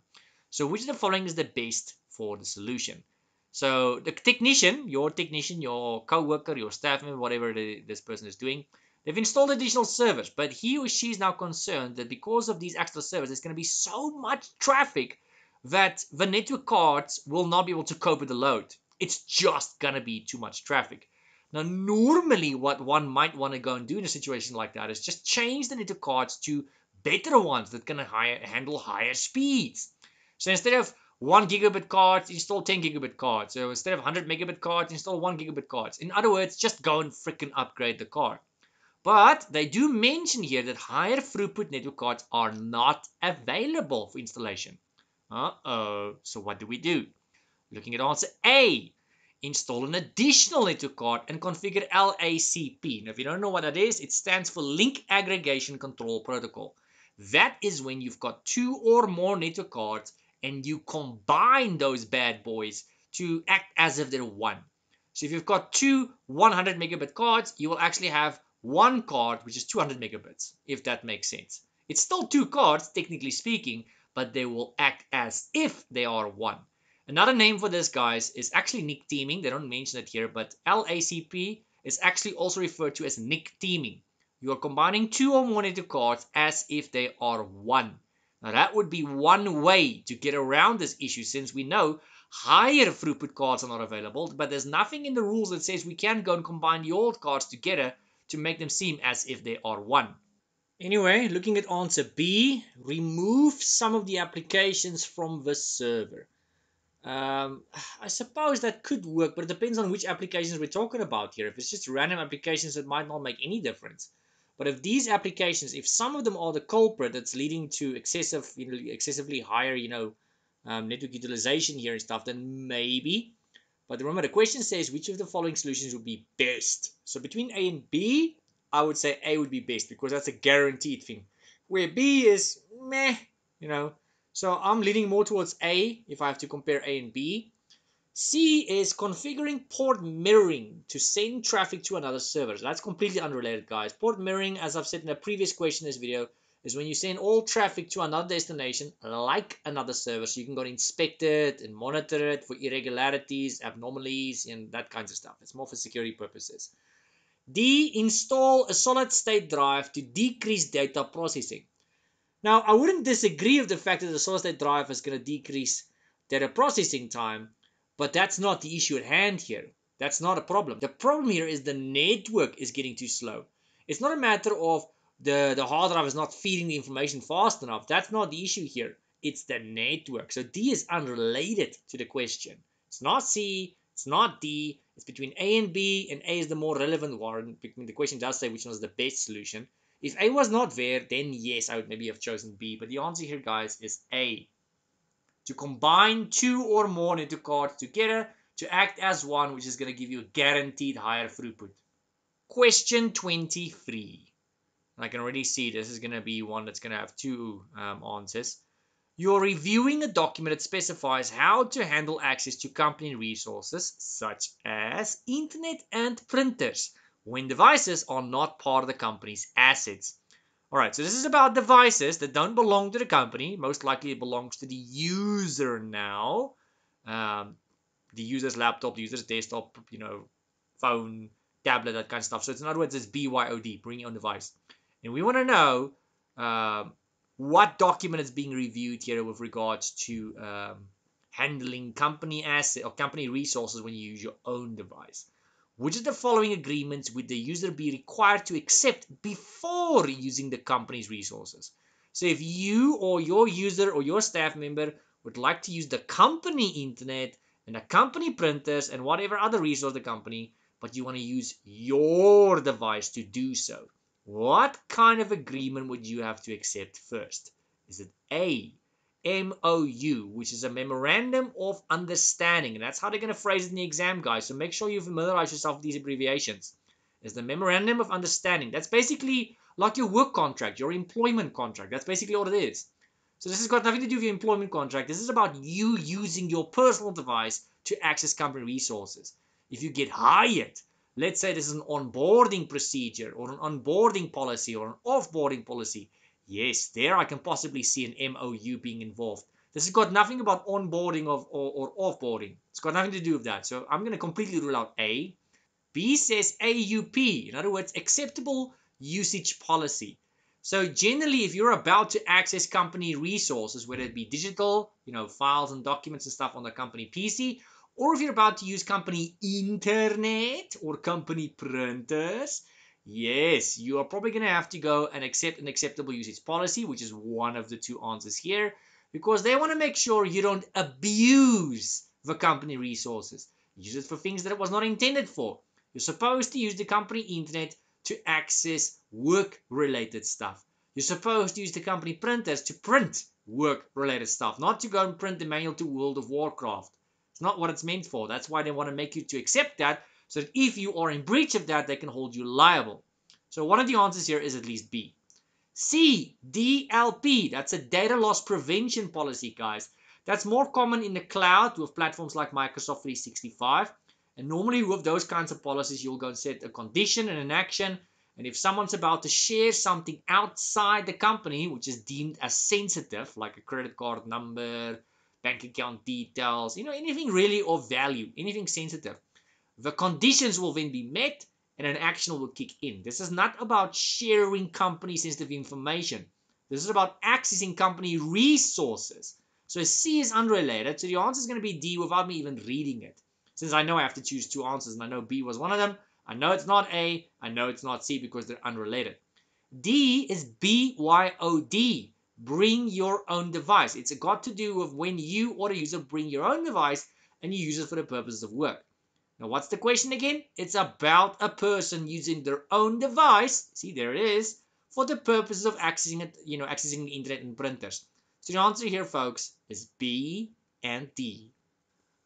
So which of the following is the best for the solution? So the technician, your co-worker, your staff member, whatever this person is doing, they've installed additional servers, but he or she is now concerned that because of these extra servers, there's going to be so much traffic that the network cards will not be able to cope with the load. It's just going to be too much traffic. Now, normally what one might want to go and do in a situation like that is just change the network cards to better ones that can handle higher speeds. So instead of 1 gigabit cards, install 10 gigabit cards. So instead of 100 megabit cards, install 1 gigabit cards. In other words, just go and freaking upgrade the card. But they do mention here that higher throughput network cards are not available for installation. Uh-oh. So what do we do? Looking at answer A. Install an additional network card and configure LACP. Now, if you don't know what that is, it stands for Link Aggregation Control Protocol. That is when you've got 2 or more network cards and you combine those bad boys to act as if they're one. So if you've got 2 100 megabit cards, you will actually have one card which is 200 megabits, if that makes sense. It's still 2 cards, technically speaking, but they will act as if they are one. Another name for this, guys, is actually NIC teaming. They don't mention it here, but LACP is actually also referred to as NIC teaming. You are combining 2 or more network cards as if they are one. Now, that would be one way to get around this issue, since we know higher throughput cards are not available, but there's nothing in the rules that says we can go and combine the old cards together to make them seem as if they are one. Anyway, looking at answer B, remove some of the applications from the server. I suppose that could work, but it depends on which applications we're talking about here. If it's just random applications, it might not make any difference. But if these applications, if some of them are the culprit that's leading to excessively higher, network utilization here and stuff, then maybe. But remember, the question says which of the following solutions would be best. So between A and B, I would say A would be best because that's a guaranteed thing. Where B is meh, you know. So I'm leaning more towards A if I have to compare A and B. C is configuring port mirroring to send traffic to another server. So that's completely unrelated, guys. Port mirroring, as I've said in a previous question in this video, is when you send all traffic to another destination like another server, so you can go and inspect it and monitor it for irregularities, abnormalities, and that kinds of stuff. It's more for security purposes. D, install a solid state drive to decrease data processing. Now, I wouldn't disagree with the fact that the solid state drive is going to decrease data processing time, but that's not the issue at hand here. That's not a problem. The problem here is the network is getting too slow. It's not a matter of the hard drive is not feeding the information fast enough. That's not the issue here. It's the network. So D is unrelated to the question. It's not C. It's not D. It's between A and B, and A is the more relevant one. The question does say which one is the best solution. If A was not there, then yes, I would maybe have chosen B. But the answer here, guys, is A. To combine 2 or more network cards together to act as one, which is going to give you a guaranteed higher throughput. Question 23. I can already see this is going to be one that's going to have 2 answers. You're reviewing a document that specifies how to handle access to company resources, such as internet and printers, when devices are not part of the company's assets. Alright, so this is about devices that don't belong to the company. Most likely it belongs to the user now. The user's laptop, the user's desktop, phone, tablet, that kind of stuff. So it's, in other words, it's BYOD, bring your own device. And we want to know what document is being reviewed here with regards to handling company asset or company resources when you use your own device. Which of the following agreements would the user be required to accept before using the company's resources? So if you or your user or your staff member would like to use the company internet and the company printers and whatever other resource of the company, but you want to use your device to do so, What kind of agreement would you have to accept first? Is it A, MOU, which is a Memorandum of Understanding? And that's how they're going to phrase it in the exam, guys. So make sure you familiarize yourself with these abbreviations. Is the Memorandum of Understanding. That's basically like your work contract, your employment contract. That's basically all it is. So this has got nothing to do with your employment contract. This is about you using your personal device to access company resources. If you get hired, let's say this is an onboarding procedure or an onboarding policy or an offboarding policy. Yes, there I can possibly see an MOU being involved. This has got nothing about onboarding or offboarding. It's got nothing to do with that. So I'm going to completely rule out A. B says AUP, in other words, acceptable usage policy. So generally, if you're about to access company resources, whether it be digital, files and documents and stuff on the company PC, or if you're about to use company internet or company printers, yes, you are probably going to have to go and accept an acceptable usage policy, which is one of the two answers here, because they want to make sure you don't abuse the company resources. Use it for things that it was not intended for. You're supposed to use the company internet to access work-related stuff. You're supposed to use the company printers to print work-related stuff, not to go and print the manual to World of Warcraft. It's not what it's meant for. That's why they want to make you to accept that, so that if you are in breach of that, they can hold you liable. So one of the answers here is at least B. C, DLP. That's a data loss prevention policy, guys. That's more common in the cloud with platforms like Microsoft 365. And normally with those kinds of policies, you'll go and set a condition and an action. And if someone's about to share something outside the company, which is deemed as sensitive, like a credit card number, bank account details, anything really of value, anything sensitive, the conditions will then be met and an action will kick in. This is not about sharing company sensitive information. This is about accessing company resources. So C is unrelated. So the answer is going to be D without me even reading it. Since I know I have to choose two answers and I know B was one of them, I know it's not A, I know it's not C because they're unrelated. D is BYOD. Bring your own device. It's got to do with when you or a user bring your own device and you use it for the purposes of work. Now, what's the question again? It's about a person using their own device. See, there it is, for the purposes of accessing it, accessing the internet and printers. So the answer here, folks, is B and D.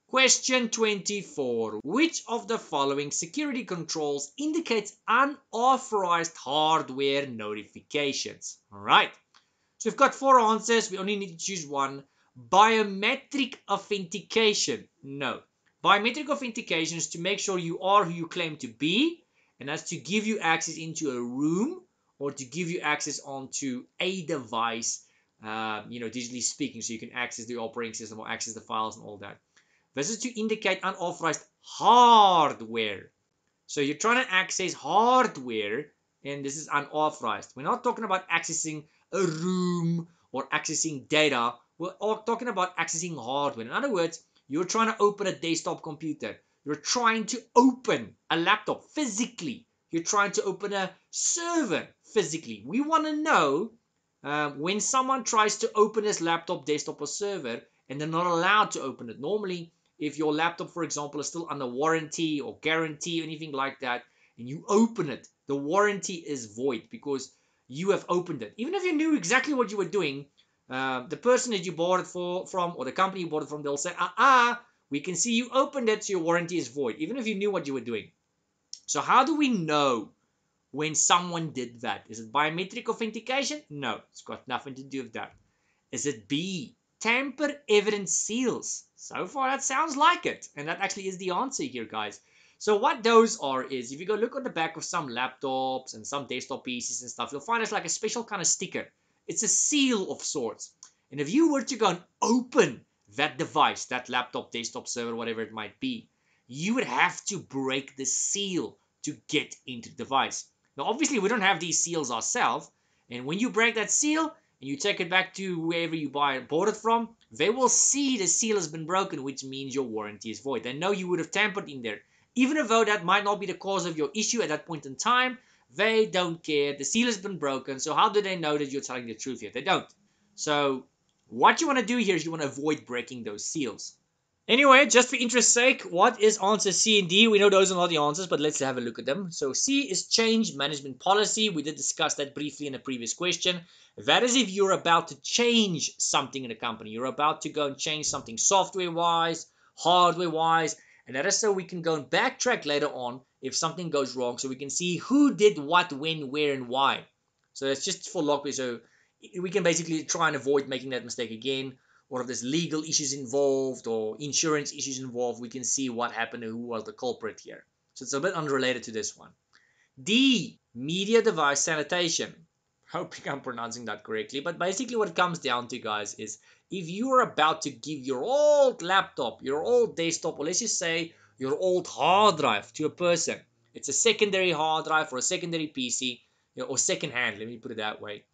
Question 24. Which of the following security controls indicates unauthorized hardware notifications? All right. So we've got four answers. We only need to choose one. Biometric authentication. No. Biometric authentication is to make sure you are who you claim to be, and that's to give you access into a room or to give you access onto a device, digitally speaking, so you can access the operating system or access the files and all that. This is to indicate unauthorized hardware. So you're trying to access hardware, and this is unauthorized. We're not talking about accessing a room or accessing data. We're talking about accessing hardware. In other words, you're trying to open a desktop computer. You're trying to open a laptop physically. You're trying to open a server physically. We want to know when someone tries to open this laptop, desktop, or server, and they're not allowed to open it. Normally, if your laptop, for example, is still under warranty or guarantee or anything like that, and you open it, the warranty is void because you have opened it. Even if you knew exactly what you were doing, the person that you bought it from or the company you bought it from, they'll say, we can see you opened it, so your warranty is void, even if you knew what you were doing. So how do we know when someone did that? Is it biometric authentication? No, it's got nothing to do with that. Is it B, tamper evidence seals? So far that sounds like it, and that actually is the answer here, guys. So what those are is, if you go look on the back of some laptops and some desktop PCs and stuff, you'll find it's like a special kind of sticker. It's a seal of sorts. And if you were to go and open that device, that laptop, desktop, server, whatever it might be, you would have to break the seal to get into the device. Now, obviously, we don't have these seals ourselves, and when you break that seal and you take it back to wherever you bought it from, they will see the seal has been broken, which means your warranty is void. They know you would have tampered in there. Even though that might not be the cause of your issue at that point in time, they don't care. The seal has been broken, so how do they know that you're telling the truth here? They don't. So what you want to do here is you want to avoid breaking those seals. Anyway, just for interest's sake, what is answer C and D? We know those are not the answers, but let's have a look at them. So C is change management policy. We did discuss that briefly in a previous question. That is if you're about to change something in a company. You're about to go and change something software-wise, hardware-wise, and that is so we can go and backtrack later on if something goes wrong, so we can see who did what, when, where, and why. So that's just for logbook. So we can basically try and avoid making that mistake again, or if there's legal issues involved or insurance issues involved, we can see what happened and who was the culprit here. So it's a bit unrelated to this one. D, media device sanitation. Hoping I'm pronouncing that correctly, but basically what it comes down to, guys, is if you are about to give your old laptop, your old desktop, or let's just say your old hard drive to a person, it's a secondary hard drive or a secondary PC, or second hand, let me put it that way.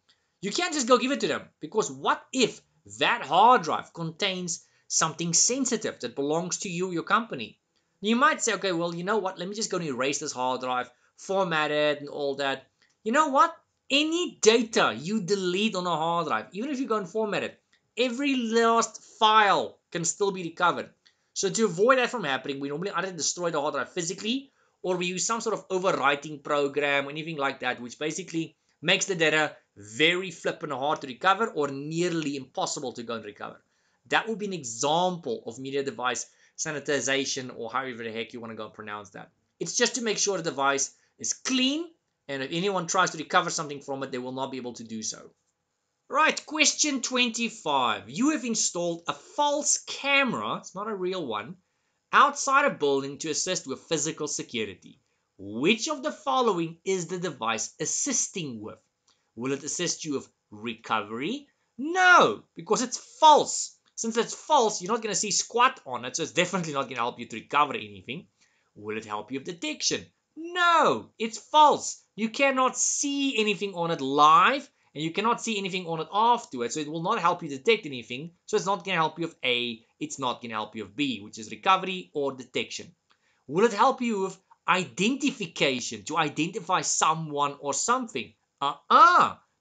You can't just go give it to them, because what if that hard drive contains something sensitive that belongs to you, your company? You might say, okay, well, you know what? Let me just go and erase this hard drive, format it, and all that. You know what? Any data you delete on a hard drive, even if you go and format it, every last file can still be recovered. So to avoid that from happening, we normally either destroy the hard drive physically, or we use some sort of overwriting program or anything like that, which basically makes the data very flippin' hard to recover or nearly impossible to go and recover. That would be an example of media device sanitization, or however the heck you want to go and pronounce that. It's just to make sure the device is clean, and if anyone tries to recover something from it, they will not be able to do so. Right, question 25. You have installed a false camera, it's not a real one, outside a building to assist with physical security. Which of the following is the device assisting with? Will it assist you with recovery? No, because it's false. Since it's false, you're not going to see squat on it, so it's definitely not going to help you to recover anything. Will it help you with detection? No, it's false. You cannot see anything on it live, and you cannot see anything on it afterwards, so it will not help you detect anything. So it's not going to help you with A, it's not going to help you with B, which is recovery or detection. Will it help you with identification, to identify someone or something?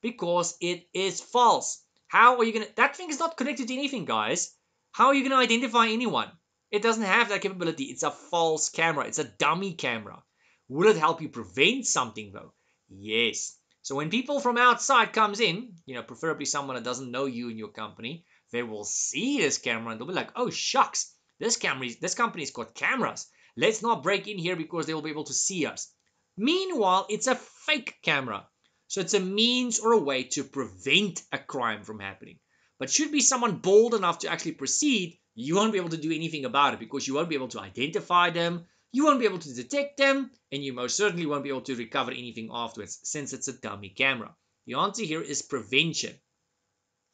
Because it is false. How are you going to... That thing is not connected to anything, guys. How are you going to identify anyone? It doesn't have that capability. It's a false camera. It's a dummy camera. Will it help you prevent something, though? Yes. So when people from outside comes in, preferably someone that doesn't know you and your company, they will see this camera and they'll be like, oh, shucks, this company's got cameras. Let's not break in here because they will be able to see us. Meanwhile, it's a fake camera. So it's a means or a way to prevent a crime from happening. But should be someone bold enough to actually proceed, you won't be able to do anything about it because you won't be able to identify them, you won't be able to detect them, and you most certainly won't be able to recover anything afterwards since it's a dummy camera. The answer here is prevention.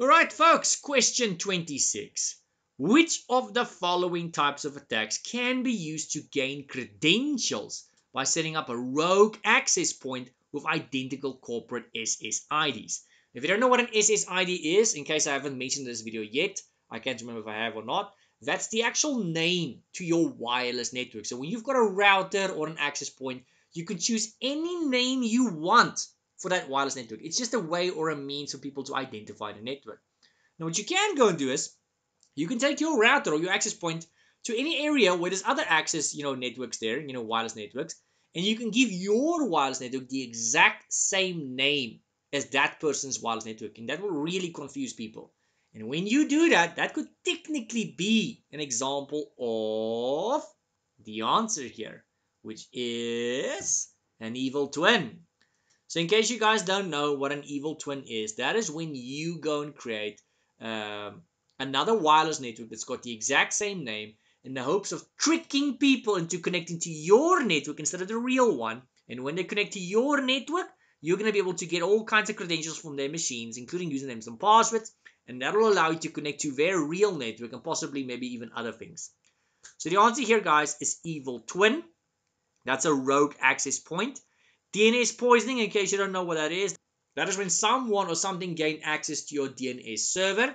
Alright folks, question 26. Which of the following types of attacks can be used to gain credentials by setting up a rogue access point with identical corporate SSIDs? If you don't know what an SSID is, in case I haven't mentioned this video yet, I can't remember if I have or not, that's the actual name to your wireless network. So when you've got a router or an access point, you can choose any name you want for that wireless network. It's just a way or a means for people to identify the network. Now what you can go and do is you can take your router or your access point to any area where there's other access, networks there, wireless networks, and you can give your wireless network the exact same name as that person's wireless network, and that will really confuse people. And when you do that, that could technically be an example of the answer here, which is an evil twin. So in case you guys don't know what an evil twin is, that is when you go and create another wireless network that's got the exact same name in the hopes of tricking people into connecting to your network instead of the real one. And when they connect to your network, you're going to be able to get all kinds of credentials from their machines, including usernames and passwords, and that will allow you to connect to their real network and possibly maybe even other things. So the answer here, guys, is evil twin. That's a rogue access point. DNS poisoning, in case you don't know what that is when someone or something gain access to your DNS server.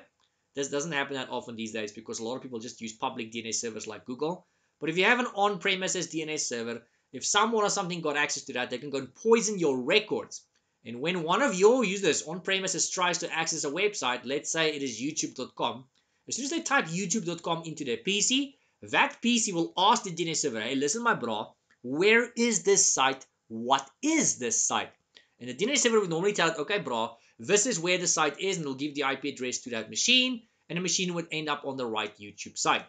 This doesn't happen that often these days because a lot of people just use public DNS servers like Google. But if you have an on-premises DNS server, if someone or something got access to that, they can go and poison your records. And when one of your users on-premises tries to access a website, let's say it is youtube.com, as soon as they type youtube.com into their PC, that PC will ask the DNS server, hey, listen, my bro, where is this site? What is this site? And the DNS server would normally tell it, okay, bro, this is where the site is, and it'll give the IP address to that machine, and the machine would end up on the right YouTube site.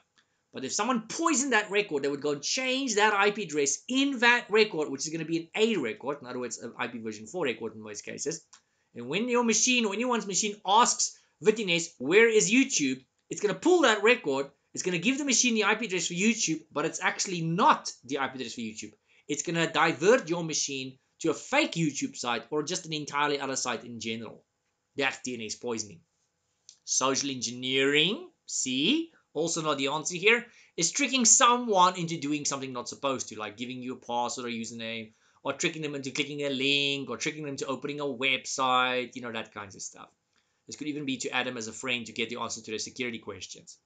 But if someone poisoned that record, they would go and change that IP address in that record, which is going to be an A record, in other words, an IP version 4 record in most cases. And when your machine or anyone's machine asks the DNS, where is YouTube? It's going to pull that record. It's going to give the machine the IP address for YouTube, but it's actually not the IP address for YouTube. It's going to divert your machine to a fake YouTube site or just an entirely other site in general. That's DNS poisoning. Social engineering, see, also not the answer here, is tricking someone into doing something not supposed to, like giving you a password or username, or tricking them into clicking a link, or tricking them to opening a website, that kinds of stuff. This could even be to add them as a friend to get the answer to their security questions.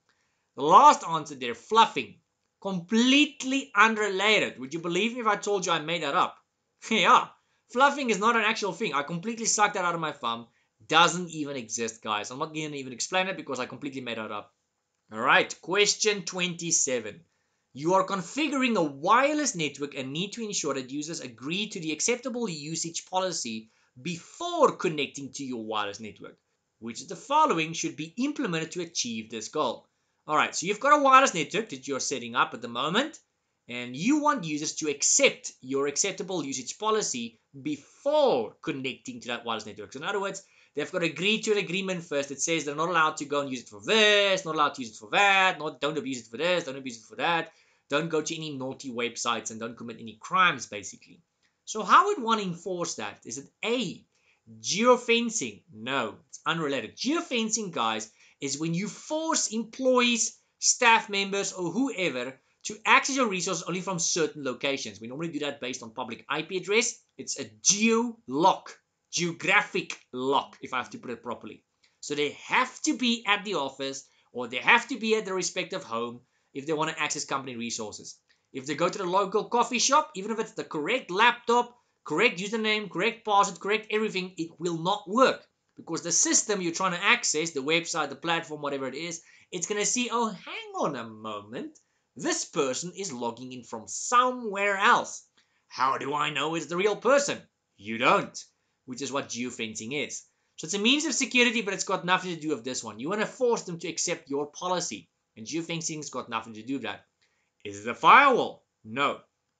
The last answer there, fluffing. Completely unrelated. Would you believe me if I told you I made that up? Yeah. Fluffing is not an actual thing. I completely sucked that out of my thumb. Doesn't even exist, guys. I'm not going to even explain it because I completely made that up. All right. Question 27. You are configuring a wireless network and need to ensure that users agree to the acceptable usage policy before connecting to your wireless network. Which of the following should be implemented to achieve this goal? All right, so you've got a wireless network that you're setting up at the moment, and you want users to accept your acceptable usage policy before connecting to that wireless network. So in other words, they've got to agree to an agreement first that says they're not allowed to go and use it for this, not allowed to use it for that, don't abuse it for this, don't abuse it for that, don't go to any naughty websites, and don't commit any crimes, basically. So how would one enforce that? Is it A, geofencing? No, it's unrelated. Geofencing, guys, is when you force employees, staff members, or whoever to access your resources only from certain locations. We normally do that based on public IP address. It's a geo lock, geographic lock, if I have to put it properly. So they have to be at the office or they have to be at their respective home if they want to access company resources. If they go to the local coffee shop, even if it's the correct laptop, correct username, correct password, correct everything, it will not work. Because the system you're trying to access, the website, the platform, whatever it is, it's going to see, oh, hang on a moment. This person is logging in from somewhere else. How do I know it's the real person? You don't, which is what geofencing is. So it's a means of security, but it's got nothing to do with this one. You want to force them to accept your policy, and geofencing's got nothing to do with that. Is it a firewall? No.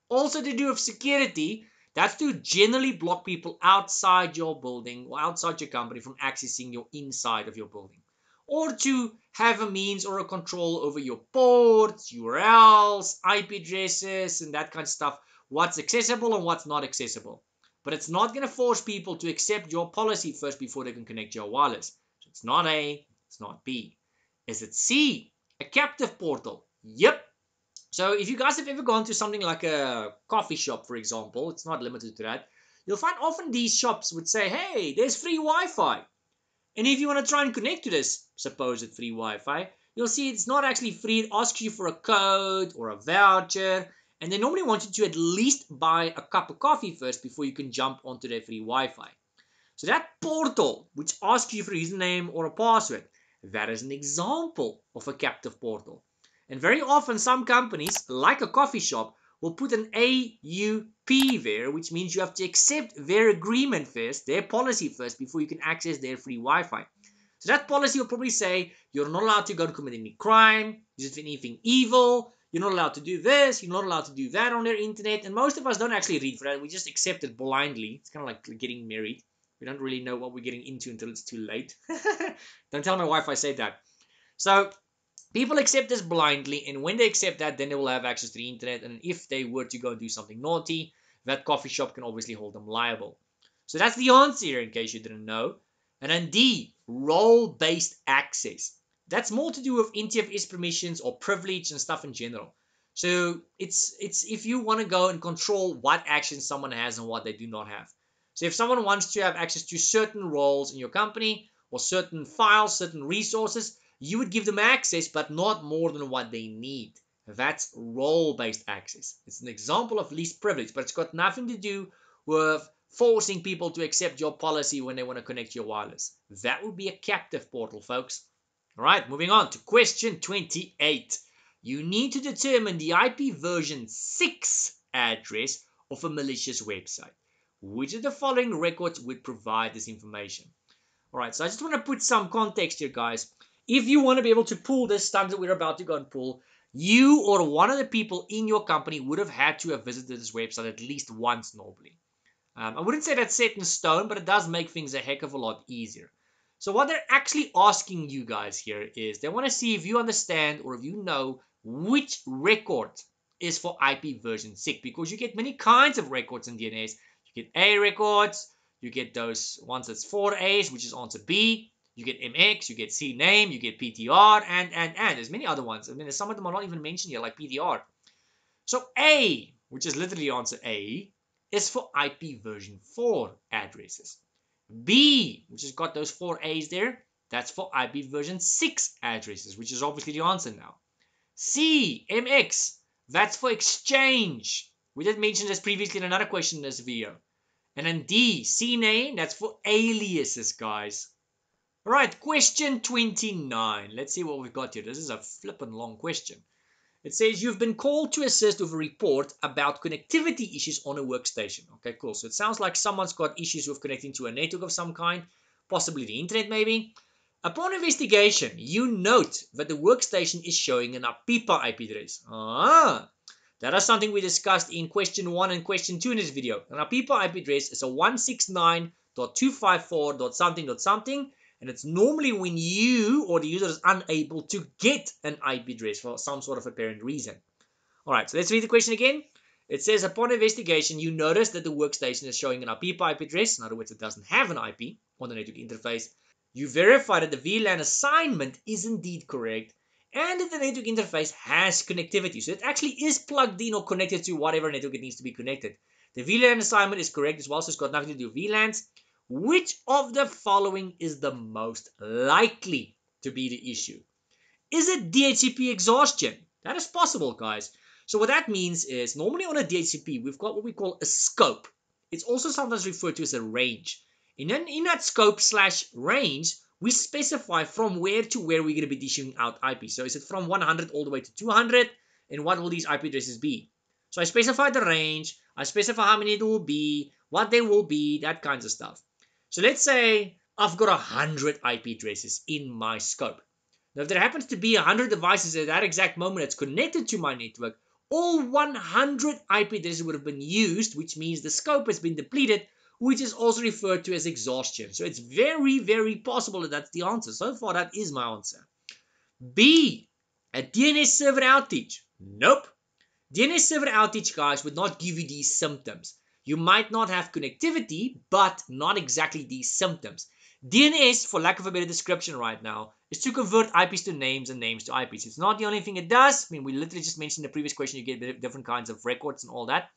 Also to do with security, that's to generally block people outside your building or outside your company from accessing your inside of your building. Or to have a means or a control over your ports, URLs, IP addresses, and that kind of stuff. What's accessible and what's not accessible. But it's not going to force people to accept your policy first before they can connect your wireless. So it's not A, it's not B. Is it C? A captive portal. Yep. So if you guys have ever gone to something like a coffee shop, for example, it's not limited to that, you'll find often these shops would say, hey, there's free Wi-Fi. And if you want to try and connect to this supposed free Wi-Fi, you'll see it's not actually free. It asks you for a code or a voucher. And they normally want you to at least buy a cup of coffee first before you can jump onto their free Wi-Fi. So that portal, which asks you for a username or a password, that is an example of a captive portal. And very often some companies, like a coffee shop, will put an AUP there, which means you have to accept their agreement first, their policy first, before you can access their free Wi-Fi. So that policy will probably say you're not allowed to go and commit any crime, use it for anything evil, you're not allowed to do this, you're not allowed to do that on their internet. And most of us don't actually read for that. We just accept it blindly. It's kind of like getting married. We don't really know what we're getting into until it's too late. Don't tell my wife I said that. So people accept this blindly, and when they accept that, then they will have access to the internet. And if they were to go and do something naughty, that coffee shop can obviously hold them liable. So that's the answer here, in case you didn't know. And then D, role-based access. That's more to do with NTFS permissions or privilege and stuff in general. So it's if you want to go and control what actions someone has and what they do not have. So if someone wants to have access to certain roles in your company or certain files, certain resources, you would give them access, but not more than what they need. That's role-based access. It's an example of least privilege, but it's got nothing to do with forcing people to accept your policy when they want to connect your wireless. That would be a captive portal, folks. All right, moving on to question 28. you need to determine the IP version 6 address of a malicious website. Which of the following records would provide this information? Alright, so I just want to put some context here, guys. If you want to be able to pull this stuff that we're about to go and pull, you or one of the people in your company would have had to have visited this website at least once normally. I wouldn't say that's set in stone, but it does make things a heck of a lot easier. So what they're actually asking you guys here is they want to see if you understand or if you know which record is for IP version 6, because you get many kinds of records in DNS. You get A records, you get those ones that's 4 A's, which is answer B. You get MX, you get C name, you get PTR, and there's many other ones. I mean, some of them are not even mentioned here, like PTR. So A, which is literally answer A, is for IP version 4 addresses. B, which has got those 4 A's there, that's for IP version 6 addresses, which is obviously the answer now. C, MX, that's for exchange. We did mention this previously in another question in this video. And then D, CNAME, that's for aliases, guys. All right, question 29. Let's see what we've got here. This is a flippin' long question. It says you've been called to assist with a report about connectivity issues on a workstation. Okay, cool. So it sounds like someone's got issues with connecting to a network of some kind, possibly the internet maybe. Upon investigation, you note that the workstation is showing an APIPA IP address. That is something we discussed in question 1 and question 2 in this video. An APIPA IP address is a 169.254.something.something. And it's normally when you or the user is unable to get an IP address for some sort of apparent reason. Alright, so let's read the question again. It says, upon investigation, you notice that the workstation is showing an APIPA IP address. In other words, it doesn't have an IP on the network interface. You verify that the VLAN assignment is indeed correct and that the network interface has connectivity. So it actually is plugged in or connected to whatever network it needs to be connected. The VLAN assignment is correct as well, so it's got nothing to do with VLANs. Which of the following is the most likely to be the issue? Is it DHCP exhaustion? That is possible, guys. So what that means is normally on a DHCP, we've got what we call a scope. It's also sometimes referred to as a range. And then in that scope / range, we specify from where to where we're going to be dishing out IP. So is it from 100 all the way to 200? And what will these IP addresses be? So I specify the range. I specify how many it will be, what they will be, that kinds of stuff. So let's say I've got 100 IP addresses in my scope. Now, if there happens to be 100 devices at that exact moment that's connected to my network, all 100 IP addresses would have been used, which means the scope has been depleted, which is also referred to as exhaustion. So it's very, very possible that that's the answer. So far, that is my answer. B, a DNS server outage. Nope. DNS server outage, guys, would not give you these symptoms. You might not have connectivity, but not exactly these symptoms. DNS, for lack of a better description right now, is to convert IPs to names and names to IPs. It's not the only thing it does. I mean, we literally just mentioned in the previous question, you get different kinds of records and all that.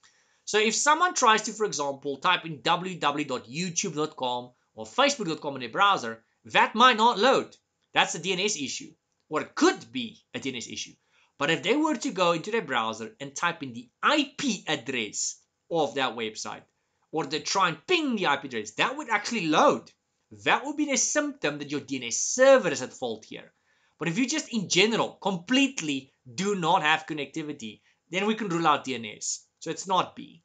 So if someone tries to, for example, type in www.youtube.com or facebook.com in a browser, that might not load. That's a DNS issue. Or it could be a DNS issue. But if they were to go into their browser and type in the IP address of that website, or they try and ping the IP address, that would actually load. That would be a symptom that your DNS server is at fault here. But if you just in general completely do not have connectivity, then we can rule out DNS. So it's not B.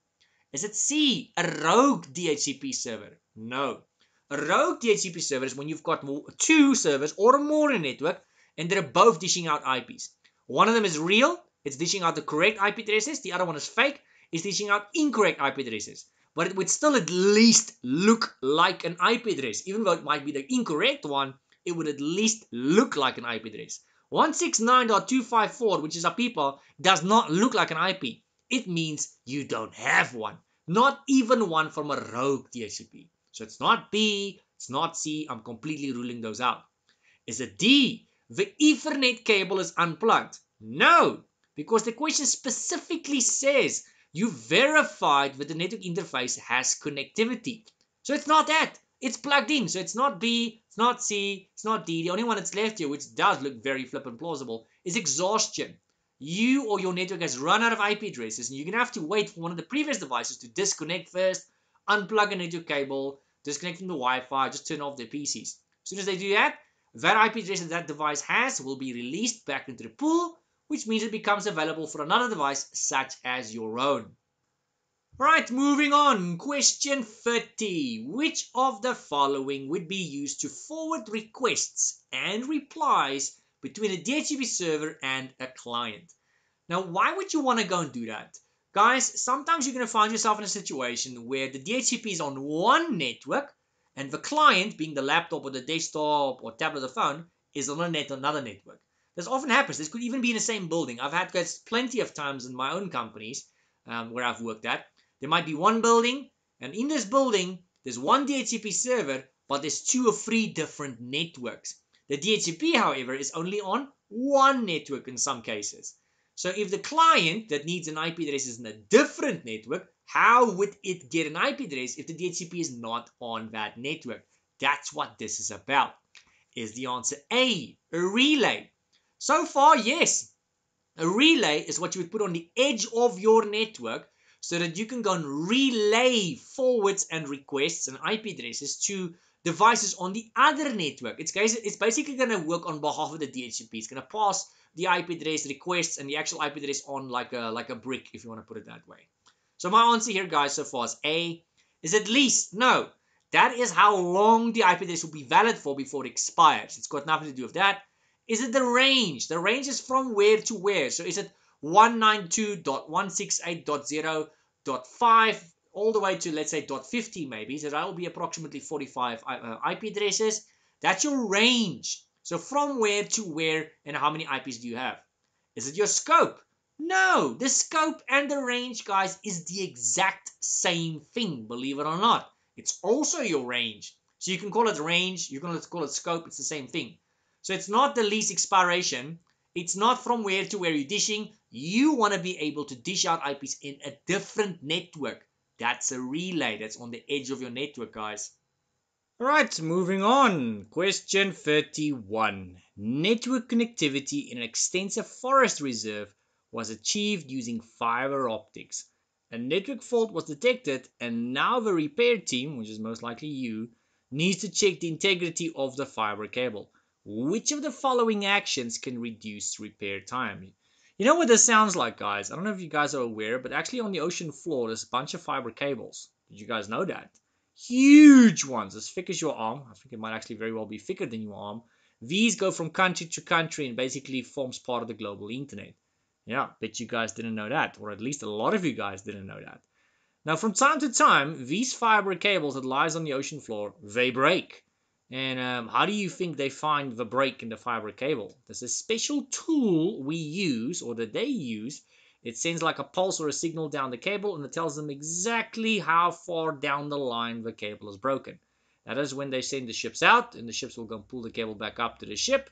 Is it C, a rogue DHCP server? No. A rogue DHCP server is when you've got two servers or more in a network and they're both dishing out IPs. One of them is real, it's dishing out the correct IP addresses. The other one is fake, it's dishing out incorrect IP addresses. But it would still at least look like an IP address. Even though it might be the incorrect one, it would at least look like an IP address. 169.254, which is a APIPA, does not look like an IP. It means you don't have one. Not even one from a rogue DHCP. So it's not B, it's not C. I'm completely ruling those out. Is it D? The Ethernet cable is unplugged. No, because the question specifically says you verified that the network interface has connectivity. So it's not that. It's plugged in. So it's not B, it's not C, it's not D. The only one that's left here, which does look very flippant plausible, is exhaustion. You or your network has run out of IP addresses and you're going to have to wait for one of the previous devices to disconnect first, unplug a network cable, disconnect from the Wi-Fi, just turn off their PCs. As soon as they do that, that IP address that device has will be released back into the pool, which means it becomes available for another device such as your own. Right, moving on. Question 30. Which of the following would be used to forward requests and replies between a DHCP server and a client? Now, why would you want to go and do that? Guys, sometimes you're going to find yourself in a situation where the DHCP is on one network and the client, being the laptop or the desktop or tablet or phone, is on another network. This often happens. This could even be in the same building. I've had this plenty of times in my own companies where I've worked at. There might be one building, and in this building, there's one DHCP server, but there's 2 or 3 different networks. The DHCP, however, is only on one network in some cases. So if the client that needs an IP address is in a different network, how would it get an IP address if the DHCP is not on that network? That's what this is about. Is the answer A, a relay? So far, yes. A relay is what you would put on the edge of your network so that you can go and relay forwards and requests and IP addresses to devices on the other network. It's basically going to work on behalf of the DHCP. It's going to pass the IP address requests and the actual IP address on like a brick, if you want to put it that way. So my answer here, guys, so far is A. Is at least? No. That is how long the IP address will be valid for before it expires. It's got nothing to do with that. Is it the range? The range is from where to where. So is it 192.168.0.5 all the way to, let's say, .50 maybe? So that will be approximately 45 IP addresses. That's your range. So from where to where and how many IPs do you have? Is it your scope? No, the scope and the range, guys, is the exact same thing, believe it or not. It's also your range. So you can call it range, you can call it scope, it's the same thing. So it's not the lease expiration. It's not from where to where you're dishing. You want to be able to dish out IPs in a different network. That's a relay. That's on the edge of your network, guys. Right, moving on. Question 31. Network connectivity in an extensive forest reserve was achieved using fiber optics. A network fault was detected, and now the repair team, which is most likely you, needs to check the integrity of the fiber cable. Which of the following actions can reduce repair time? You know what this sounds like, guys? I don't know if you guys are aware, but actually on the ocean floor, there's a bunch of fiber cables. Did you guys know that? Huge ones, as thick as your arm. I think it might actually very well be thicker than your arm. These go from country to country and basically forms part of the global internet. Yeah, bet you guys didn't know that, or at least a lot of you guys didn't know that. Now, from time to time, these fiber cables that lies on the ocean floor, they break. And how do you think they find the break in the fiber cable? There's a special tool we use, or that they use. It sends like a pulse or a signal down the cable, and it tells them exactly how far down the line the cable is broken. That is when they send the ships out, and the ships will go and pull the cable back up to the ship.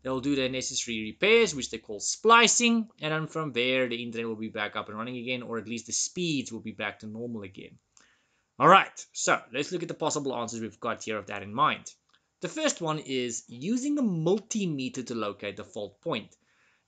They'll do their necessary repairs, which they call splicing, and then from there the internet will be back up and running again, or at least the speeds will be back to normal again. Alright, so let's look at the possible answers we've got here with that in mind. The first one is using a multimeter to locate the fault point.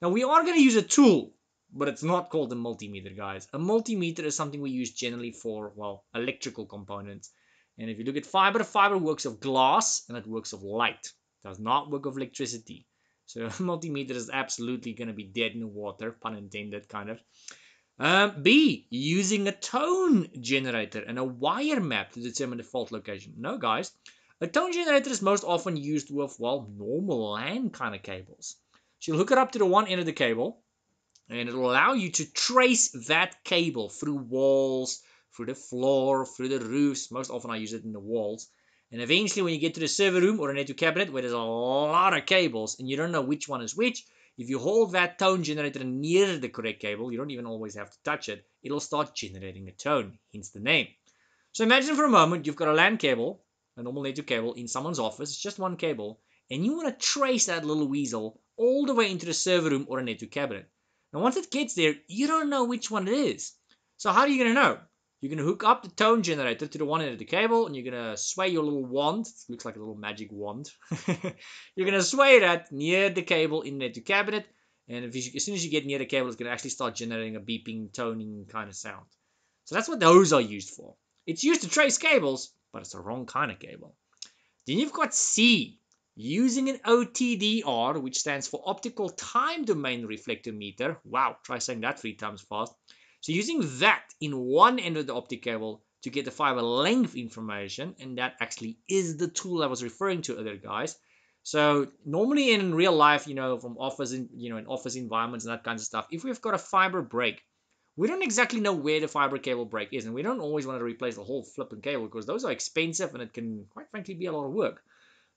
Now we are going to use a tool, but it's not called a multimeter, guys. A multimeter is something we use generally for, well, electrical components. And if you look at fiber, fiber works of glass and it works of light. It does not work of electricity. So a multimeter is absolutely going to be dead in the water, pun intended, kind of. B, using a tone generator and a wire map to determine the fault location. No, guys. A tone generator is most often used with, well, normal LAN kind of cables. So you'll hook it up to the one end of the cable, and it'll allow you to trace that cable through walls, through the floor, through the roofs. Most often I use it in the walls. And eventually when you get to the server room or a network cabinet where there's a lot of cables and you don't know which one is which, if you hold that tone generator near the correct cable, you don't even always have to touch it, it'll start generating a tone, hence the name. So imagine for a moment you've got a LAN cable, a normal network cable, in someone's office, it's just one cable, and you want to trace that little weasel all the way into the server room or a network cabinet. Now once it gets there, you don't know which one it is. So how are you going to know? You're going to hook up the tone generator to the one end of the cable, and you're going to sway your little wand. It looks like a little magic wand. You're going to sway that near the cable in the network cabinet, and as soon as you get near the cable, it's going to actually start generating a beeping, toning kind of sound. So that's what those are used for. It's used to trace cables, but it's the wrong kind of cable. Then you've got C, using an OTDR, which stands for Optical Time Domain Reflector Meter. Wow, try saying that 3 times fast. So using that in one end of the optic cable to get the fiber length information, and that actually is the tool I was referring to earlier, guys. So normally in real life, from office, in office environments and that kind of stuff, if we've got a fiber break, we don't exactly know where the fiber cable break is, and we don't always want to replace the whole flipping cable because those are expensive and it can, quite frankly, be a lot of work.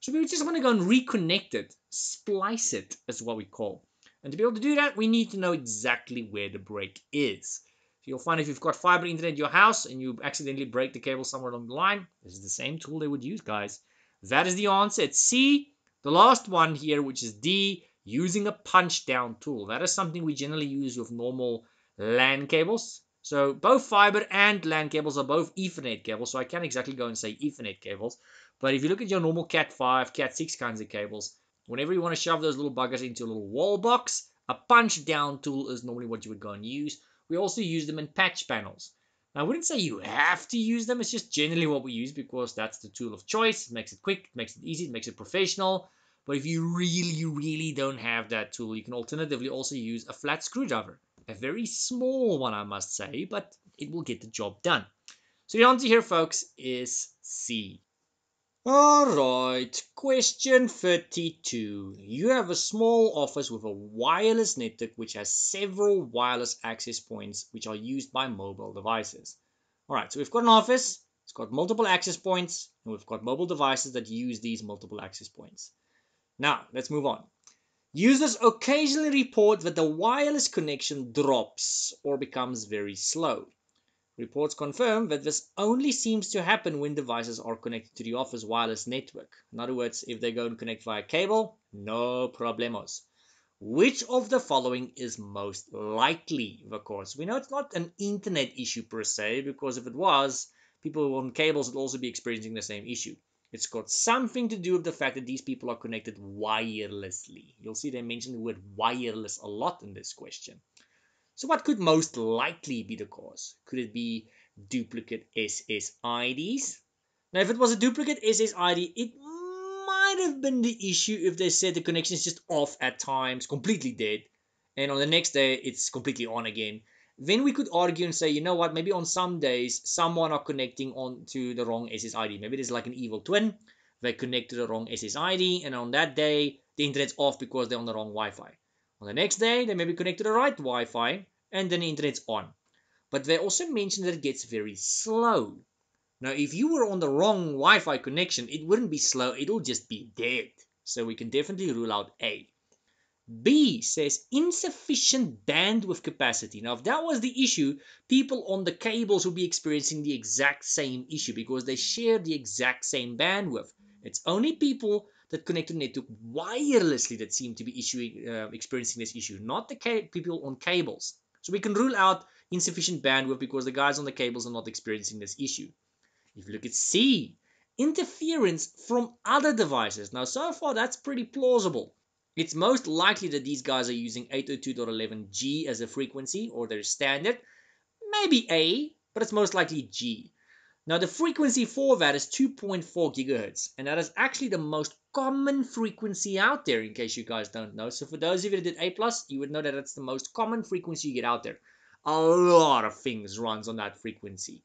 So we just want to go and reconnect it, splice it, is what we call. And to be able to do that, we need to know exactly where the break is. So you'll find if you've got fiber internet in your house and you accidentally break the cable somewhere along the line, this is the same tool they would use, guys. That is the answer. It's C. The last one here, which is D, using a punch down tool. That is something we generally use with normal LAN cables. So both fiber and LAN cables are both Ethernet cables. So I can't exactly go and say Ethernet cables. But if you look at your normal Cat 5, Cat 6 kinds of cables, whenever you want to shove those little buggers into a little wall box, a punch down tool is normally what you would go and use. We also use them in patch panels. Now, I wouldn't say you have to use them. It's just generally what we use because that's the tool of choice. It makes it quick, it makes it easy, it makes it professional. But if you really don't have that tool, you can alternatively also use a flat screwdriver. A very small one, I must say, but it will get the job done. So the answer here, folks, is C. Alright, question 32. You have a small office with a wireless network which has several wireless access points which are used by mobile devices. Alright, so we've got an office, it's got multiple access points, and we've got mobile devices that use these multiple access points. Now, let's move on. Users occasionally report that the wireless connection drops or becomes very slow. Reports confirm that this only seems to happen when devices are connected to the office wireless network. In other words, if they go and connect via cable, no problemos. Which of the following is most likely? Of course, we know it's not an internet issue per se, because if it was, people on cables would also be experiencing the same issue. It's got something to do with the fact that these people are connected wirelessly. You'll see they mention the word wireless a lot in this question. So what could most likely be the cause? Could it be duplicate SSIDs? Now, if it was a duplicate SSID, it might have been the issue if they said the connection is just off at times, completely dead, and on the next day it's completely on again. Then we could argue and say, you know what, maybe on some days someone are connecting onto the wrong SSID. Maybe there's like an evil twin. They connect to the wrong SSID, and on that day the internet's off because they're on the wrong Wi-Fi. On the next day, they maybe connect to the right Wi-Fi, and then the internet's on. But they also mentioned that it gets very slow. Now, if you were on the wrong Wi-Fi connection, it wouldn't be slow, it'll just be dead. So we can definitely rule out A. B says insufficient bandwidth capacity. Now, if that was the issue, people on the cables will be experiencing the exact same issue because they share the exact same bandwidth. It's only people that connect to the network wirelessly that seem to be experiencing this issue, not the people on cables. So we can rule out insufficient bandwidth because the guys on the cables are not experiencing this issue. If you look at C, interference from other devices. Now, so far, that's pretty plausible. It's most likely that these guys are using 802.11g as a frequency or their standard. Maybe A, but it's most likely G. Now, the frequency for that is 2.4 gigahertz, and that is actually the most common frequency out there, in case you guys don't know. So for those of you that did A+, you would know that it's the most common frequency you get out there. A lot of things runs on that frequency.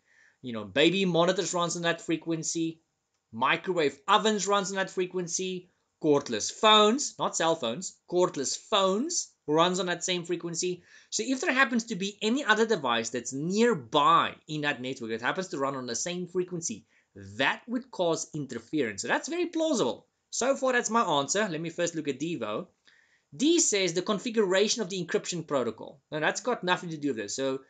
Baby monitors runs on that frequency. Microwave ovens runs on that frequency. Cordless phones, not cell phones, cordless phones runs on that same frequency. So if there happens to be any other device that's nearby in that network that happens to run on the same frequency, that would cause interference. So that's very plausible. So far, that's my answer. Let me first look at Devo. D says the configuration of the encryption protocol. Now, that's got nothing to do with this. So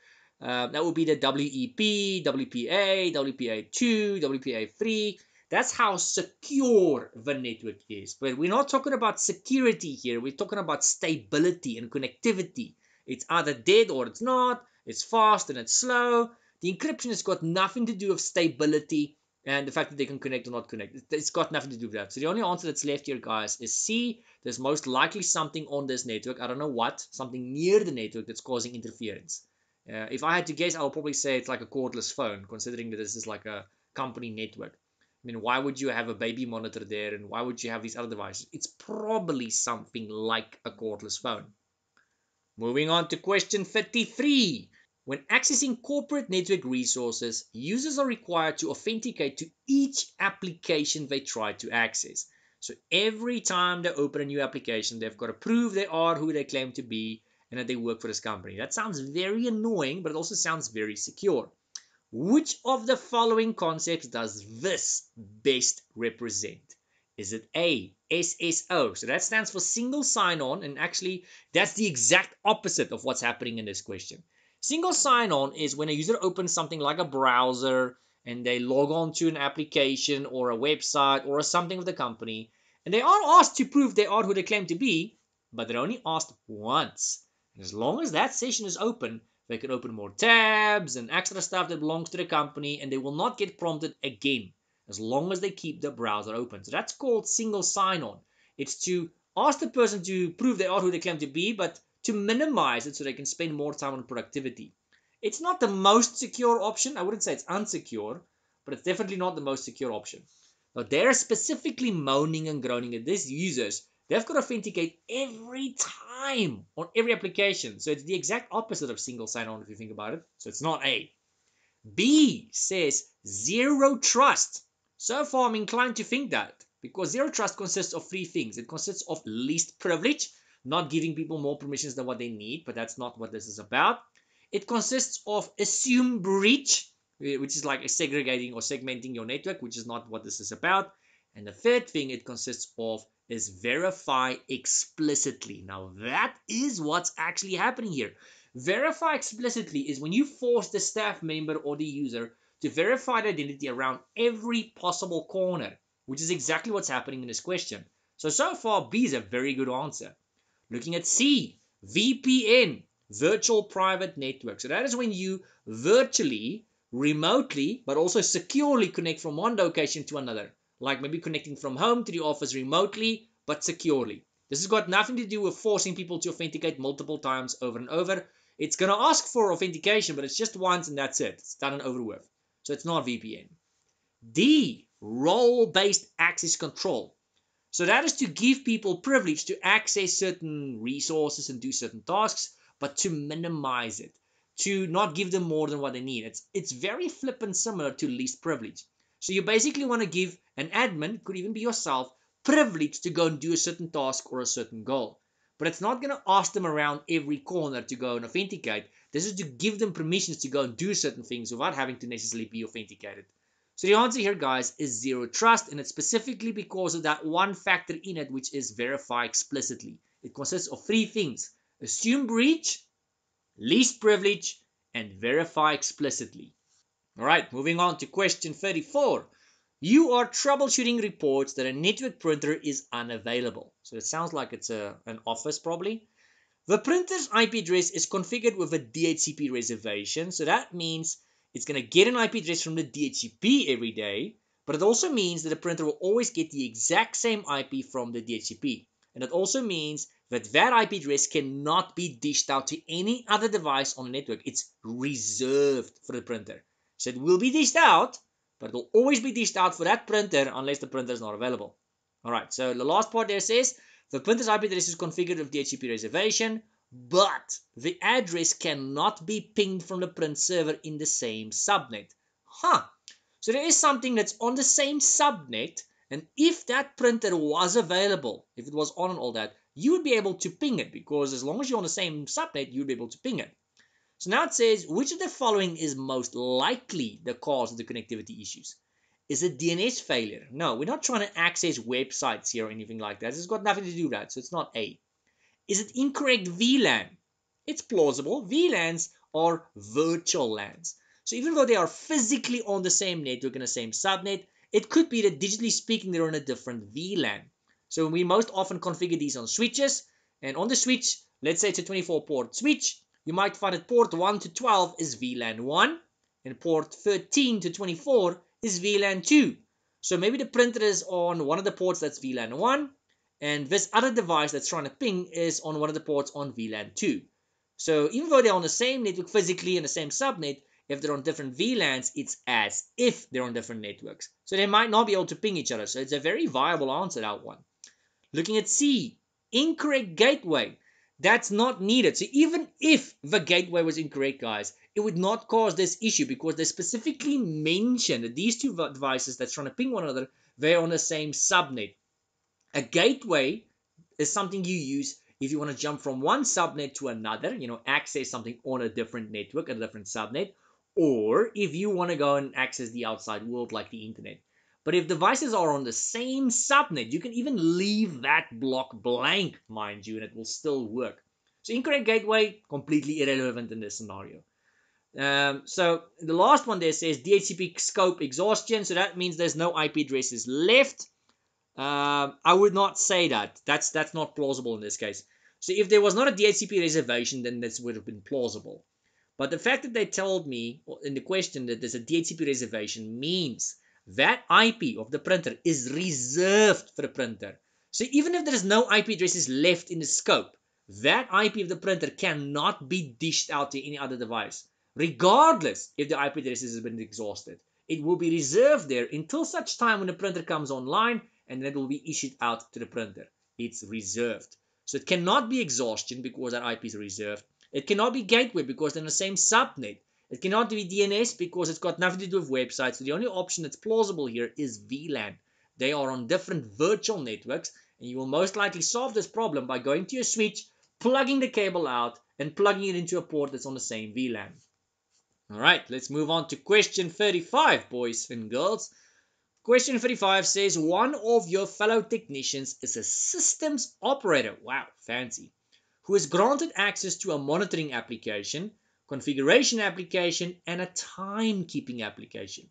that would be the WEP, WPA, WPA2, WPA3. That's how secure the network is. But we're not talking about security here. We're talking about stability and connectivity. It's either dead or it's not. It's fast and it's slow. The encryption has got nothing to do with stability and the fact that they can connect or not connect. It's got nothing to do with that. So the only answer that's left here, guys, is C. There's most likely something on this network. I don't know what. Something near the network that's causing interference. If I had to guess, I would probably say it's like a cordless phone, considering that this is like a company network. I mean, why would you have a baby monitor there, and why would you have these other devices? It's probably something like a cordless phone. Moving on to question 33. When accessing corporate network resources, users are required to authenticate to each application they try to access. So every time they open a new application, they've got to prove they are who they claim to be and that they work for this company. That sounds very annoying, but it also sounds very secure. Which of the following concepts does this best represent? Is it A, SSO? So that stands for single sign-on, and actually that's the exact opposite of what's happening in this question. Single sign-on is when a user opens something like a browser and they log on to an application or a website or something of the company, and they are asked to prove they are who they claim to be, but they're only asked once. And as long as that session is open, they can open more tabs and extra stuff that belongs to the company, and they will not get prompted again as long as they keep the browser open. So that's called single sign-on. It's to ask the person to prove they are who they claim to be, but to minimize it so they can spend more time on productivity. It's not the most secure option. I wouldn't say it's unsecure, but it's definitely not the most secure option. Now, they're specifically moaning and groaning at these users. They've got to authenticate every time on every application. So it's the exact opposite of single sign-on if you think about it. So it's not A. B says zero trust. So far, I'm inclined to think that because zero trust consists of three things. It consists of least privilege, not giving people more permissions than what they need, but that's not what this is about. It consists of assume breach, which is like segregating or segmenting your network, which is not what this is about. And the third thing it consists of is verify explicitly. Now, that is what's actually happening here. Verify explicitly is when you force the staff member or the user to verify the identity around every possible corner, which is exactly what's happening in this question. So far, B is a very good answer. Looking at C, VPN, virtual private network. So that is when you virtually, remotely, but also securely connect from one location to another. Like maybe connecting from home to the office remotely, but securely. This has got nothing to do with forcing people to authenticate multiple times over and over. It's going to ask for authentication, but it's just once and that's it. It's done and over with. So it's not VPN. D, role-based access control. So that is to give people privilege to access certain resources and do certain tasks, but to minimize it, to not give them more than what they need. It's very flippant similar to least privilege. So you basically want to give an admin, could even be yourself, privilege to go and do a certain task or a certain goal. But it's not going to ask them around every corner to go and authenticate. This is to give them permissions to go and do certain things without having to necessarily be authenticated. So the answer here, guys, is zero trust, and it's specifically because of that one factor in it, which is verify explicitly. It consists of three things: assume breach, least privilege, and verify explicitly. All right, moving on to question 34. You are troubleshooting reports that a network printer is unavailable. So it sounds like it's an office probably. The printer's IP address is configured with a DHCP reservation, so that means it's going to get an IP address from the DHCP every day, but it also means that the printer will always get the exact same IP from the DHCP. And it also means that that IP address cannot be dished out to any other device on the network. It's reserved for the printer. So it will be dished out, but it will always be dished out for that printer unless the printer is not available. All right, so the last part there says the printer's IP address is configured with DHCP reservation, but the address cannot be pinged from the print server in the same subnet. So there is something that's on the same subnet, and if that printer was available, if it was on and all that, you would be able to ping it, because as long as you're on the same subnet, you'd be able to ping it. So now it says, which of the following is most likely the cause of the connectivity issues? Is it DNS failure? No, we're not trying to access websites here or anything like that. It's got nothing to do with that, so it's not A. Is it incorrect VLAN? It's plausible. VLANs are virtual LANs. So even though they are physically on the same network in the same subnet, it could be that digitally speaking they're on a different VLAN. So we most often configure these on switches, and on the switch, let's say it's a 24 port switch, you might find that port 1 to 12 is VLAN 1 and port 13 to 24 is VLAN 2. So maybe the printer is on one of the ports that's VLAN 1, and this other device that's trying to ping is on one of the ports on VLAN 2. So even though they're on the same network physically in the same subnet, if they're on different VLANs, it's as if they're on different networks. So they might not be able to ping each other. So it's a very viable answer, that one. Looking at C, incorrect gateway. That's not needed. So even if the gateway was incorrect, guys, it would not cause this issue because they specifically mentioned that these two devices that's trying to ping one another, they're on the same subnet. A gateway is something you use if you want to jump from one subnet to another, access something on a different network, a different subnet, or if you want to go and access the outside world like the internet. But if devices are on the same subnet, you can even leave that block blank, mind you, and it will still work. So incorrect gateway, completely irrelevant in this scenario. So the last one there says DHCP scope exhaustion. So that means there's no IP addresses left. I would not say that. That's not plausible in this case. So if there was not a DHCP reservation, then this would have been plausible. But the fact that they told me in the question that there's a DHCP reservation means that IP of the printer is reserved for the printer. So even if there is no IP addresses left in the scope, that IP of the printer cannot be dished out to any other device, regardless if the IP addresses have been exhausted. It will be reserved there until such time when the printer comes online, and then it will be issued out to the printer. It's reserved. So it cannot be exhaustion because that IP is reserved. It cannot be gateway because they're in the same subnet. It cannot be DNS because it's got nothing to do with websites. So the only option that's plausible here is VLAN. They are on different virtual networks, and you will most likely solve this problem by going to your switch, plugging the cable out, and plugging it into a port that's on the same VLAN. All right, let's move on to question 35, boys and girls. Question 35 says, one of your fellow technicians is a systems operator. Wow, fancy. Who is granted access to a monitoring application, configuration application, and a timekeeping application.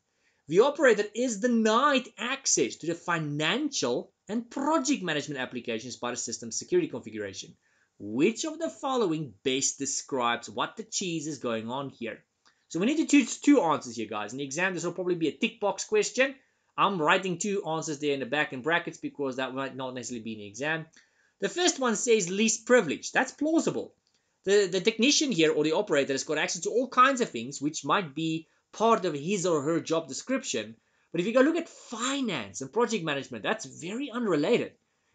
The operator is denied access to the financial and project management applications by the system security configuration. Which of the following best describes what the cheese is going on here? So we need to choose two answers here, guys. In the exam, this will probably be a tick box question. I'm writing two answers there in the back in brackets because that might not necessarily be in the exam. The first one says least privilege. That's plausible. The technician here or the operator has got access to all kinds of things which might be part of his or her job description. But if you go look at finance and project management, that's very unrelated.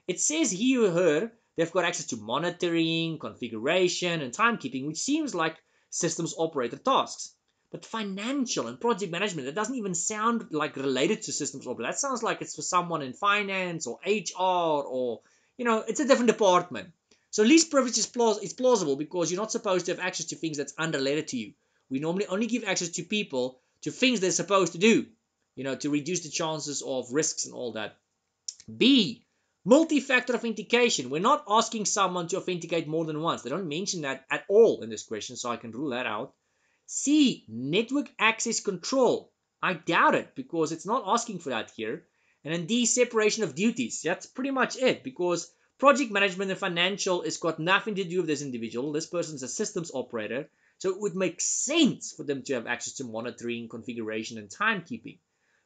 It says he or her, they've got access to monitoring, configuration, and timekeeping, which seems like systems operator tasks. But financial and project management, that doesn't even sound like related to systems operator. That sounds like it's for someone in finance or HR or, it's a different department. So least privilege is plausible because you're not supposed to have access to things that's unrelated to you. We normally only give access to people to things they're supposed to do, to reduce the chances of risks and all that. B, multi-factor authentication. We're not asking someone to authenticate more than once. They don't mention that at all in this question, so I can rule that out. C, network access control. I doubt it because it's not asking for that here. And then D, separation of duties. That's pretty much it because project management and financial has got nothing to do with this individual. This person's a systems operator. So it would make sense for them to have access to monitoring, configuration, and timekeeping.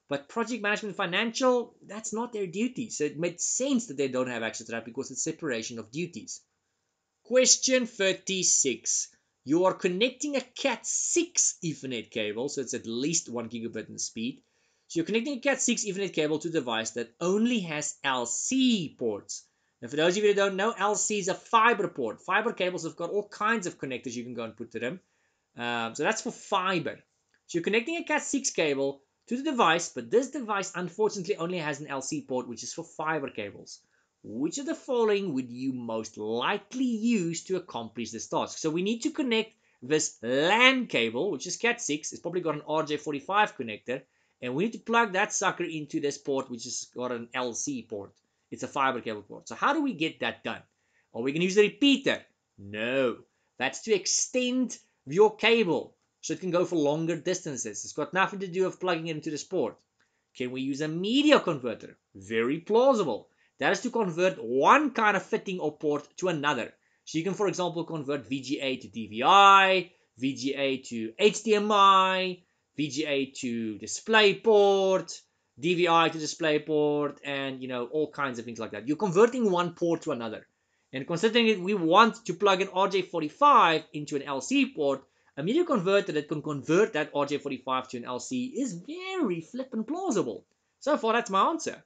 But project management and financial, that's not their duty. So it makes sense that they don't have access to that because it's separation of duties. Question 36. You are connecting a Cat6 Ethernet cable, so it's at least 1 gigabit in speed. So you're connecting a Cat6 Ethernet cable to a device that only has LC ports. And for those of you who don't know, LC is a fiber port. Fiber cables have got all kinds of connectors you can go and put to them. So that's for fiber. So you're connecting a Cat6 cable to the device, but this device unfortunately only has an LC port, which is for fiber cables. Which of the following would you most likely use to accomplish this task? So we need to connect this LAN cable, which is Cat6. It's probably got an RJ45 connector. And we need to plug that sucker into this port, which has got an LC port. It's a fiber cable port. So how do we get that done? Are we going to use the repeater? No. That's to extend your cable so it can go for longer distances. It's got nothing to do with plugging it into this port. Can we use a media converter? Very plausible. That is to convert one kind of fitting or port to another. So you can, for example, convert VGA to DVI, VGA to HDMI, VGA to DisplayPort, DVI to DisplayPort, and all kinds of things like that. You're converting one port to another. And considering that we want to plug an RJ45 into an LC port, A media converter that can convert that RJ45 to an LC is very flippin' plausible. So far, that's my answer.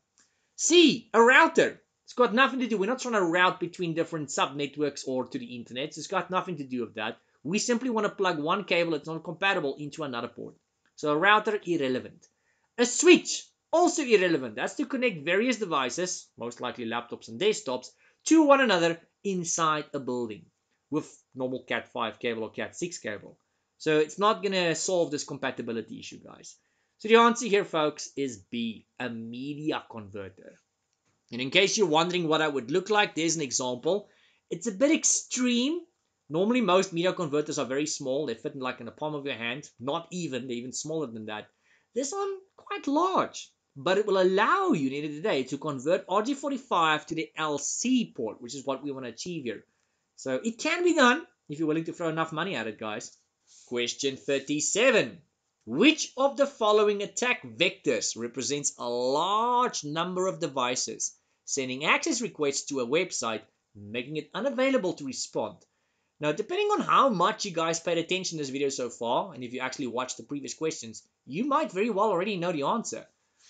C, a router. It's got nothing to do. We're not trying to route between different sub-networks or to the internet. It's got nothing to do with that. We simply want to plug one cable that's not compatible into another port. So a router, irrelevant. A switch, also irrelevant. That's to connect various devices, most likely laptops and desktops, to one another inside a building with normal Cat5 cable or Cat6 cable. So it's not going to solve this compatibility issue, guys. So the answer here, folks, is B, a media converter. And in case you're wondering what that would look like, there's an example. It's a bit extreme. Normally, most media converters are very small. They fit in like in the palm of your hand. Not even. They're even smaller than that. This one, quite large. But it will allow you, at the end of the day, to convert RJ45 to the LC port, which is what we want to achieve here. So it can be done if you're willing to throw enough money at it, guys. Question 37. Which of the following attack vectors represents a large number of devices sending access requests to a website, making it unavailable to respond? Now, depending on how much you guys paid attention to this video so far, and if you actually watched the previous questions, you might very well already know the answer.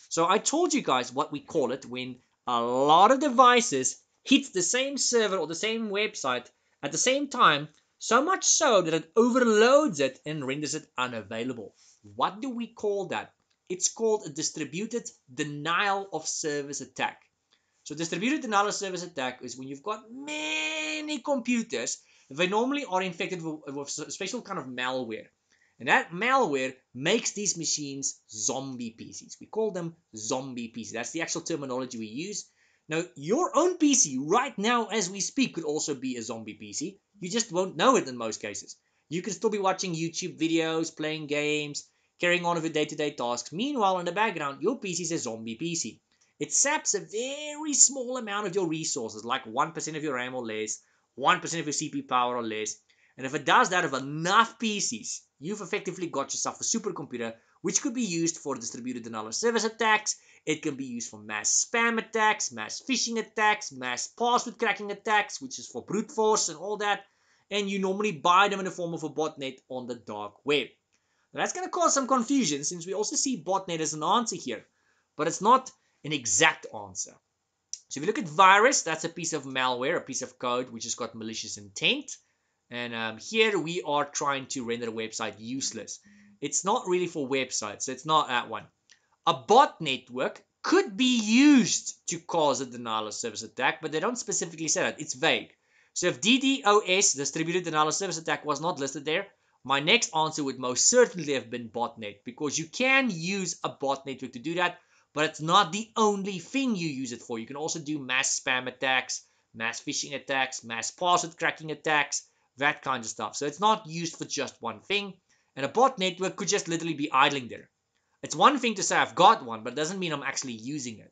So I told you guys what we call it when a lot of devices hit the same server or the same website at the same time, so much so that it overloads it and renders it unavailable. What do we call that? It's called a distributed denial of service attack. So distributed denial of service attack is when you've got many computers. They normally are infected with a special kind of malware. And that malware makes these machines zombie PCs. We call them zombie PCs. That's the actual terminology we use. Now, your own PC right now as we speak could also be a zombie PC. You just won't know it in most cases. You can still be watching YouTube videos, playing games, carrying on with your day-to-day tasks. Meanwhile, in the background, your PC is a zombie PC. It saps a very small amount of your resources, like 1% of your RAM or less, 1% of your CPU power or less. And if it does that with enough PCs, you've effectively got yourself a supercomputer, which could be used for distributed denial of service attacks. It can be used for mass spam attacks, mass phishing attacks, mass password cracking attacks, which is for brute force and all that. And you normally buy them in the form of a botnet on the dark web. Now that's going to cause some confusion since we also see botnet as an answer here, but it's not an exact answer. So if you look at virus, that's a piece of malware, a piece of code which has got malicious intent. And here we are trying to render a website useless. It's not really for websites, so it's not that one. A bot network could be used to cause a denial of service attack, but they don't specifically say that. It's vague. So if DDoS, distributed denial of service attack, was not listed there, my next answer would most certainly have been botnet, because you can use a bot network to do that, but it's not the only thing you use it for. You can also do mass spam attacks, mass phishing attacks, mass password cracking attacks, that kind of stuff. So it's not used for just one thing, and a bot network could just literally be idling there. It's one thing to say I've got one, but it doesn't mean I'm actually using it.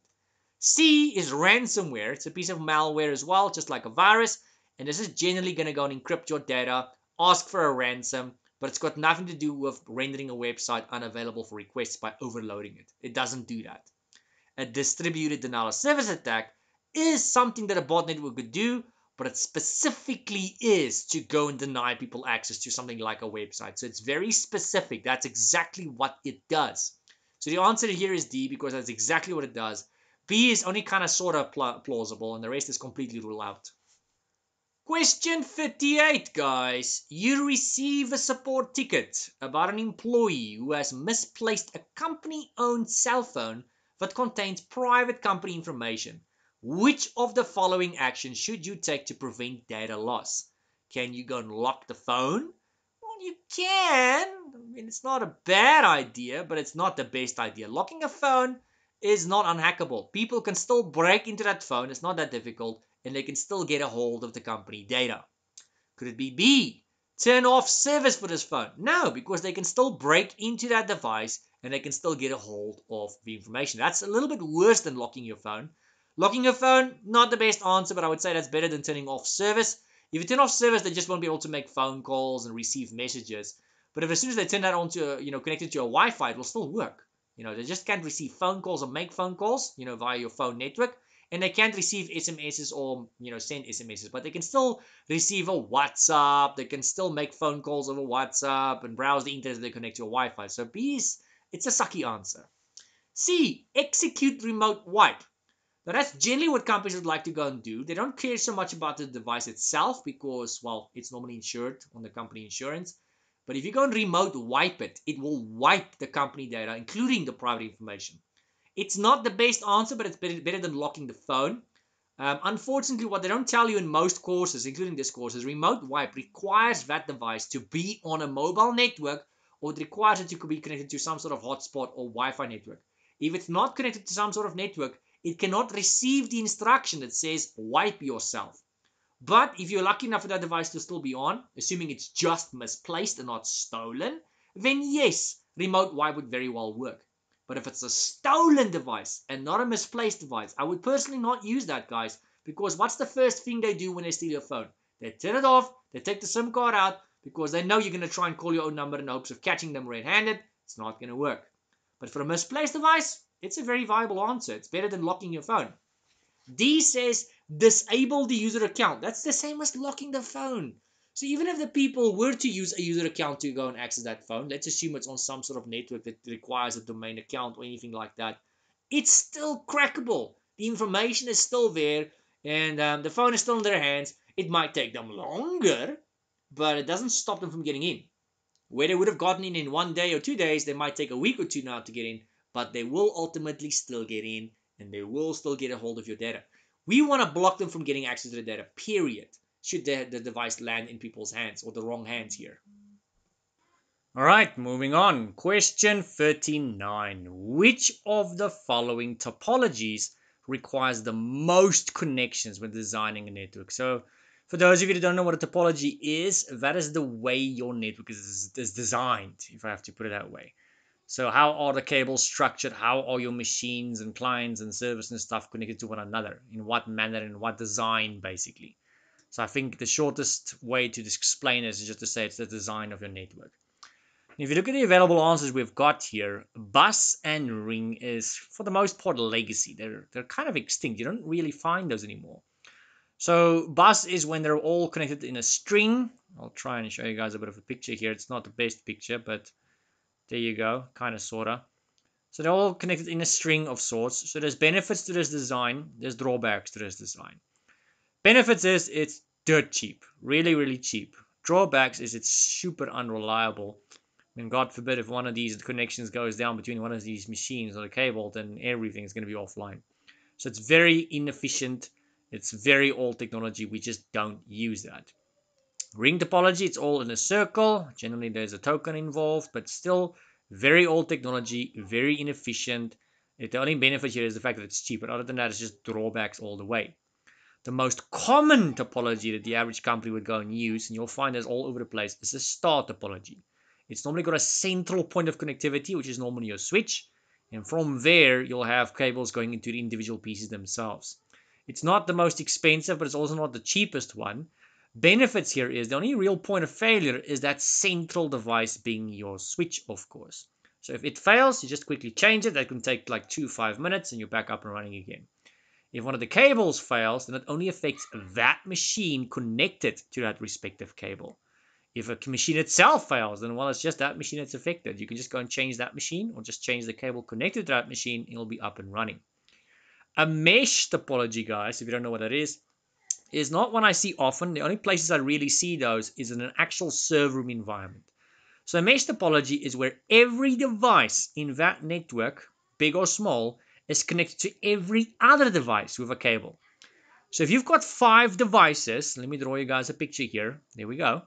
C is ransomware. It's a piece of malware as well, just like a virus, and this is generally going to go and encrypt your data, ask for a ransom, but it's got nothing to do with rendering a website unavailable for requests by overloading it. It doesn't do that. A distributed denial of service attack is something that a bot network could do, but it specifically is to go and deny people access to something like a website. So it's very specific. That's exactly what it does. So the answer here is D, because that's exactly what it does. B is only kind of sort of plausible, and the rest is completely ruled out. Question 58, guys. You receive a support ticket about an employee who has misplaced a company-owned cell phone that contains private company information. Which of the following actions should you take to prevent data loss? Can you go and lock the phone? Well, you can. I mean, it's not a bad idea, but it's not the best idea. Locking a phone is not unhackable. People can still break into that phone. It's not that difficult, and they can still get a hold of the company data. Could it be B? Turn off service for this phone? No, because they can still break into that device and they can still get a hold of the information. That's a little bit worse than locking your phone. Locking your phone, not the best answer, but I would say that's better than turning off service. If you turn off service, they just won't be able to make phone calls and receive messages. But if as soon as they turn that on to, connected to your Wi-Fi, it will still work. They just can't receive phone calls or make phone calls, via your phone network. and they can't receive SMSs or send SMSs, but they can still receive a WhatsApp. They can still make phone calls over WhatsApp and browse the internet. They connect to your Wi-Fi. So B is it's a sucky answer. C, execute remote wipe. Now that's generally what companies would like to go and do. They don't care so much about the device itself because, well, it's normally insured on the company insurance. But if you go and remote wipe it, it will wipe the company data, including the private information. It's not the best answer, but it's better than locking the phone. Unfortunately, what they don't tell you in most courses, including this course, is remote wipe requires that device to be on a mobile network, or it requires it to be connected to some sort of hotspot or Wi-Fi network. If it's not connected to some sort of network, it cannot receive the instruction that says wipe yourself. But if you're lucky enough for that device to still be on, assuming it's just misplaced and not stolen, then yes, remote wipe would very well work. But if it's a stolen device and not a misplaced device, I would personally not use that, guys, because what's the first thing they do when they steal your phone? They turn it off, they take the SIM card out, because they know you're going to try and call your own number in hopes of catching them red-handed. It's not going to work. But for a misplaced device, it's a very viable answer. It's better than locking your phone. D says disable the user account. That's the same as locking the phone. So even if the people were to use a user account to go and access that phone, let's assume it's on some sort of network that requires a domain account or anything like that, it's still crackable. The information is still there, and the phone is still in their hands. It might take them longer, but it doesn't stop them from getting in. Where they would have gotten in 1 day or 2 days, they might take a week or two now to get in, but they will ultimately still get in, and they will still get a hold of your data. We want to block them from getting access to the data, period, should the device land in people's hands, or the wrong hands here. All right, moving on. Question 39. Which of the following topologies requires the most connections when designing a network? So, for those of you that don't know what a topology is, that is the way your network is designed, if I have to put it that way. So, how are the cables structured? How are your machines and clients and servers and stuff connected to one another? In what manner and what design, basically? So, I think the shortest way to explain this is just to say it's the design of your network. If you look at the available answers we've got here, bus and ring is for the most part legacy. They're kind of extinct. You don't really find those anymore. So bus is when they're all connected in a string. I'll try and show you guys a bit of a picture here. It's not the best picture, but there you go, kind of sorta. So they're all connected in a string of sorts. So there's benefits to this design. There's drawbacks to this design. Benefits is it's dirt cheap, really, really cheap. Drawbacks is it's super unreliable. And God forbid if one of these connections goes down between one of these machines or the cable, then everything is going to be offline. So it's very inefficient. It's very old technology. We just don't use that. Ring topology, it's all in a circle. Generally, there's a token involved, but still very old technology, very inefficient. The only benefit here is the fact that it's cheap, but other than that, it's just drawbacks all the way. The most common topology that the average company would go and use, and you'll find this all over the place, is the star topology. It's normally got a central point of connectivity, which is normally your switch. And from there, you'll have cables going into the individual pieces themselves. It's not the most expensive, but it's also not the cheapest one. Benefits here is the only real point of failure is that central device being your switch, of course. So if it fails, you just quickly change it. That can take like 2-5 minutes and you're back up and running again. If one of the cables fails, then it only affects that machine connected to that respective cable. If a machine itself fails, then well, it's just that machine that's affected. You can just go and change that machine or just change the cable connected to that machine and it'll be up and running. A mesh topology, guys, if you don't know what that is not one I see often. The only places I really see those is in an actual server room environment. So a mesh topology is where every device in that network, big or small, is connected to every other device with a cable. So if you've got 5 devices, let me draw you guys a picture here. There we go.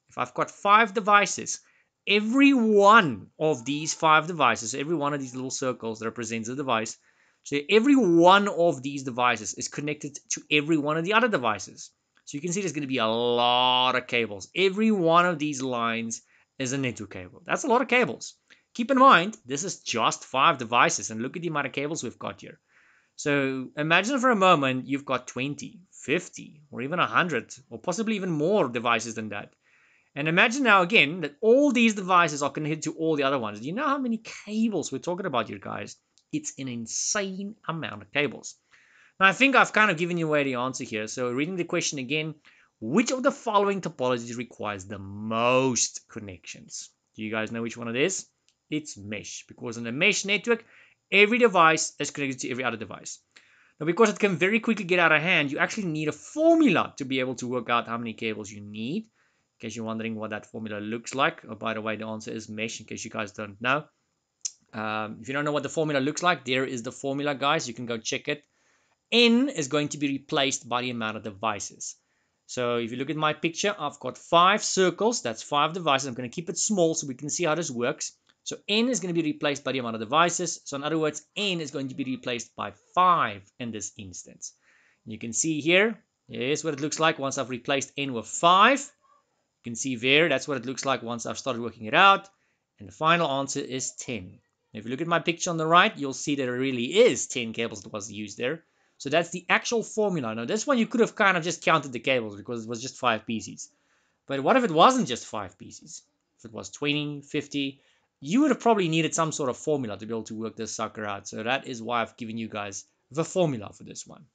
If I've got 5 devices, every one of these 5 devices, every one of these little circles that represents a device, so every one of these devices is connected to every one of the other devices. So you can see there's going to be a lot of cables. Every one of these lines is a network cable. That's a lot of cables. Keep in mind, this is just 5 devices, and look at the amount of cables we've got here. So imagine for a moment you've got 20, 50, or even 100, or possibly even more devices than that. And imagine now again that all these devices are connected to all the other ones. Do you know how many cables we're talking about here, guys? It's an insane amount of cables. Now, I think I've kind of given you away the answer here. So reading the question again, which of the following topologies requires the most connections? Do you guys know which one it is? It's mesh, because in a mesh network, every device is connected to every other device. Now, because it can very quickly get out of hand, you actually need a formula to be able to work out how many cables you need. In case you're wondering what that formula looks like. Oh, by the way, the answer is mesh, in case you guys don't know. If you don't know what the formula looks like, there is the formula, guys. You can go check it. N is going to be replaced by the amount of devices. So if you look at my picture, I've got 5 circles. That's 5 devices. I'm going to keep it small so we can see how this works. So N is going to be replaced by the amount of devices. So in other words, N is going to be replaced by 5 in this instance. You can see here, here's what it looks like once I've replaced N with 5. You can see there, that's what it looks like once I've started working it out. And the final answer is 10. If you look at my picture on the right, you'll see that it really is 10 cables that was used there. So that's the actual formula. Now, this one you could have kind of just counted the cables because it was just 5 pieces. But what if it wasn't just 5 pieces? If it was 20, 50, you would have probably needed some sort of formula to be able to work this sucker out. So that is why I've given you guys the formula for this one.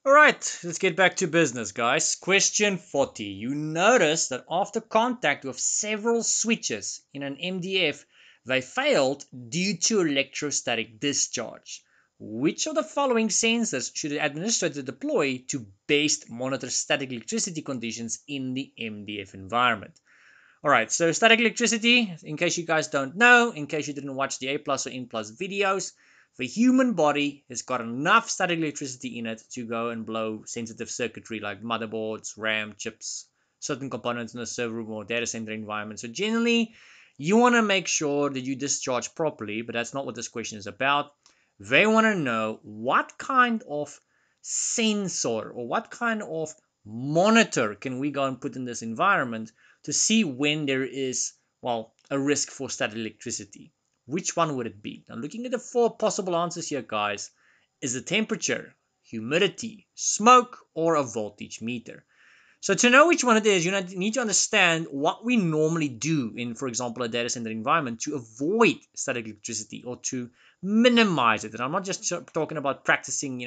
All right, let's get back to business, guys. Question 40. You notice that after contact with several switches in an MDF, they failed due to electrostatic discharge. Which of the following sensors should the administrator deploy to best monitor static electricity conditions in the MDF environment? All right, so static electricity, in case you guys don't know, in case you didn't watch the A plus or N plus videos, the human body has got enough static electricity in it to go and blow sensitive circuitry like motherboards, RAM, chips, certain components in a server room or data center environment. So generally, you want to make sure that you discharge properly, but that's not what this question is about. They want to know what kind of sensor or what kind of monitor can we go and put in this environment to see when there is, well, a risk for static electricity. Which one would it be? Now, looking at the 4 possible answers here, guys, is the temperature, humidity, smoke, or a voltage meter. So to know which one it is, you need to understand what we normally do in, for example, a data center environment to avoid static electricity or to minimize it. And I'm not just talking about practicing,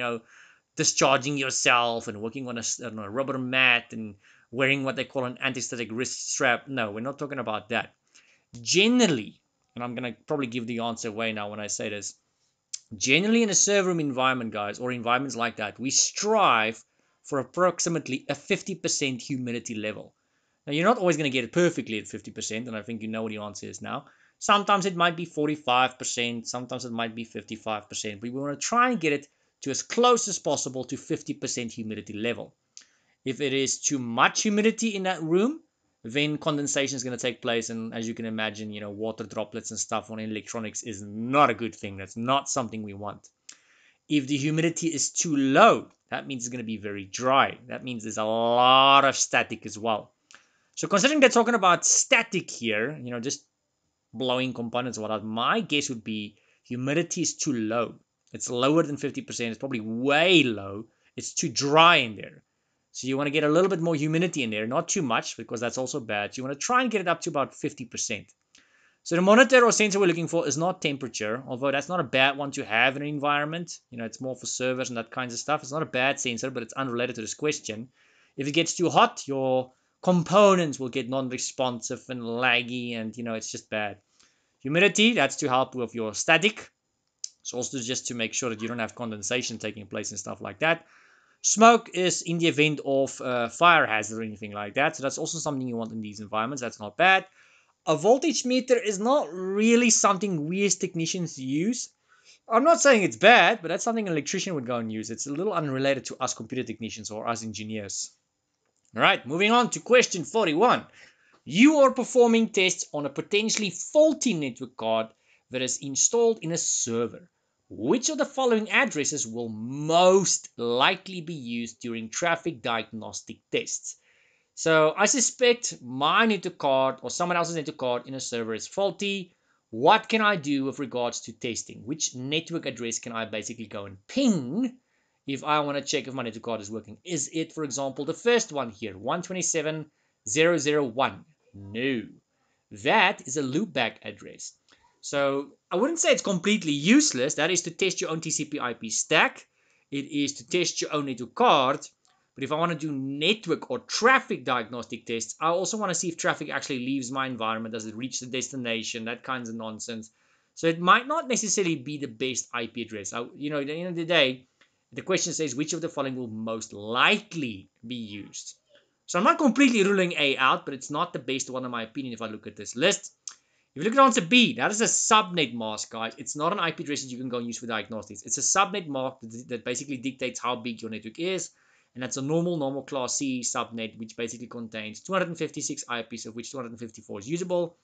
discharging yourself and working on a rubber mat and wearing what they call an anti-static wrist strap. No, we're not talking about that. Generally, and I'm going to probably give the answer away now when I say this, generally in a server room environment, guys, or environments like that, we strive for approximately a 50% humidity level. Now, you're not always going to get it perfectly at 50%, and I think you know what the answer is now. Sometimes it might be 45%, sometimes it might be 55%, but we want to try and get it to as close as possible to 50% humidity level. If it is too much humidity in that room, then condensation is going to take place. And as you can imagine, water droplets and stuff on electronics is not a good thing. That's not something we want. If the humidity is too low, that means it's going to be very dry. That means there's a lot of static as well. So considering they're talking about static here, just blowing components or whatnot, my guess would be humidity is too low. It's lower than 50%. It's probably way low. It's too dry in there. So you want to get a little bit more humidity in there, not too much because that's also bad. So you want to try and get it up to about 50%. So the monitor or sensor we're looking for is not temperature, although that's not a bad one to have in an environment. It's more for servers and that kinds of stuff. It's not a bad sensor, but it's unrelated to this question. If it gets too hot, your components will get non-responsive and laggy, and it's just bad. Humidity, that's to help with your static. It's also just to make sure that you don't have condensation taking place and stuff like that. Smoke is in the event of fire hazard or anything like that. So that's also something you want in these environments. That's not bad. A voltage meter is not really something we as technicians use. I'm not saying it's bad, but that's something an electrician would go and use. It's a little unrelated to us computer technicians or us engineers. All right, moving on to question 41. You are performing tests on a potentially faulty network card that is installed in a server. Which of the following addresses will most likely be used during traffic diagnostic tests? So I suspect my network card or someone else's network card in a server is faulty. What can I do with regards to testing? Which network address can I basically go and ping if I want to check if my network card is working? Is it, for example, the first one here, 127.0.0.1? No, that is a loopback address. So I wouldn't say it's completely useless. That is to test your own TCP/IP stack. it is to test your own network card. But if I want to do network or traffic diagnostic tests, I also want to see if traffic actually leaves my environment. Does it reach the destination? That kinds of nonsense. So it might not necessarily be the best IP address. At the end of the day, the question says which of the following will most likely be used. So I'm not completely ruling A out, but it's not the best one in my opinion if I look at this list. If you look at answer B, that is a subnet mask, guys. It's not an IP address that you can go and use for diagnostics. It's a subnet mask that basically dictates how big your network is. And that's a normal class C subnet, which basically contains 256 IPs, of which 254 is usable.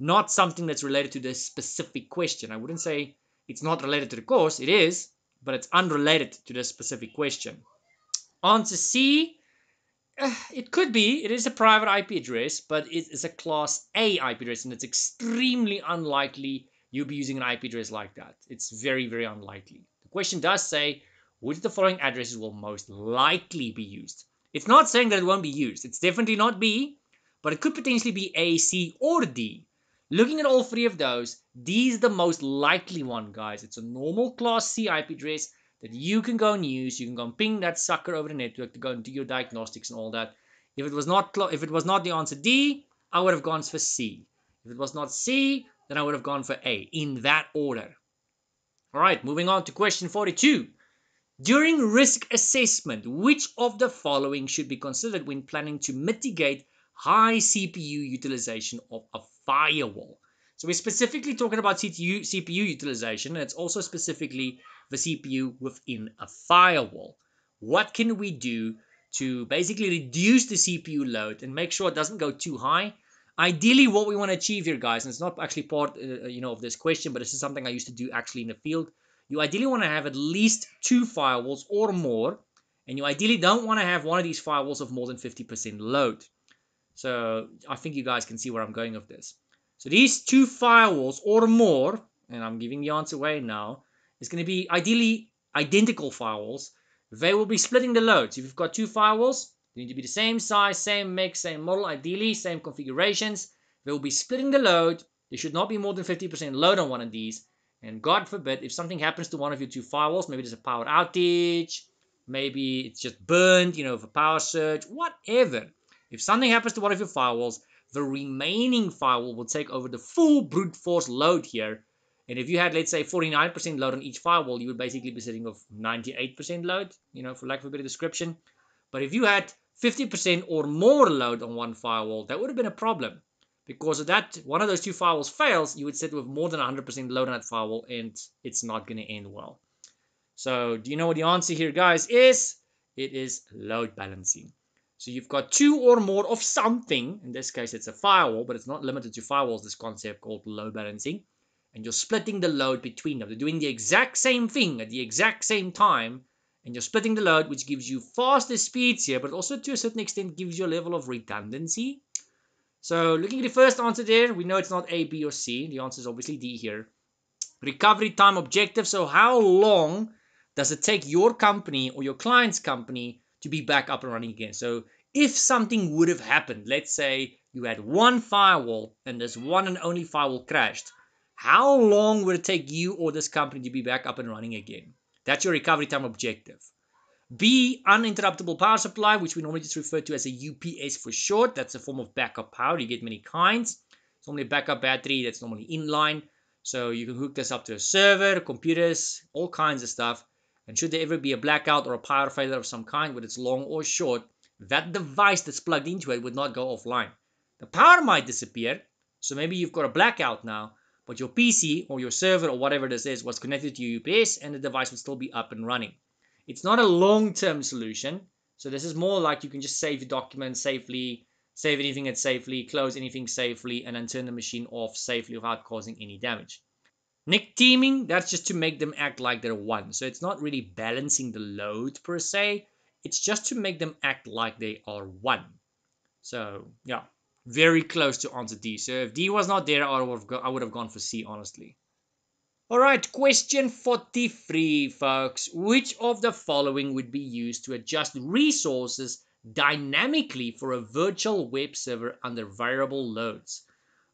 Not something that's related to this specific question. I wouldn't say it's not related to the course. It is, but it's unrelated to this specific question. Answer C, it could be. It is a private IP address, but it is a Class A IP address, and it's extremely unlikely you'll be using an IP address like that. It's very unlikely. The question does say, which of the following addresses will most likely be used? It's not saying that it won't be used. It's definitely not B, but it could potentially be A, C, or D. Looking at all three of those, D is the most likely one, guys. It's a normal Class C IP address that you can go and use. You can go and ping that sucker over the network to go and do your diagnostics and all that. If it was not the answer D, I would have gone for C. If it was not C, then I would have gone for A, in that order. All right, moving on to question 42. During risk assessment, which of the following should be considered when planning to mitigate high CPU utilization of a firewall? So we're specifically talking about CPU utilization, and it's also specifically the CPU within a firewall. What can we do to basically reduce the CPU load and make sure it doesn't go too high? Ideally, what we want to achieve here, guys, and it's not actually part of this question, but this is something I used to do actually in the field. You ideally want to have at least 2 firewalls or more, and you ideally don't want to have one of these firewalls of more than 50% load. So I think you guys can see where I'm going with this. So these 2 firewalls or more, and I'm giving the answer away now, is going to be ideally identical firewalls. They will be splitting the load. So if you've got 2 firewalls, they need to be the same size, same mix, same model, ideally same configurations. They will be splitting the load. There should not be more than 50% load on one of these. And God forbid, if something happens to one of your 2 firewalls, maybe there's a power outage, maybe it's just burned, for power surge, whatever. If something happens to one of your firewalls, the remaining firewall will take over the full brute force load here. And if you had, let's say, 49% load on each firewall, you would basically be sitting with 98% load, for lack of a better description. But if you had 50% or more load on one firewall, that would have been a problem. Because if that one of those 2 firewalls fails, you would sit with more than 100% load on that firewall, and it's not going to end well. So do you know what the answer here, guys, is? It is load balancing. So you've got 2 or more of something. In this case, it's a firewall, but it's not limited to firewalls, this concept called load balancing. And you're splitting the load between them. They're doing the exact same thing at the exact same time. And you're splitting the load, which gives you faster speeds here, but also to a certain extent gives you a level of redundancy. So looking at the first answer there, we know it's not A, B, or C. The answer is obviously D here. Recovery time objective. So how long does it take your company or your client's company to be back up and running again? So if something would have happened, let's say you had one firewall and this one and only firewall crashed, how long would it take you or this company to be back up and running again? That's your recovery time objective. B, uninterruptible power supply, which we normally just refer to as a UPS for short. That's a form of backup power. You get many kinds. It's normally a backup battery that's normally inline. So you can hook this up to a server, computers, all kinds of stuff. And should there ever be a blackout or a power failure of some kind, whether it's long or short, that device that's plugged into it would not go offline. The power might disappear. So maybe you've got a blackout now, but your PC or your server or whatever this is was connected to your UPS and the device would still be up and running. It's not a long-term solution. So this is more like you can just save your documents safely, save anything it safely, close anything safely, and then turn the machine off safely without causing any damage. Nick teaming, that's just to make them act like they're one. So it's not really balancing the load per se. It's just to make them act like they are one. So yeah, very close to answer D. So if D was not there, I would have gone for C, honestly. All right, question 43, folks. Which of the following would be used to adjust resources dynamically for a virtual web server under variable loads?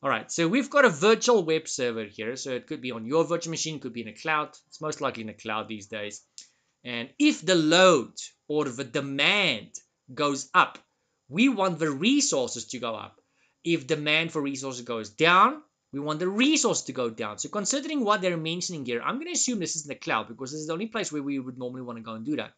All right, so we've got a virtual web server here. So it could be on your virtual machine, could be in a cloud. It's most likely in a cloud these days. And if the load or the demand goes up, we want the resources to go up. If demand for resources goes down, we want the resource to go down. So considering what they're mentioning here, I'm going to assume this is in the cloud because this is the only place where we would normally want to go and do that.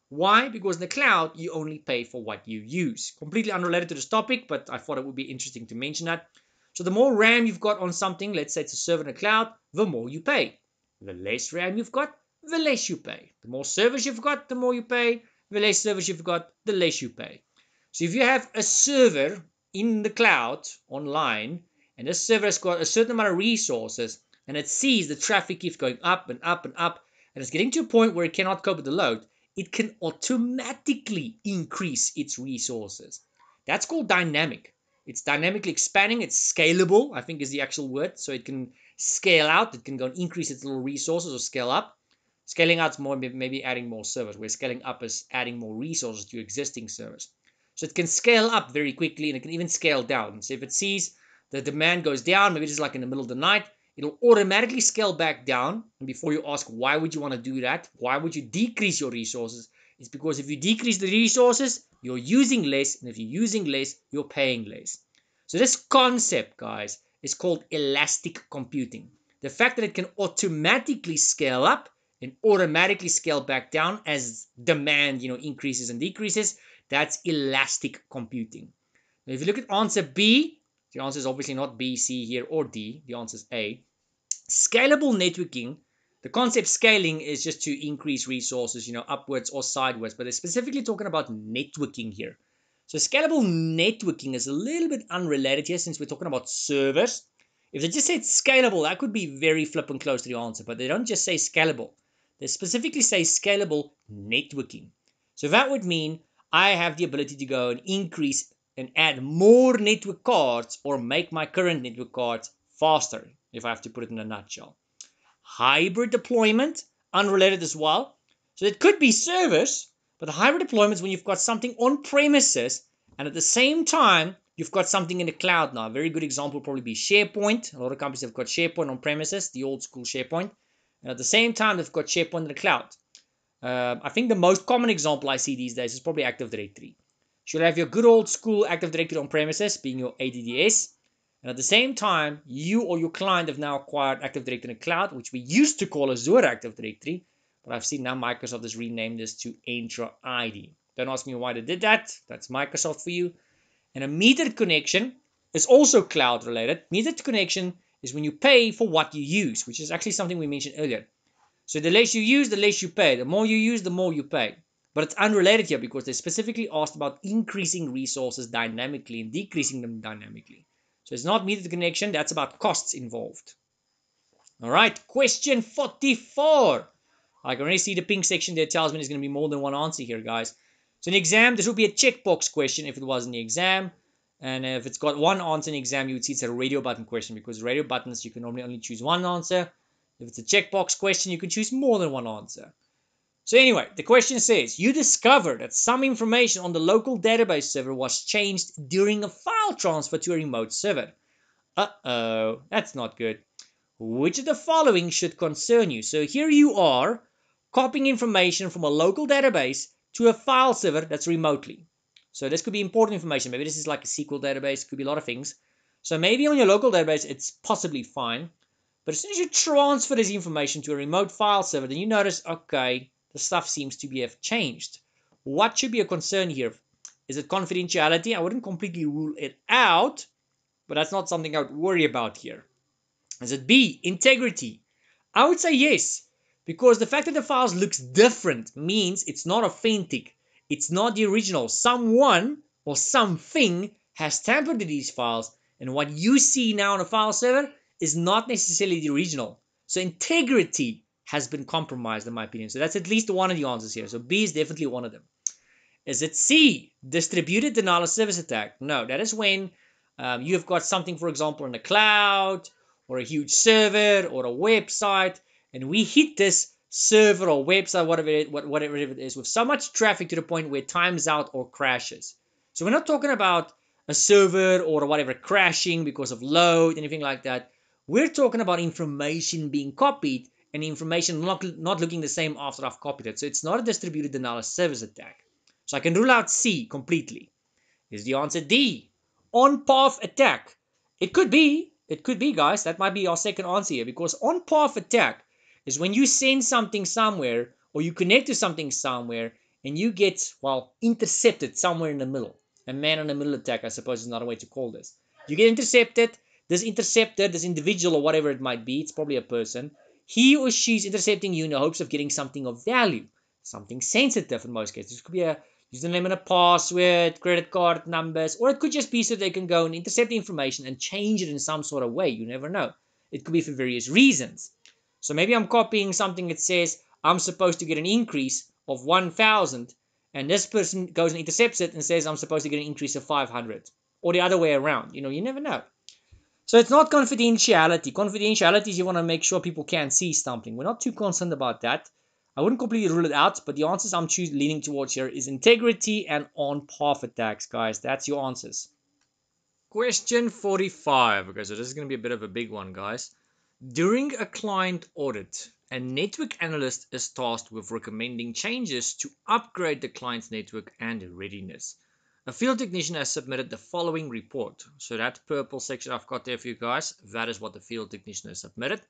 Why? Because in the cloud, you only pay for what you use. Completely unrelated to this topic, but I thought it would be interesting to mention that. So the more RAM you've got on something, let's say it's a server in the cloud, the more you pay. The less RAM you've got, the less you pay. The more servers you've got, the more you pay. The less servers you've got, the less you pay. So if you have a server in the cloud online, and this server has got a certain amount of resources, and it sees the traffic keeps going up and up and up, and it's getting to a point where it cannot cope with the load, it can automatically increase its resources. That's called dynamic. It's dynamically expanding. It's scalable, I think is the actual word. So it can scale out. It can go and increase its little resources or scale up. Scaling out is more maybe adding more servers, where scaling up is adding more resources to existing servers. So it can scale up very quickly, and it can even scale down. So if it sees the demand goes down, maybe it's like in the middle of the night, it'll automatically scale back down. And before you ask, why would you want to do that? Why would you decrease your resources? It's because if you decrease the resources, you're using less. And if you're using less, you're paying less. So this concept, guys, is called elastic computing. The fact that it can automatically scale up and automatically scale back down as demand, increases and decreases, that's elastic computing. Now, if you look at answer B, the answer is obviously not B, C here, or D. The answer is A. Scalable networking, the concept scaling is just to increase resources, upwards or sideways, but they're specifically talking about networking here. So scalable networking is a little bit unrelated here since we're talking about servers. If they just said scalable, that could be very flippant close to the answer, but they don't just say scalable. They specifically say scalable networking. So that would mean I have the ability to go and increase and add more network cards or make my current network cards faster, if I have to put it in a nutshell. Hybrid deployment, unrelated as well. So it could be servers, but the hybrid deployment is when you've got something on premises and at the same time you've got something in the cloud now. A very good example would probably be SharePoint. A lot of companies have got SharePoint on premises, the old school SharePoint. And at the same time, they've got SharePoint in the cloud. I think the most common example I see these days is probably Active Directory. So you'll have your good old school Active Directory on premises, being your ADDS. And at the same time, you or your client have now acquired Active Directory in the cloud, which we used to call Azure Active Directory. But I've seen now Microsoft has renamed this to Entra ID. Don't ask me why they did that. That's Microsoft for you. And a metered connection is also cloud related. Metered connection is when you pay for what you use, which is actually something we mentioned earlier. So the less you use, the less you pay. The more you use, the more you pay. But it's unrelated here because they specifically asked about increasing resources dynamically and decreasing them dynamically. So it's not metered connection, that's about costs involved. All right, question 44. I can already see the pink section there tells me there's going to be more than one answer here, guys. So in the exam, this will be a checkbox question if it was in the exam. And if it's got one answer in the exam, you would see it's a radio button question because radio buttons, you can normally only choose one answer. If it's a checkbox question, you can choose more than one answer. So anyway, the question says, you discovered that some information on the local database server was changed during a file transfer to a remote server. Uh-oh, that's not good. Which of the following should concern you? So here you are, copying information from a local database to a file server that's remotely. So this could be important information. Maybe this is like a SQL database. It could be a lot of things. So maybe on your local database, it's possibly fine. But as soon as you transfer this information to a remote file server, then you notice, okay, the stuff seems to have changed. What should be a concern here? Is it confidentiality? I wouldn't completely rule it out, but that's not something I would worry about here. Is it B, integrity? I would say yes, because the fact that the files looks different means it's not authentic. It's not the original. Someone or something has tampered with these files, and what you see now on a file server is not necessarily the original. So integrity has been compromised in my opinion. So that's at least one of the answers here. So B is definitely one of them. Is it C, distributed denial of service attack? No, that is when you have got something, for example, in the cloud or a huge server or a website, and we hit this server or website, whatever it is, with so much traffic to the point where it times out or crashes. So we're not talking about a server or whatever crashing because of load, anything like that. We're talking about information being copied and information not looking the same after I've copied it. So it's not a distributed denial of service attack. So I can rule out C completely. Is the answer D, on-path attack? It could be, guys. That might be our second answer here, because on-path attack is when you send something somewhere or you connect to something somewhere and you get, well, intercepted somewhere in the middle. A man in the middle attack, I suppose, is another way to call this. You get intercepted. This interceptor, this individual or whatever it might be, it's probably a person. He or she's intercepting you in the hopes of getting something of value, something sensitive in most cases. It could be a username and a password, credit card numbers, or it could just be so they can go and intercept the information and change it in some sort of way. You never know. It could be for various reasons. So maybe I'm copying something that says I'm supposed to get an increase of 1,000, and this person goes and intercepts it and says I'm supposed to get an increase of 500, or the other way around. You never know. So it's not confidentiality. Confidentiality is you want to make sure people can't see something. We're not too concerned about that. I wouldn't completely rule it out, but the answers I'm leaning towards here is integrity and on-path attacks, guys. That's your answers. Question 45. Okay, so this is going to be a bit of a big one, guys. During a client audit, a network analyst is tasked with recommending changes to upgrade the client's network and readiness. A field technician has submitted the following report. So that purple section I've got there for you guys, that is what the field technician has submitted.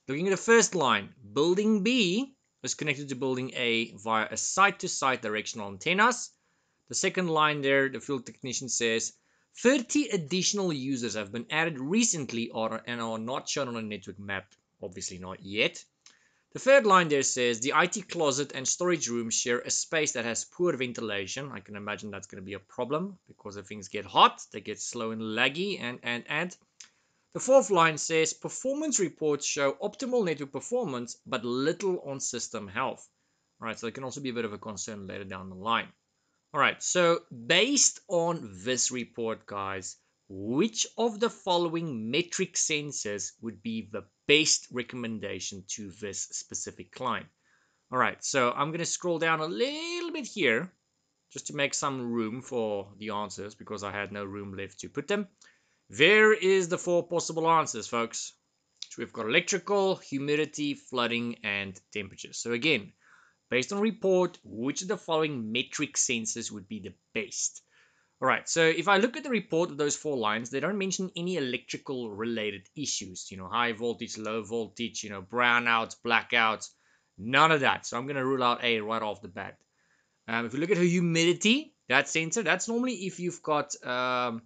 Looking at the first line, building B is connected to building A via a site-to-site directional antennas. The second line there, the field technician says 30 additional users have been added recently and are not shown on a network map. Obviously not yet. The third line there says the IT closet and storage room share a space that has poor ventilation. I can imagine that's going to be a problem because if things get hot, they get slow and laggy. And the fourth line says performance reports show optimal network performance but little on system health. All right, so it can also be a bit of a concern later down the line. All right, so based on this report, guys, which of the following metric sensors would be the best recommendation to this specific client? All right, so I'm going to scroll down a little bit here just to make some room for the answers because I had no room left to put them. There is the four possible answers, folks. So we've got electrical, humidity, flooding, and temperature. So again, based on report, which of the following metric sensors would be the best? All right, so if I look at the report of those four lines, they don't mention any electrical related issues, high voltage, low voltage, brownouts, blackouts, none of that. So I'm going to rule out A right off the bat. If you look at her humidity, that sensor, that's normally if you've got a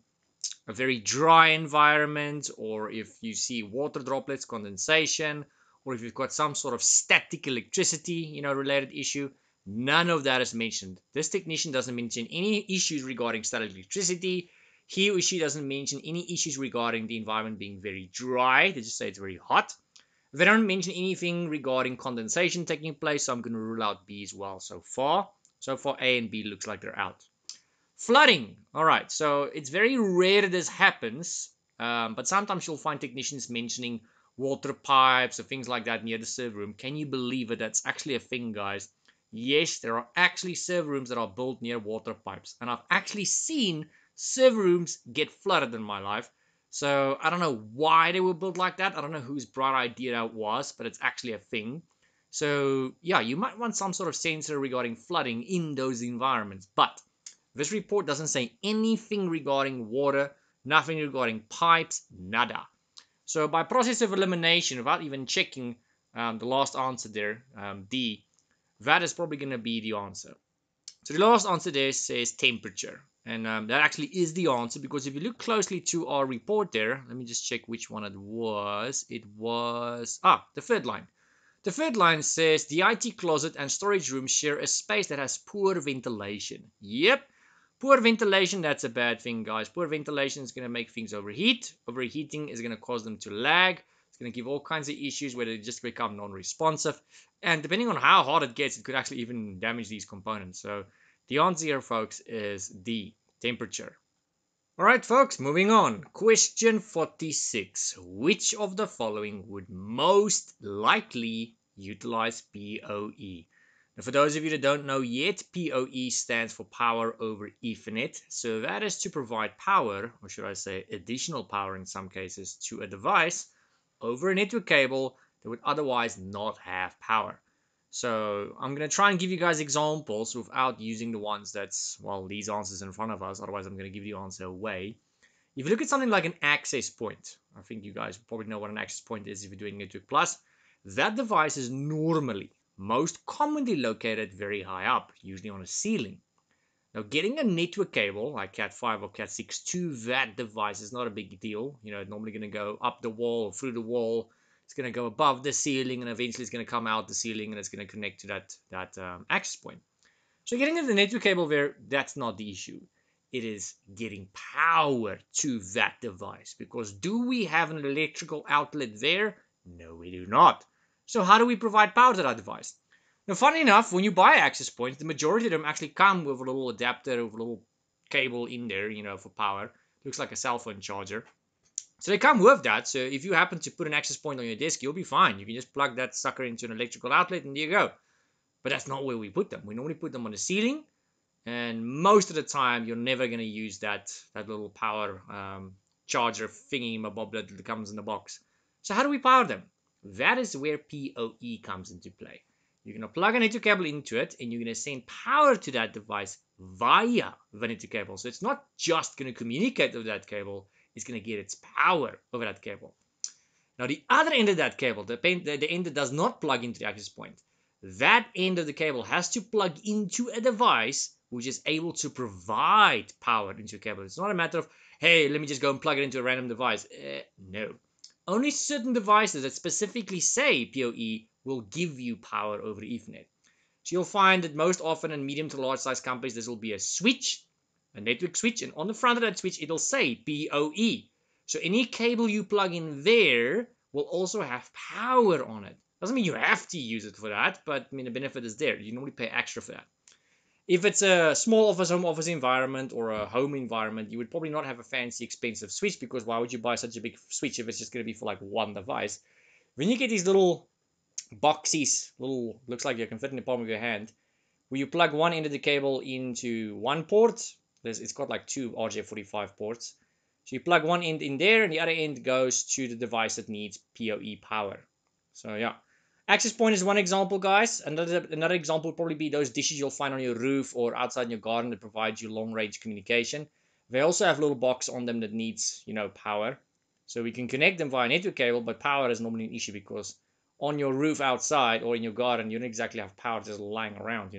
very dry environment, or if you see water droplets, condensation, or if you've got some sort of static electricity, related issue. None of that is mentioned. This technician doesn't mention any issues regarding static electricity. He or she doesn't mention any issues regarding the environment being very dry. They just say it's very hot. They don't mention anything regarding condensation taking place, so I'm going to rule out B as well so far. So far, A and B looks like they're out. Flooding. All right, so it's very rare that this happens, but sometimes you'll find technicians mentioning water pipes or things like that near the server room. Can you believe it? That's actually a thing, guys. Yes, there are actually server rooms that are built near water pipes, and I've actually seen server rooms get flooded in my life. So I don't know why they were built like that. I don't know whose bright idea that was, but it's actually a thing. So yeah, you might want some sort of sensor regarding flooding in those environments, but this report doesn't say anything regarding water, nothing regarding pipes, nada. So by process of elimination, without even checking the last answer there, D, that is probably going to be the answer. So the last answer there says temperature. And that actually is the answer, because if you look closely to our report there, let me just check which one it was. It was, the third line. The third line says the IT closet and storage room share a space that has poor ventilation. Yep. Poor ventilation, that's a bad thing, guys. Poor ventilation is going to make things overheat. Overheating is going to cause them to lag. It's going to give all kinds of issues where they just become non-responsive. And depending on how hot it gets, it could actually even damage these components. So the answer here, folks, is D, temperature. All right, folks, moving on. Question 46. Which of the following would most likely utilize PoE? Now, for those of you that don't know yet, PoE stands for Power over Ethernet. So that is to provide power, or should I say additional power in some cases, to a device over a network cable that would otherwise not have power. So I'm going to try and give you guys examples without using the ones that's, well, these answers in front of us. Otherwise, I'm going to give you the answer away. If you look at something like an access point, I think you guys probably know what an access point is if you're doing Network Plus. That device is normally most commonly located very high up, usually on a ceiling. Now, getting a network cable like Cat5 or Cat6 to that device is not a big deal. It's normally going to go up the wall or through the wall. It's going to go above the ceiling, and eventually it's going to come out the ceiling, and it's going to connect to that access point. So getting the network cable there, that's not the issue. It is getting power to that device, because do we have an electrical outlet there? No, we do not. So how do we provide power to that device? Now, funny enough, when you buy access points, the majority of them actually come with a little adapter, with a little cable in there, for power. Looks like a cell phone charger. So they come with that. So if you happen to put an access point on your desk, you'll be fine. You can just plug that sucker into an electrical outlet and there you go. But that's not where we put them. We normally put them on the ceiling, and most of the time you're never going to use that little power charger thingy mabob that comes in the box. So how do we power them? That is where PoE comes into play. You're going to plug an network cable into it, and you're going to send power to that device via the network cable. So it's not just going to communicate with that cable, it's going to get its power over that cable. Now, the other end of that cable, the end that does not plug into the access point, that end of the cable has to plug into a device which is able to provide power into a cable. It's not a matter of, hey, let me just go and plug it into a random device. No. Only certain devices that specifically say PoE will give you power over Ethernet. So you'll find that most often in medium to large size companies, this will be a switch, a network switch, and on the front of that switch, it'll say PoE. So any cable you plug in there will also have power on it. Doesn't mean you have to use it for that, but the benefit is there. You normally pay extra for that. If it's a small office, home office environment or a home environment, you would probably not have a fancy, expensive switch, because why would you buy such a big switch if it's just going to be for like one device? When you get these little boxies, looks like you can fit in the palm of your hand, where you plug one end of the cable into one port. It's got like two RJ45 ports. So you plug one end in there, and the other end goes to the device that needs PoE power. So yeah, access point is one example, guys. Another example would probably be those dishes you'll find on your roof or outside in your garden that provide you long range communication. They also have a little box on them that needs power. So we can connect them via network cable, but power is normally an issue, because on your roof outside or in your garden, you don't exactly have power just lying around.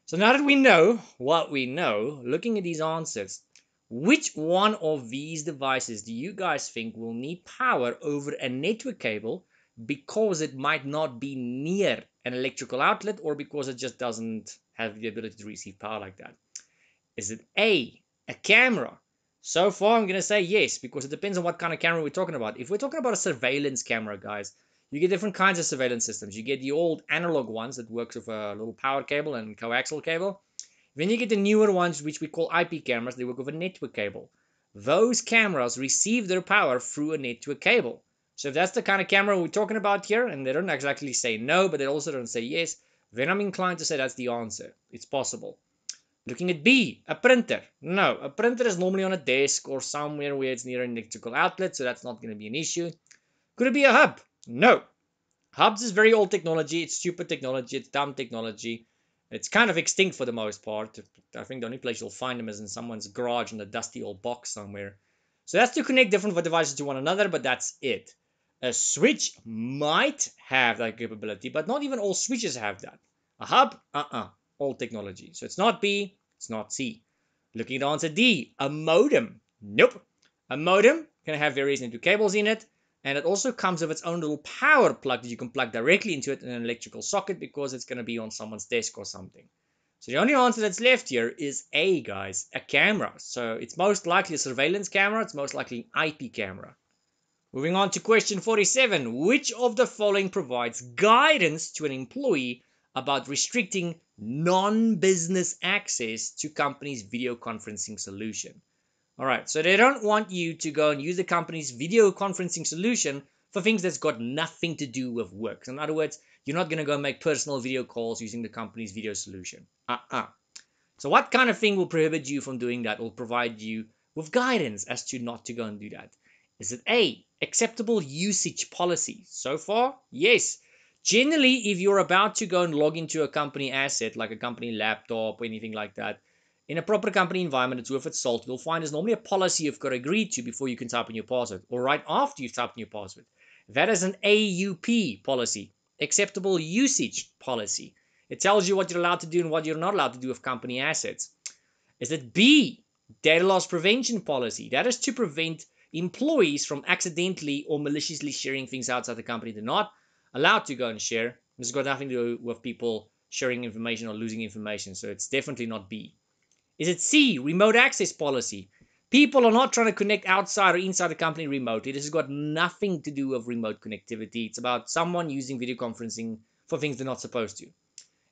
So now that we know what we know, looking at these answers, which one of these devices do you guys think will need power over a network cable because it might not be near an electrical outlet, or because it just doesn't have the ability to receive power like that? Is it A, a camera? So far, I'm going to say yes, because it depends on what kind of camera we're talking about. If we're talking about a surveillance camera, guys, you get different kinds of surveillance systems. You get the old analog ones that works with a little power cable and coaxial cable. Then you get the newer ones, which we call IP cameras. They work with a network cable. Those cameras receive their power through a network cable. So if that's the kind of camera we're talking about here, and they don't exactly say no, but they also don't say yes, then I'm inclined to say that's the answer. It's possible. Looking at B, a printer. No, a printer is normally on a desk or somewhere where it's near an electrical outlet, so that's not going to be an issue. Could it be a hub? No. Hubs is very old technology. It's stupid technology. It's dumb technology. It's kind of extinct for the most part. I think the only place you'll find them is in someone's garage in a dusty old box somewhere. So that's to connect different devices to one another, but that's it. A switch might have that capability, but not even all switches have that. A hub, old technology. So it's not B, it's not C. Looking at answer D, a modem. Nope. A modem can have various network cables in it, and it also comes with its own little power plug that you can plug directly into it in an electrical socket, because it's going to be on someone's desk or something. So the only answer that's left here is A, guys, a camera. So it's most likely a surveillance camera. It's most likely an IP camera. Moving on to question 47. Which of the following provides guidance to an employee about restricting non-business access to company's video conferencing solution? All right, so they don't want you to go and use the company's video conferencing solution for things that's got nothing to do with work. So in other words, you're not going to go make personal video calls using the company's video solution. So what kind of thing will prohibit you from doing that, or provide you with guidance as to not to go and do that? Is it A, Acceptable usage policy. So far, yes. Generally, if you're about to go and log into a company asset, like a company laptop or anything like that, in a proper company environment, it's worth its salt. You'll find there's normally a policy you've got to agree to before you can type in your password, or right after you've typed in your password. That is an AUP policy, acceptable usage policy. It tells you what you're allowed to do and what you're not allowed to do with company assets. Is it B, data loss prevention policy? That is to prevent employees from accidentally or maliciously sharing things outside the company they're not allowed to go and share. This has got nothing to do with people sharing information or losing information, so it's definitely not B. Is it C, remote access policy? People are not trying to connect outside or inside the company remotely. This has got nothing to do with remote connectivity. It's about someone using video conferencing for things they're not supposed to.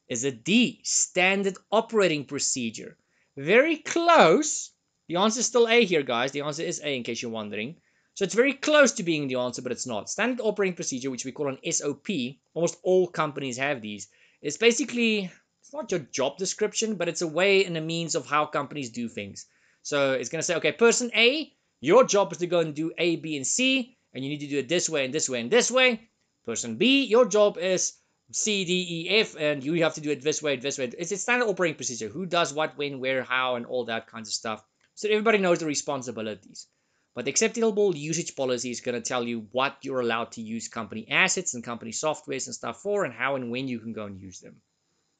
Is it D, standard operating procedure? Very close. The answer is still A here, guys. The answer is A, in case you're wondering. So it's very close to being the answer, but it's not. Standard operating procedure, which we call an SOP, almost all companies have these. It's basically, it's not your job description, but it's a way and a means of how companies do things. So it's going to say, okay, person A, your job is to go and do A, B, and C, and you need to do it this way and this way and this way. Person B, your job is C, D, E, F, and you have to do it this way, this way. It's a standard operating procedure. Who does what, when, where, how, and all that kinds of stuff. So everybody knows the responsibilities. But the acceptable usage policy is going to tell you what you're allowed to use company assets and company softwares and stuff for, and how and when you can go and use them.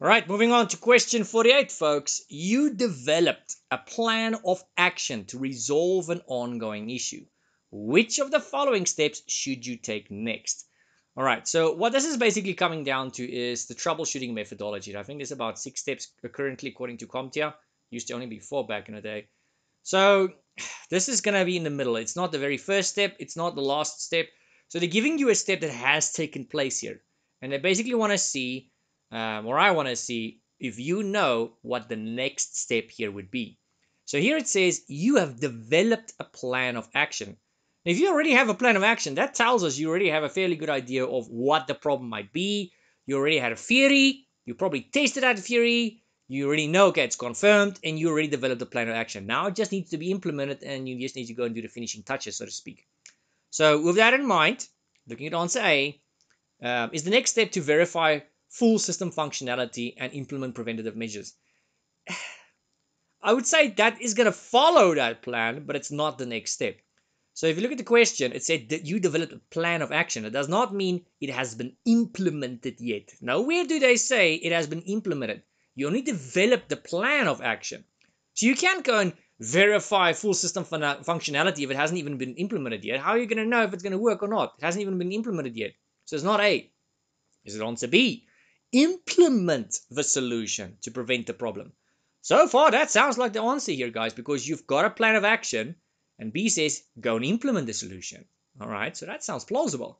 All right, moving on to question 48, folks. You developed a plan of action to resolve an ongoing issue. Which of the following steps should you take next? All right, so what this is basically coming down to is the troubleshooting methodology. I think there's about 6 steps currently according to CompTIA. Used to only be 4 back in the day. So this is going to be in the middle. It's not the very first step. It's not the last step. So they're giving you a step that has taken place here. And they basically want to see, or I want to see, if you know what the next step here would be. So here it says you have developed a plan of action. If you already have a plan of action, that tells us you already have a fairly good idea of what the problem might be. You already had a theory. You probably tested that theory. You already know, okay, it's confirmed, and you already developed a plan of action. Now it just needs to be implemented, and you just need to go and do the finishing touches, so to speak. So with that in mind, looking at answer A, is the next step to verify full system functionality and implement preventative measures. I would say that is going to follow that plan, but it's not the next step. So if you look at the question, it said that you developed a plan of action. It does not mean it has been implemented yet. Nowhere do they say it has been implemented. You only develop the plan of action. So you can't go and verify full system functionality if it hasn't even been implemented yet. How are you going to know if it's going to work or not? It hasn't even been implemented yet. So it's not A. Is it answer B? Implement the solution to prevent the problem. So far, that sounds like the answer here, guys, because you've got a plan of action. And B says, go and implement the solution. All right, so that sounds plausible.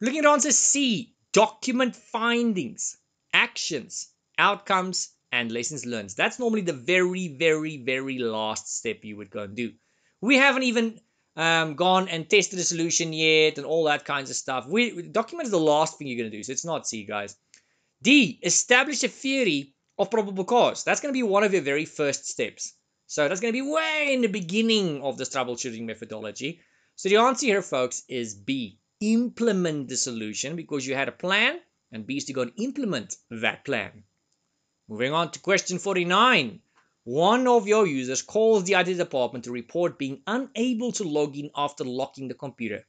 Looking at answer C, document findings, actions, outcomes, and lessons learned. That's normally the very, very, very last step you would go and do. We haven't even gone and tested a solution yet and all that kinds of stuff. Document is the last thing you're going to do, so it's not C, guys. D, establish a theory of probable cause. That's going to be one of your very first steps. So that's going to be way in the beginning of this troubleshooting methodology. So the answer here, folks, is B. Implement the solution because you had a plan, and B is to go and implement that plan. Moving on to question 49. One of your users calls the IT department to report being unable to log in after locking the computer.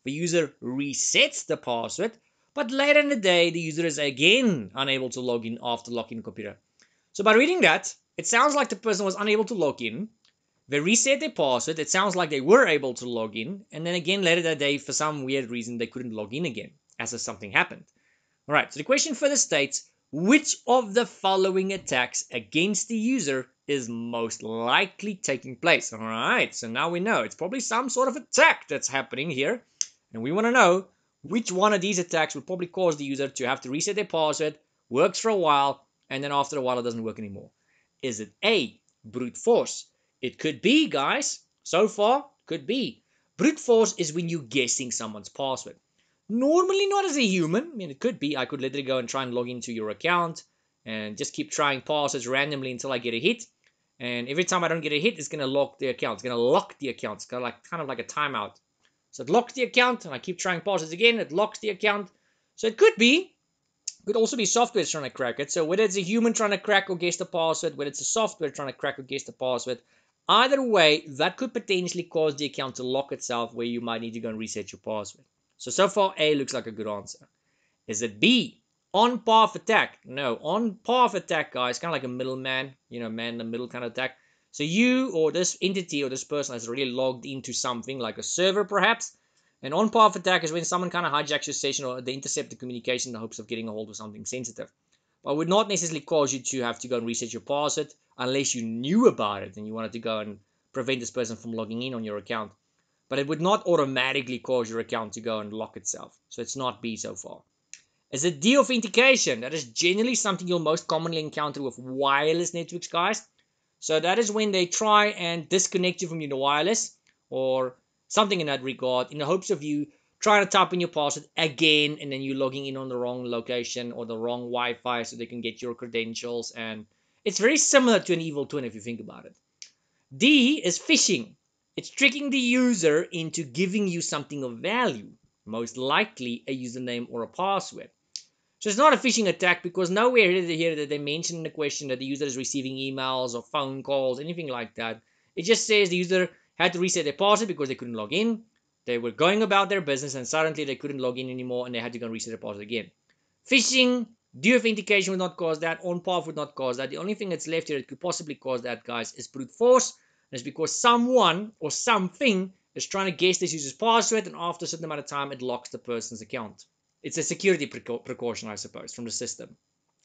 The user resets the password, but later in the day, the user is again unable to log in after locking the computer. So by reading that, it sounds like the person was unable to log in. They reset their password. It sounds like they were able to log in. And then again, later that day, for some weird reason, they couldn't log in again, as if something happened. All right, so the question further states, which of the following attacks against the user is most likely taking place? All right, so now we know. It's probably some sort of attack that's happening here. And we want to know which one of these attacks would probably cause the user to have to reset their password, works for a while, and then after a while it doesn't work anymore. Is it A, brute force? It could be, guys. So far, could be. Brute force is when you're guessing someone's password. Normally not as a human. I mean, it could be. I could literally go and try and log into your account and just keep trying passwords randomly until I get a hit. And every time I don't get a hit, it's going to lock the account. It's going to lock the account. It's kind of like a timeout. So it locks the account, and I keep trying passwords again, it locks the account. So it could also be software trying to crack it. So whether it's a human trying to crack or guess the password, whether it's a software trying to crack or guess the password, either way, that could potentially cause the account to lock itself where you might need to go and reset your password. So far, A looks like a good answer. Is it B? On-path attack. No, on-path attack, guys, kind of like a middleman, man in the middle kind of attack. So you or this entity or this person has really logged into something like a server perhaps. An on-path attack is when someone kind of hijacks your session or they intercept the communication in the hopes of getting a hold of something sensitive. But would not necessarily cause you to have to go and reset your password unless you knew about it and you wanted to go and prevent this person from logging in on your account. But it would not automatically cause your account to go and lock itself. So it's not B so far. Is it de-authentication? That is generally something you'll most commonly encounter with wireless networks, guys. So that is when they try and disconnect you from your wireless or something in that regard in the hopes of you trying to type in your password again and then you logging in on the wrong location or the wrong Wi-Fi so they can get your credentials. And it's very similar to an evil twin if you think about it. D is phishing. It's tricking the user into giving you something of value, most likely a username or a password. So it's not a phishing attack because nowhere here that they mention in the question that the user is receiving emails or phone calls, anything like that. It just says the user had to reset their password because they couldn't log in. They were going about their business and suddenly they couldn't log in anymore and they had to go and reset their password again. Phishing, de-authentication would not cause that. On-path would not cause that. The only thing that's left here that could possibly cause that, guys, is brute force. And it's because someone or something is trying to guess this user's password and after a certain amount of time it locks the person's account. It's a security precaution, I suppose, from the system.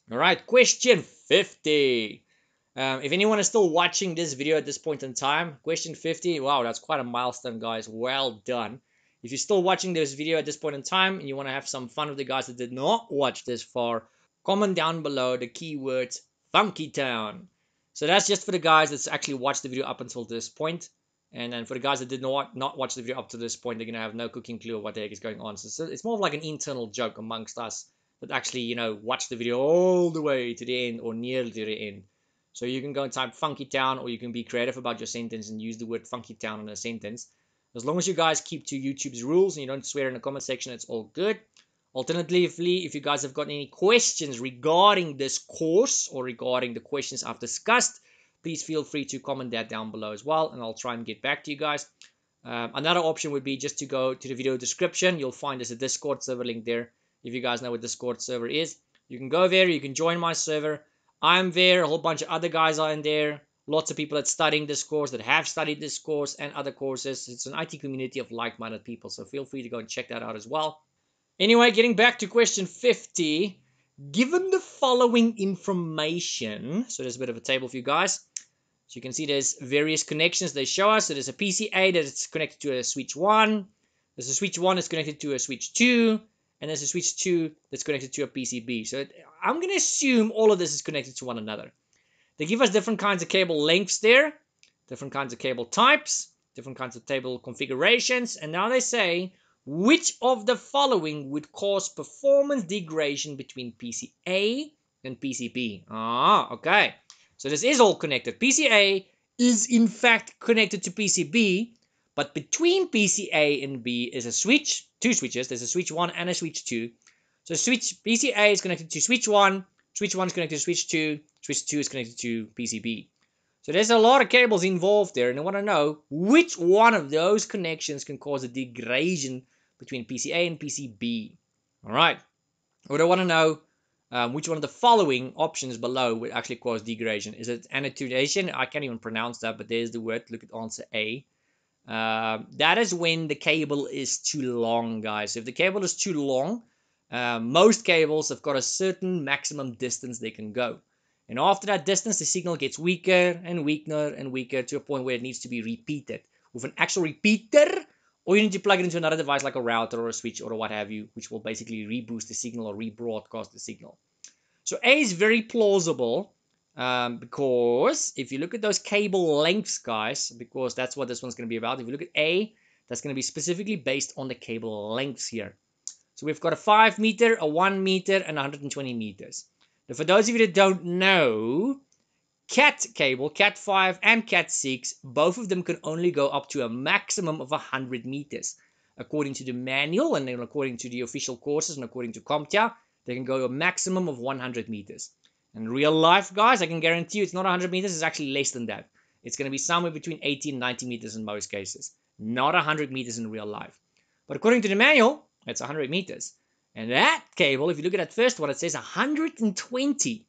All right, question 50. If anyone is still watching this video at this point in time, question 50, wow, that's quite a milestone, guys. Well done. If you're still watching this video at this point in time and you want to have some fun with the guys that did not watch this far, comment down below the keywords Funky Town. So that's just for the guys that's actually watched the video up until this point. And then for the guys that did not watch the video up to this point, they're going to have no cooking clue of what the heck is going on. So it's more of like an internal joke amongst us that actually, watch the video all the way to the end or nearly to the end. So you can go and type Funky Town or you can be creative about your sentence and use the word Funky Town in a sentence. As long as you guys keep to YouTube's rules and you don't swear in the comment section, it's all good. Alternatively, if you guys have got any questions regarding this course or regarding the questions I've discussed, please feel free to comment that down below as well, and I'll try and get back to you guys. Another option would be just to go to the video description. You'll find there's a Discord server link there. If you guys know what Discord server is, you can go there. You can join my server. I'm there. A whole bunch of other guys are in there. Lots of people that's studying this course, that have studied this course and other courses. It's an IT community of like-minded people, so feel free to go and check that out as well. Anyway, getting back to question 50. Given the following information, so there's a bit of a table for you guys. So you can see there's various connections they show us. So there's a PCA that is connected to a switch 1. There's a switch 1 that's connected to a switch 2. And there's a switch 2 that's connected to a PCB. So I'm going to assume all of this is connected to one another. They give us different kinds of cable lengths there, different kinds of cable types, different kinds of cable configurations. And now they say, which of the following would cause performance degradation between PCA and PCB? Okay. So this is all connected. PCA is in fact connected to PCB, but between PCA and B is a switch, two switches. There's a switch 1 and a switch 2. So switch PCA is connected to switch 1 is connected to switch 2 is connected to PCB. So there's a lot of cables involved there, and I want to know which one of those connections can cause a degradation between PCA and PCB. All right. What I want to know, which one of the following options below would actually cause degradation? Is it annotation? I can't even pronounce that, but there's the word. Look at answer A. That is when the cable is too long, guys. So if the cable is too long, most cables have got a certain maximum distance they can go. And after that distance, the signal gets weaker and weaker and weaker to a point where it needs to be repeated with an actual repeater, or you need to plug it into another device like a router or a switch or what have you, which will basically reboost the signal or rebroadcast the signal. So A is very plausible because if you look at those cable lengths, guys, because that's what this one's going to be about. If you look at A, that's going to be specifically based on the cable lengths here. So we've got a 5 meter, a 1 meter, and 120 meters. Now, for those of you that don't know, Cat cable, Cat 5 and Cat 6, both of them can only go up to a maximum of 100 meters. according to the manual and then according to the official courses and according to CompTIA, they can go a maximum of 100 meters. In real life, guys, I can guarantee you it's not 100 meters, it's actually less than that. It's going to be somewhere between 80 and 90 meters in most cases. Not 100 meters in real life. But according to the manual, it's 100 meters. And that cable, if you look at that first one, it says 120.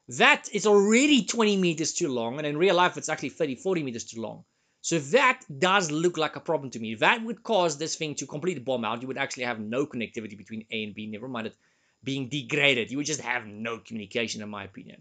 That is already 20 meters too long. And in real life, it's actually 30, 40 meters too long. So that does look like a problem to me. That would cause this thing to completely bomb out. You would actually have no connectivity between A and B, never mind it being degraded. You would just have no communication, in my opinion.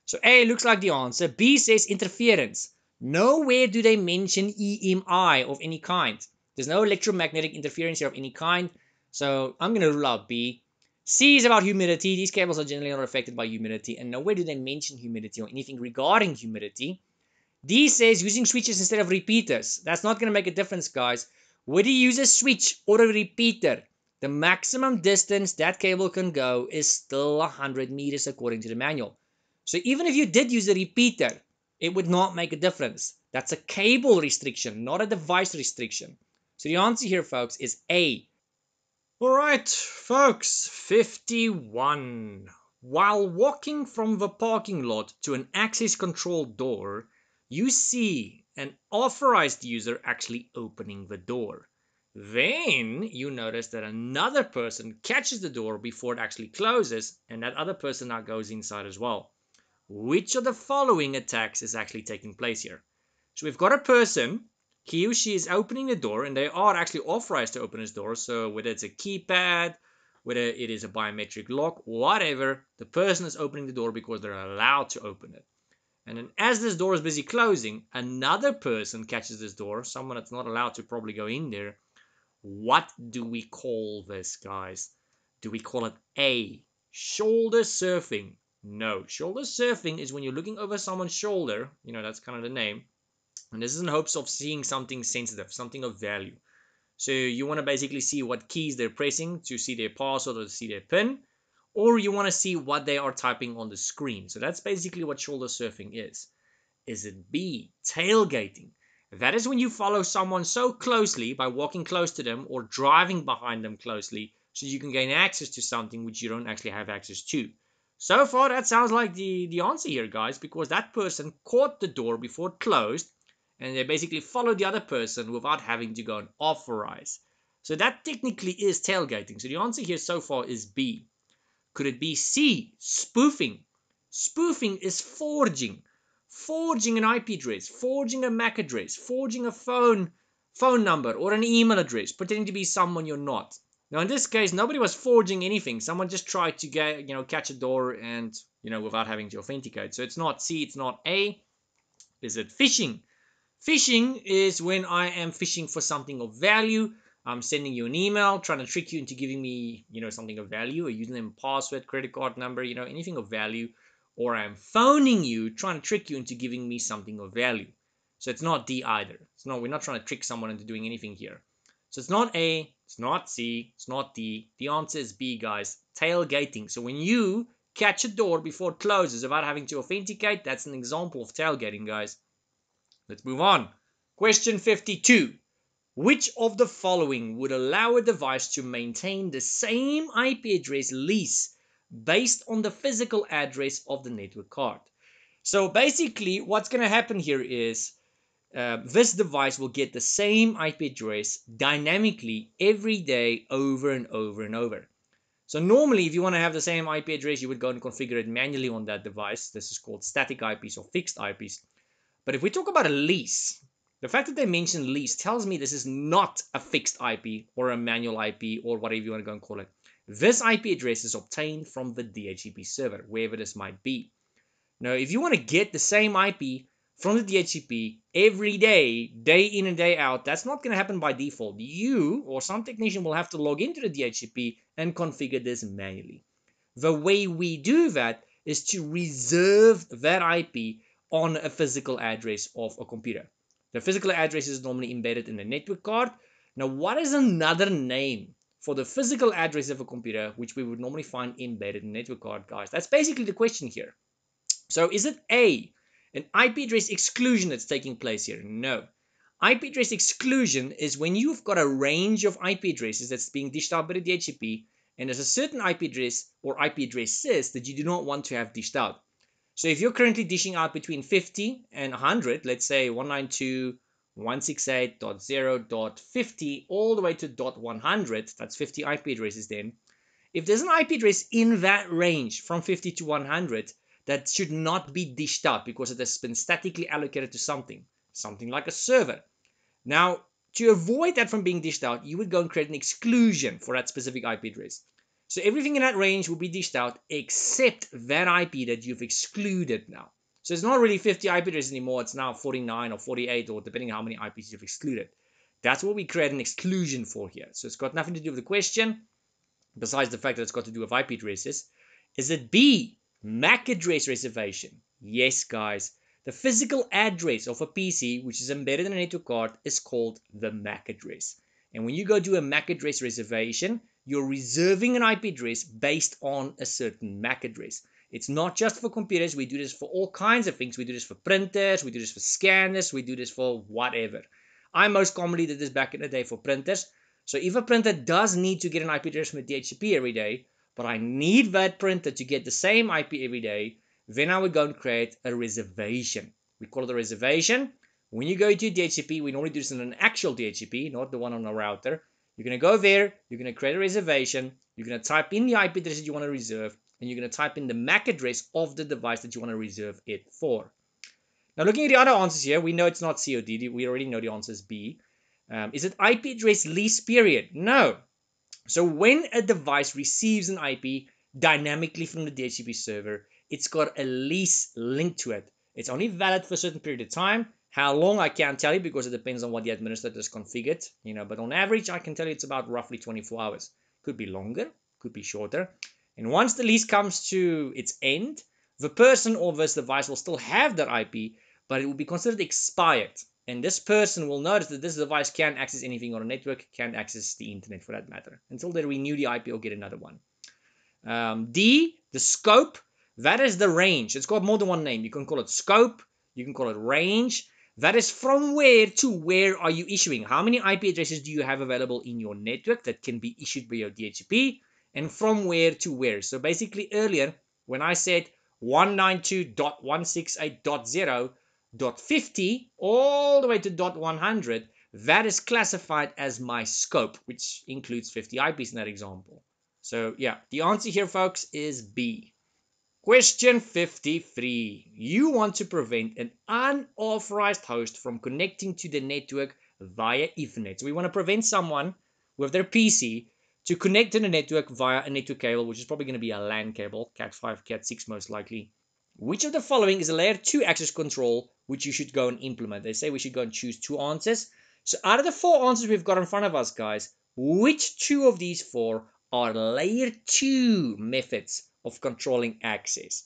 So A looks like the answer. B says interference. Nowhere do they mention EMI of any kind. There's no electromagnetic interference here of any kind. So I'm going to rule out B. C is about humidity. These cables are generally not affected by humidity. And nowhere do they mention humidity or anything regarding humidity. D says using switches instead of repeaters. That's not going to make a difference, guys. Whether you use a switch or a repeater, the maximum distance that cable can go is still 100 meters according to the manual. So even if you did use a repeater, it would not make a difference. That's a cable restriction, not a device restriction. So the answer here, folks, is A. All right, folks, 51. While walking from the parking lot to an access control door, you see an authorized user actually opening the door. Then you notice that another person catches the door before it actually closes, and that other person now goes inside as well. Which of the following attacks is actually taking place here? So we've got a person, he or she is opening the door, and they are actually authorized to open this door. So whether it's a keypad, whether it is a biometric lock, whatever, the person is opening the door because they're allowed to open it. And then as this door is busy closing, another person catches this door, someone that's not allowed to probably go in there. What do we call this, guys? Do we call it A, shoulder surfing? No, shoulder surfing is when you're looking over someone's shoulder, that's kind of the name, and this is in hopes of seeing something sensitive, something of value. So you want to basically see what keys they're pressing to see their password or to see their PIN, or you want to see what they are typing on the screen. So that's basically what shoulder surfing is. Is it B, tailgating? That is when you follow someone so closely by walking close to them or driving behind them closely so you can gain access to something which you don't actually have access to. So far, that sounds like the answer here, guys, because that person caught the door before it closed, and they basically followed the other person without having to go and authorize. So that technically is tailgating. So the answer here so far is B. Could it be C, spoofing? Spoofing is forging. Forging an IP address, forging a MAC address, forging a phone number or an email address, pretending to be someone you're not. Now, in this case, nobody was forging anything. Someone just tried to catch a door and, without having to authenticate. So it's not C, it's not A. Is it phishing? Phishing is when I am fishing for something of value. I'm sending you an email, trying to trick you into giving me, something of value, a username, password, credit card number, anything of value. Or I'm phoning you, trying to trick you into giving me something of value. So it's not D either. We're not trying to trick someone into doing anything here. So it's not A, it's not C, it's not D. The answer is B, guys. Tailgating. So when you catch a door before it closes without having to authenticate, that's an example of tailgating, guys. Let's move on. Question 52. Which of the following would allow a device to maintain the same IP address lease based on the physical address of the network card? So basically, what's going to happen here is this device will get the same IP address dynamically every day over and over and over. So normally, if you want to have the same IP address, you would go and configure it manually on that device. This is called static IPs or fixed IPs. But if we talk about a lease, the fact that they mention lease tells me this is not a fixed IP or a manual IP or whatever you want to go and call it. This IP address is obtained from the DHCP server, wherever this might be. Now, if you want to get the same IP from the DHCP every day, day in and day out, that's not going to happen by default. You or some technician will have to log into the DHCP and configure this manually. The way we do that is to reserve that IP on a physical address of a computer. The physical address is normally embedded in the network card. Now, what is another name for the physical address of a computer, which we would normally find embedded in the network card, guys? That's basically the question here. So is it A, an IP address exclusion that's taking place here? No. IP address exclusion is when you've got a range of IP addresses that's being dished out by the DHCP, and there's a certain IP address or IP addresses that you do not want to have dished out. So if you're currently dishing out between 50 and 100, let's say 192.168.0.50 all the way to .100, that's 50 IP addresses then. If there's an IP address in that range from 50 to 100 that should not be dished out because it has been statically allocated to something like a server. Now, to avoid that from being dished out, you would go and create an exclusion for that specific IP address. So everything in that range will be dished out except that IP that you've excluded now. So it's not really 50 IP addresses anymore. It's now 49 or 48, or depending on how many IPs you've excluded. That's what we create an exclusion for here. So it's got nothing to do with the question, besides the fact that it's got to do with IP addresses. Is it B, MAC address reservation? Yes, guys. The physical address of a PC, which is embedded in a network card, is called the MAC address. And when you go do a MAC address reservation, you're reserving an IP address based on a certain MAC address. It's not just for computers. We do this for all kinds of things. We do this for printers. We do this for scanners. We do this for whatever. I most commonly did this back in the day for printers. So if a printer does need to get an IP address from the DHCP every day, but I need that printer to get the same IP every day, then I would go and create a reservation. We call it a reservation. When you go to DHCP, we normally do this in an actual DHCP, not the one on a router. You're going to go there, you're going to create a reservation, you're going to type in the IP address that you want to reserve, and you're going to type in the MAC address of the device that you want to reserve it for. Now, looking at the other answers here, we know it's not C or D. We already know the answer is B. Is it IP address lease period? No. So when a device receives an IP dynamically from the DHCP server, it's got a lease linked to it. It's only valid for a certain period of time. How long, I can't tell you because it depends on what the administrator has configured. But on average, I can tell you it's about roughly 24 hours. Could be longer, could be shorter. And once the lease comes to its end, the person or this device will still have that IP, but it will be considered expired. And this person will notice that this device can't access anything on a network, can't access the internet for that matter, until they renew the IP or get another one. D, the scope. That is the range. It's got more than one name. You can call it scope. You can call it range. That is from where to where are you issuing. How many IP addresses do you have available in your network that can be issued by your DHCP? And from where to where. So basically earlier, when I said 192.168.0.50 all the way to .100, that is classified as my scope, which includes 50 IPs in that example. So yeah, the answer here, folks, is B. Question 53. You want to prevent an unauthorized host from connecting to the network via Ethernet. So we want to prevent someone with their PC to connect to the network via a network cable, which is probably going to be a LAN cable, Cat5, Cat6 most likely. Which of the following is a layer 2 access control which you should go and implement? They say we should go and choose 2 answers. So out of the 4 answers we've got in front of us, guys, which 2 of these 4 are layer 2 methods of controlling access?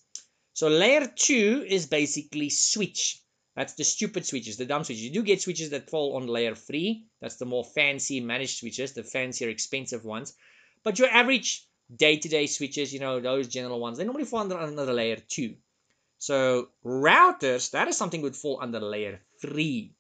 So layer 2 is basically switch. That's the stupid switches, the dumb switches. You do get switches that fall on layer 3. That's the more fancy managed switches, the fancier, expensive ones. But your average day-to-day switches, those general ones, they normally fall under layer 2. So routers, that is something would fall under layer 3.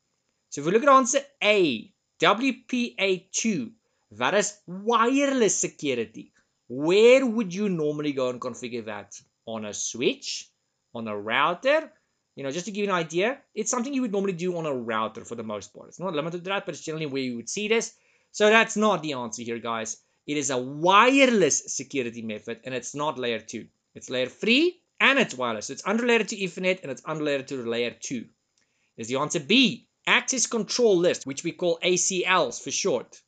So if we look at answer A, WPA2, that is wireless security. Where would you normally go and configure that? On a switch? On a router? Just to give you an idea, it's something you would normally do on a router for the most part. It's not limited to that, but it's generally where you would see this. So that's not the answer here, guys. It is a wireless security method, and it's not layer 2. It's layer 3, and it's wireless. So it's unrelated to Ethernet, and it's unrelated to layer 2. Is the answer B, access control list, which we call ACLs for short?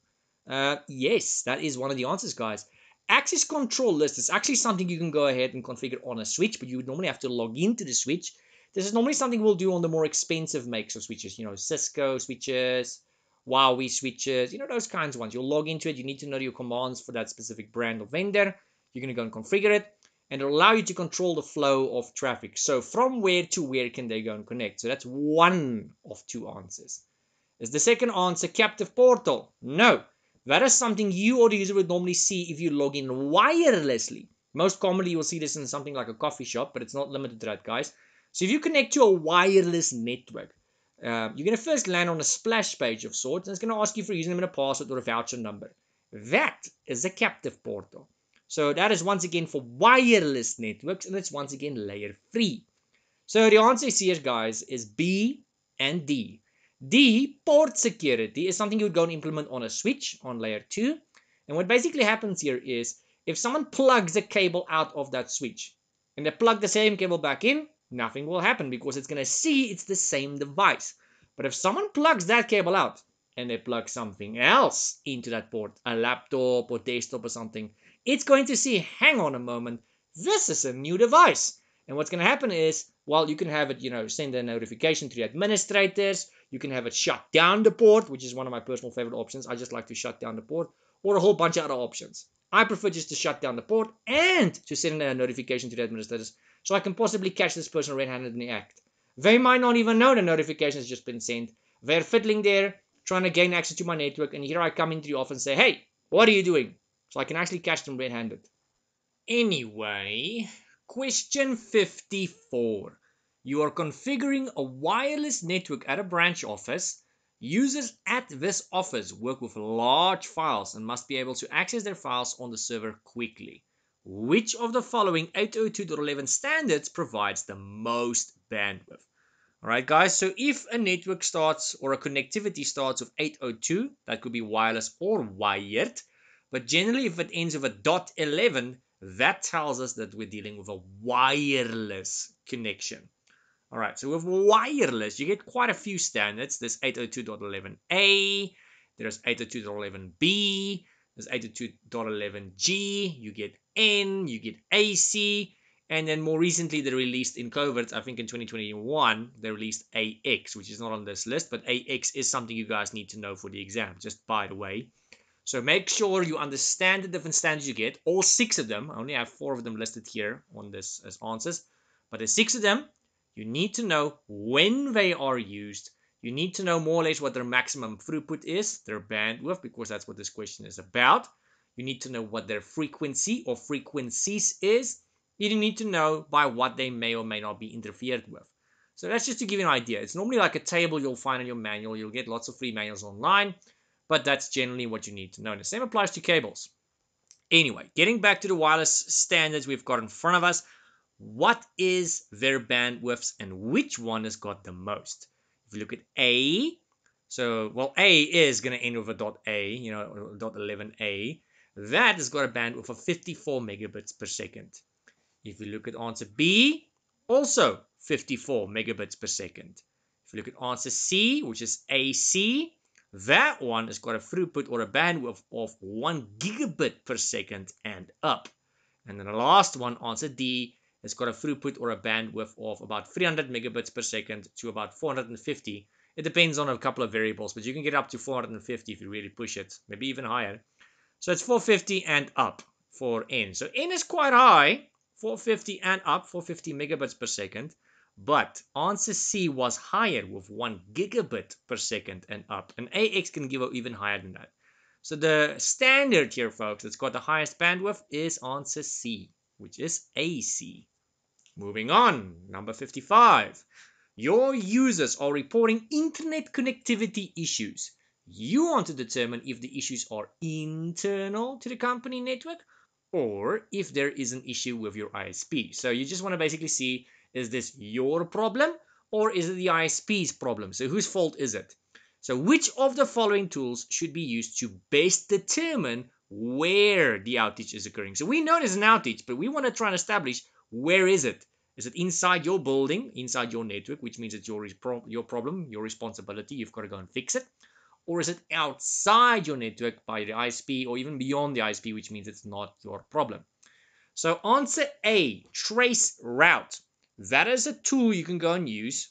Yes, that is one of the answers, guys. Access control list is actually something you can go ahead and configure on a switch, but you would normally have to log into the switch. This is normally something we'll do on the more expensive makes of switches, Cisco switches, Huawei switches, those kinds of ones. You'll log into it. You need to know your commands for that specific brand or vendor. You're going to go and configure it, and it'll allow you to control the flow of traffic. So from where to where can they go and connect? So that's one of 2 answers. Is the second answer captive portal? No. That is something you or the user would normally see if you log in wirelessly. Most commonly, you will see this in something like a coffee shop, but it's not limited to that, guys. So if you connect to a wireless network, You're going to first land on a splash page of sorts, and it's going to ask you for a username and a password or a voucher number. That is a captive portal. So that is once again for wireless networks, and it's once again layer 3. So the answer here, guys, is B and D. D, port security, is something you would go and implement on a switch on layer 2. And what basically happens here is if someone plugs a cable out of that switch and they plug the same cable back in, nothing will happen because it's going to see it's the same device. But if someone plugs that cable out and they plug something else into that port, a laptop or desktop or something, it's going to see, hang on a moment, this is a new device. And what's going to happen is, well, you can have it, send a notification to the administrators. You can have it shut down the port, which is one of my personal favorite options. I just like to shut down the port, or a whole bunch of other options. I prefer just to shut down the port and to send a notification to the administrators so I can possibly catch this person red-handed in the act. They might not even know the notification has just been sent. They're fiddling there, trying to gain access to my network, and here I come into the office and say, hey, what are you doing? So I can actually catch them red-handed. Anyway, question 54. You are configuring a wireless network at a branch office. Users at this office work with large files and must be able to access their files on the server quickly. Which of the following 802.11 standards provides the most bandwidth? Alright guys, so if a network starts or a connectivity starts with 802, that could be wireless or wired, but generally if it ends with a .11, that tells us that we're dealing with a wireless connection. Alright, so with wireless, you get quite a few standards. There's 802.11a, there's 802.11b, there's 802.11g, you get N, you get AC, and then more recently they released in COVID, I think in 2021, they released AX, which is not on this list, but AX is something you guys need to know for the exam, just by the way. So make sure you understand the different standards you get, all 6 of them. I only have 4 of them listed here on this as answers, but there's 6 of them. You need to know when they are used. You need to know more or less what their maximum throughput is, their bandwidth, because that's what this question is about. You need to know what their frequency or frequencies is. You need to know by what they may or may not be interfered with. So that's just to give you an idea. It's normally like a table you'll find in your manual. You'll get lots of free manuals online, but that's generally what you need to know. And the same applies to cables. Anyway, getting back to the wireless standards we've got in front of us, what is their bandwidths and which one has got the most? If you look at A, so, well, A is going to end with a .A, .11a. That has got a bandwidth of 54 megabits per second. If you look at answer B, also 54 megabits per second. If you look at answer C, which is AC, that one has got a throughput or a bandwidth of 1 gigabit per second and up. And then the last one, answer D, has got a throughput or a bandwidth of about 300 megabits per second to about 450. It depends on a couple of variables, but you can get up to 450 if you really push it, maybe even higher. So it's 450 and up for N. So N is quite high, 450 and up, 450 megabits per second. But answer C was higher with 1 gigabit per second and up. And AX can give even higher than that. So the standard here, folks, that's got the highest bandwidth is answer C, which is AC. Moving on, number 55. Your users are reporting internet connectivity issues. You want to determine if the issues are internal to the company network or if there is an issue with your ISP. So you just want to basically see, is this your problem or is it the ISP's problem? So whose fault is it? So which of the following tools should be used to best determine where the outage is occurring? So we know there's an outage, but we want to try and establish where is it? Is it inside your building, inside your network, which means it's your problem, your responsibility, you've got to go and fix it? Or is it outside your network by the ISP or even beyond the ISP, which means it's not your problem? So answer A, trace route. That is a tool you can go and use.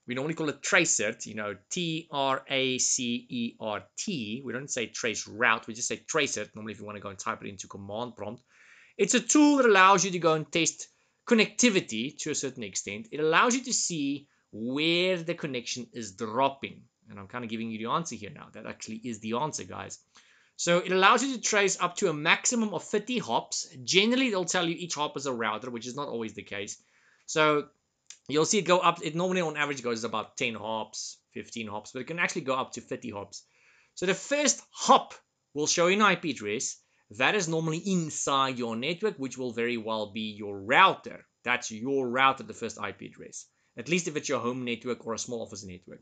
We normally call it tracert, Tracert. We don't say trace route, we just say tracert. Normally if you want to go and type it into command prompt. It's a tool that allows you to go and test connectivity to a certain extent. It allows you to see where the connection is dropping. And I'm kind of giving you the answer here now. That actually is the answer, guys. So it allows you to trace up to a maximum of 50 hops. Generally, they'll tell you each hop is a router, which is not always the case. So you'll see it go up. It normally on average goes about 10 hops, 15 hops, but it can actually go up to 30 hops. So the first hop will show an IP address that is normally inside your network, which will very well be your router. That's your router, the first IP address, at least if it's your home network or a small office network.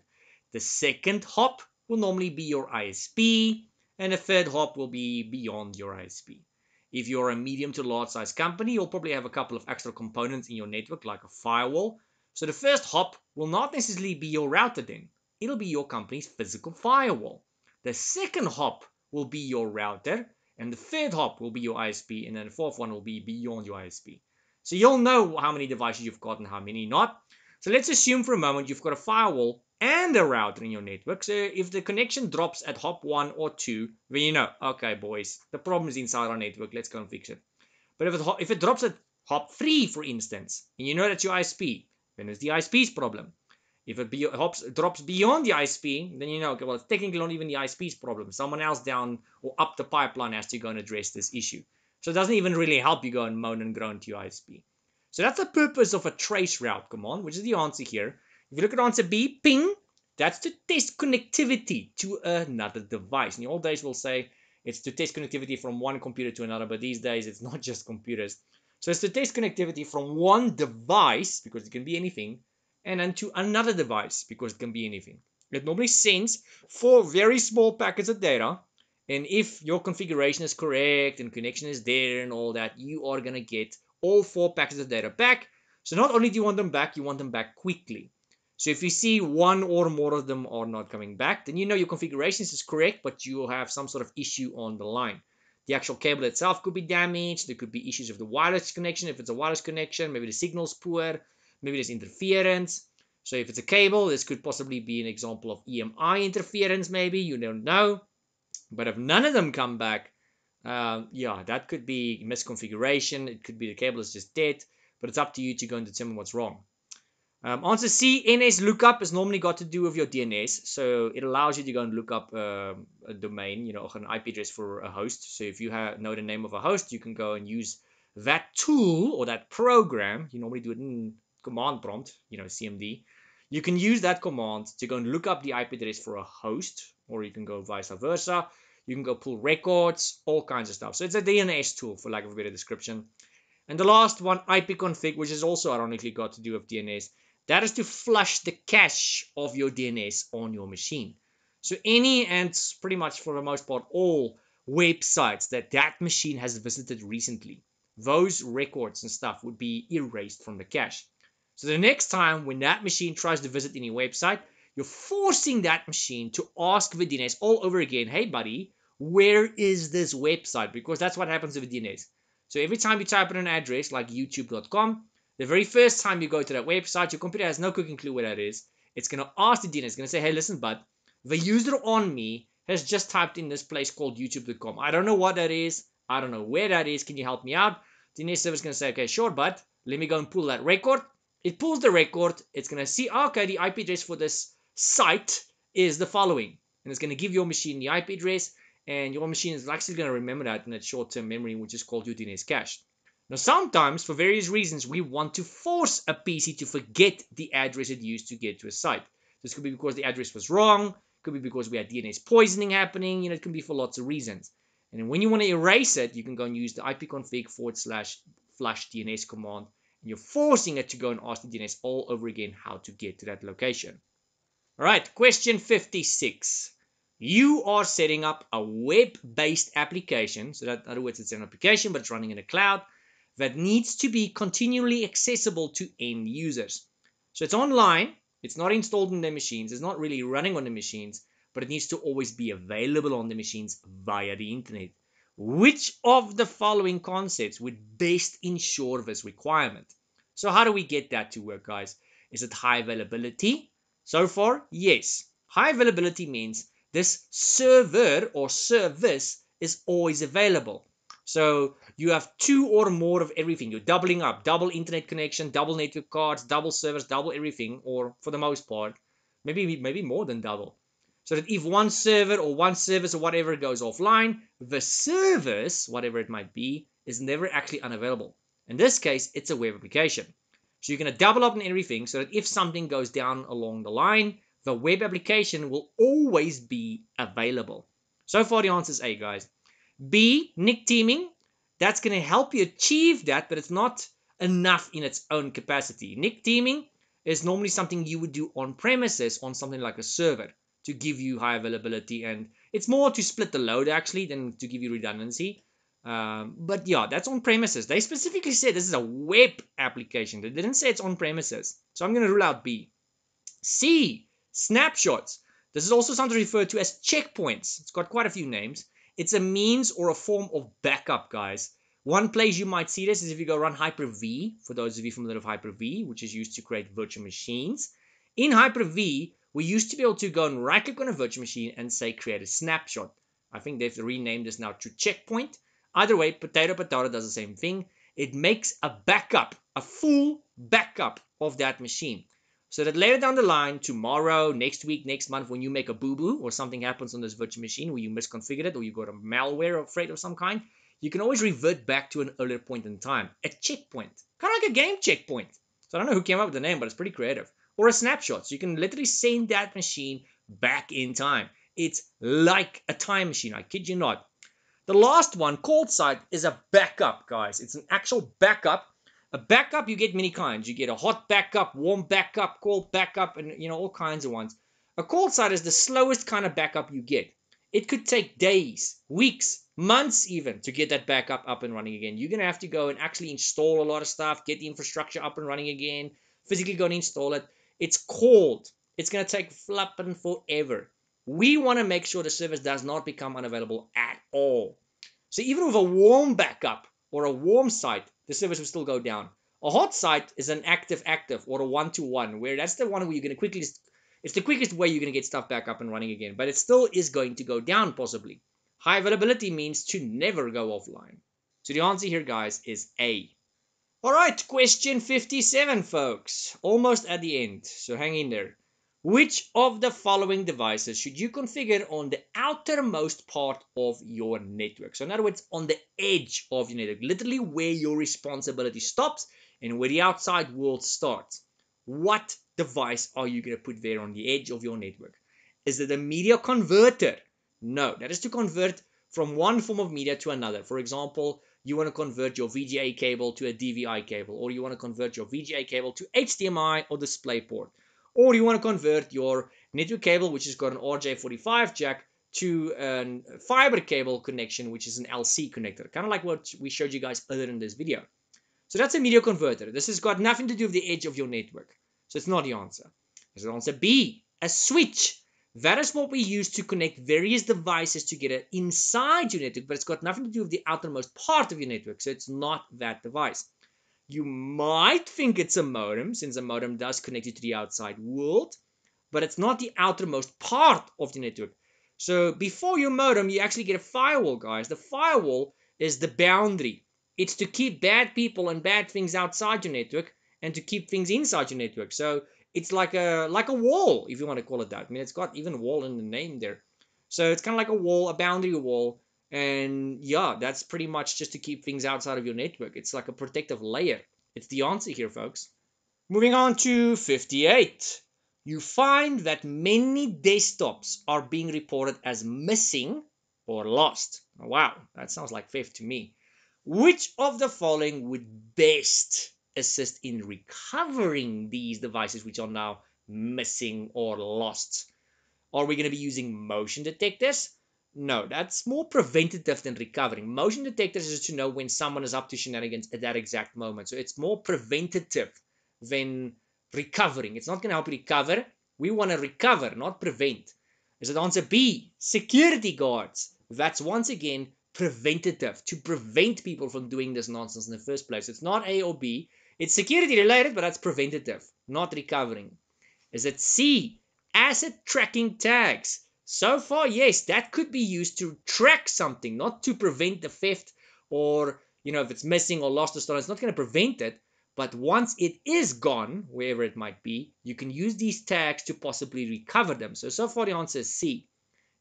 The second hop will normally be your ISP, and the third hop will be beyond your ISP. If you're a medium to large size company, you'll probably have a couple of extra components in your network, like a firewall. So the first hop will not necessarily be your router then. It'll be your company's physical firewall. The second hop will be your router, and the third hop will be your ISP, and then the fourth one will be beyond your ISP. So you'll know how many devices you've got and how many not. So let's assume for a moment you've got a firewall and a router in your network. So if the connection drops at hop 1 or 2, then you know, okay, boys, the problem is inside our network. Let's go and fix it. But if it drops at hop 3, for instance, and you know that's your ISP, then it's the ISP's problem. If it drops beyond the ISP, then you know, okay, well, it's technically not even the ISP's problem. Someone else down or up the pipeline has to go and address this issue. So it doesn't even really help you go and moan and groan to your ISP. So that's the purpose of a trace route command, which is the answer here. If you look at answer B, ping, that's to test connectivity to another device. In the old days, we'll say it's to test connectivity from one computer to another, but these days it's not just computers. So it's to test connectivity from one device, because it can be anything, and then to another device, because it can be anything. It normally sends 4 very small packets of data, and if your configuration is correct and connection is there and all that, you are going to get all 4 packets of data back. So not only do you want them back, you want them back quickly. So if you see one or more of them are not coming back, then you know your configuration is correct, but you have some sort of issue on the line. The actual cable itself could be damaged. There could be issues with the wireless connection. If it's a wireless connection, maybe the signal's poor. Maybe there's interference. So if it's a cable, this could possibly be an example of EMI interference, maybe. You don't know. But if none of them come back, yeah, that could be misconfiguration. It could be the cable is just dead. But it's up to you to go and determine what's wrong. Answer C, NS lookup is normally got to do with your DNS. So it allows you to go and look up a domain, you know, an IP address for a host. So if you know the name of a host, you can go and use that tool or that program. You normally do it in command prompt, you know, CMD. You can use that command to go and look up the IP address for a host, or you can go vice versa. You can go pull records, all kinds of stuff. So it's a DNS tool, for lack of a better description. And the last one, ipconfig, which is also ironically got to do with DNS. That is to flush the cache of your DNS on your machine. So any and pretty much for the most part all websites that machine has visited recently, those records and stuff would be erased from the cache. So the next time when that machine tries to visit any website, you're forcing that machine to ask the DNS all over again, hey buddy, where is this website? Because that's what happens with DNS. So every time you type in an address like youtube.com, the very first time you go to that website, your computer has no cooking clue where that is. It's going to ask the DNS, it's going to say, hey, listen, bud, the user on me has just typed in this place called youtube.com. I don't know what that is. I don't know where that is. Can you help me out? The DNS server is going to say, okay, sure, bud. Let me go and pull that record. It pulls the record. It's going to see, okay, the IP address for this site is the following. And it's going to give your machine the IP address. And your machine is actually going to remember that in its short-term memory, which is called your DNS cache. Now, sometimes, for various reasons, we want to force a PC to forget the address it used to get to a site. This could be because the address was wrong. It could be because we had DNS poisoning happening. You know, it can be for lots of reasons. And when you want to erase it, you can go and use the ipconfig/flush DNS command. And you're forcing it to go and ask the DNS all over again how to get to that location. All right, question 56. You are setting up a web-based application. So that, in other words, it's an application, but it's running in a cloud that needs to be continually accessible to end users. So it's online. It's not installed on their machines. It's not really running on the machines, but it needs to always be available on the machines via the internet. Which of the following concepts would best ensure this requirement? So how do we get that to work, guys? Is it high availability? So far, yes. High availability means this server or service is always available. So you have 2 or more of everything. You're doubling up, double internet connection, double network cards, double servers, double everything, or for the most part, maybe more than double. So that if one server or one service or whatever goes offline, the service, whatever it might be, is never actually unavailable. In this case, it's a web application. So you're going to double up on everything so that if something goes down along the line, the web application will always be available. So far, the answer is A, guys. B, NIC teaming. That's going to help you achieve that, but it's not enough in its own capacity. NIC teaming is normally something you would do on premises on something like a server to give you high availability, and it's more to split the load actually than to give you redundancy. But yeah, that's on premises. They specifically said this is a web application. They didn't say it's on premises. So I'm going to rule out B. C, snapshots. This is also sometimes referred to as checkpoints. It's got quite a few names. It's a means or a form of backup, guys. One place you might see this is if you go run Hyper-V, for those of you familiar with Hyper-V, which is used to create virtual machines. In Hyper-V, we used to be able to go and right-click on a virtual machine and say create a snapshot. I think they've renamed this now to checkpoint. Either way, Potato does the same thing. It makes a backup, a full backup of that machine. So that later down the line, tomorrow, next week, next month, when you make a boo-boo or something happens on this virtual machine where you misconfigured it or you got a malware or threat of some kind, you can always revert back to an earlier point in time. A checkpoint. Kind of like a game checkpoint. So I don't know who came up with the name, but it's pretty creative. Or a snapshot. So you can literally send that machine back in time. It's like a time machine. I kid you not. The last one, cold site, is a backup, guys. It's an actual backup. A backup, you get many kinds. You get a hot backup, warm backup, cold backup, and all kinds of ones. A cold site is the slowest kind of backup you get. It could take days, weeks, months even to get that backup up and running again. You're going to have to go and actually install a lot of stuff, get the infrastructure up and running again, physically go and install it. It's cold. It's going to take flipping forever. We want to make sure the service does not become unavailable at all. So even with a warm backup or a warm site, the service will still go down. A hot site is an active or a one-to-one, where that's the one where you're going to quickly, it's the quickest way you're going to get stuff back up and running again, but it still is going to go down possibly. High availability means to never go offline. So the answer here, guys, is A. All right, question 57, folks. Almost at the end, so hang in there. Which of the following devices should you configure on the outermost part of your network? So in other words, on the edge of your network, literally where your responsibility stops and where the outside world starts. What device are you going to put there on the edge of your network? Is it a media converter? No, that is to convert from one form of media to another. For example, you want to convert your VGA cable to a DVI cable, or you want to convert your VGA cable to HDMI or DisplayPort. Or you want to convert your network cable, which has got an RJ45 jack, to a fiber cable connection, which is an LC connector. Kind of like what we showed you guys earlier in this video. So that's a media converter. This has got nothing to do with the edge of your network. So it's not the answer. It's the answer B, a switch. That is what we use to connect various devices together inside your network, but it's got nothing to do with the outermost part of your network. So it's not that device. You might think it's a modem, since a modem does connect you to the outside world, but it's not the outermost part of the network. So before your modem, you actually get a firewall, guys. The firewall is the boundary. It's to keep bad people and bad things outside your network and to keep things inside your network. So it's like a wall, if you want to call it that. I mean, it's got even wall in the name there. So it's kind of like a wall, a boundary wall. And yeah, that's pretty much just to keep things outside of your network. It's like a protective layer. It's the answer here, folks. Moving on to 58. You find that many desktops are being reported as missing or lost. Wow, that sounds like theft to me. Which of the following would best assist in recovering these devices which are now missing or lost? Are we going to be using motion detectors? No, that's more preventative than recovering. Motion detectors is to know when someone is up to shenanigans at that exact moment. So it's more preventative than recovering. It's not going to help you recover. We want to recover, not prevent. Is it answer B? Security guards. That's once again preventative, to prevent people from doing this nonsense in the first place. It's not A or B. It's security related, but that's preventative, not recovering. Is it C? Asset tracking tags. So far, yes, that could be used to track something, not to prevent the theft or, if it's missing or lost or stolen, it's not going to prevent it. But once it is gone, wherever it might be, you can use these tags to possibly recover them. So far the answer is C.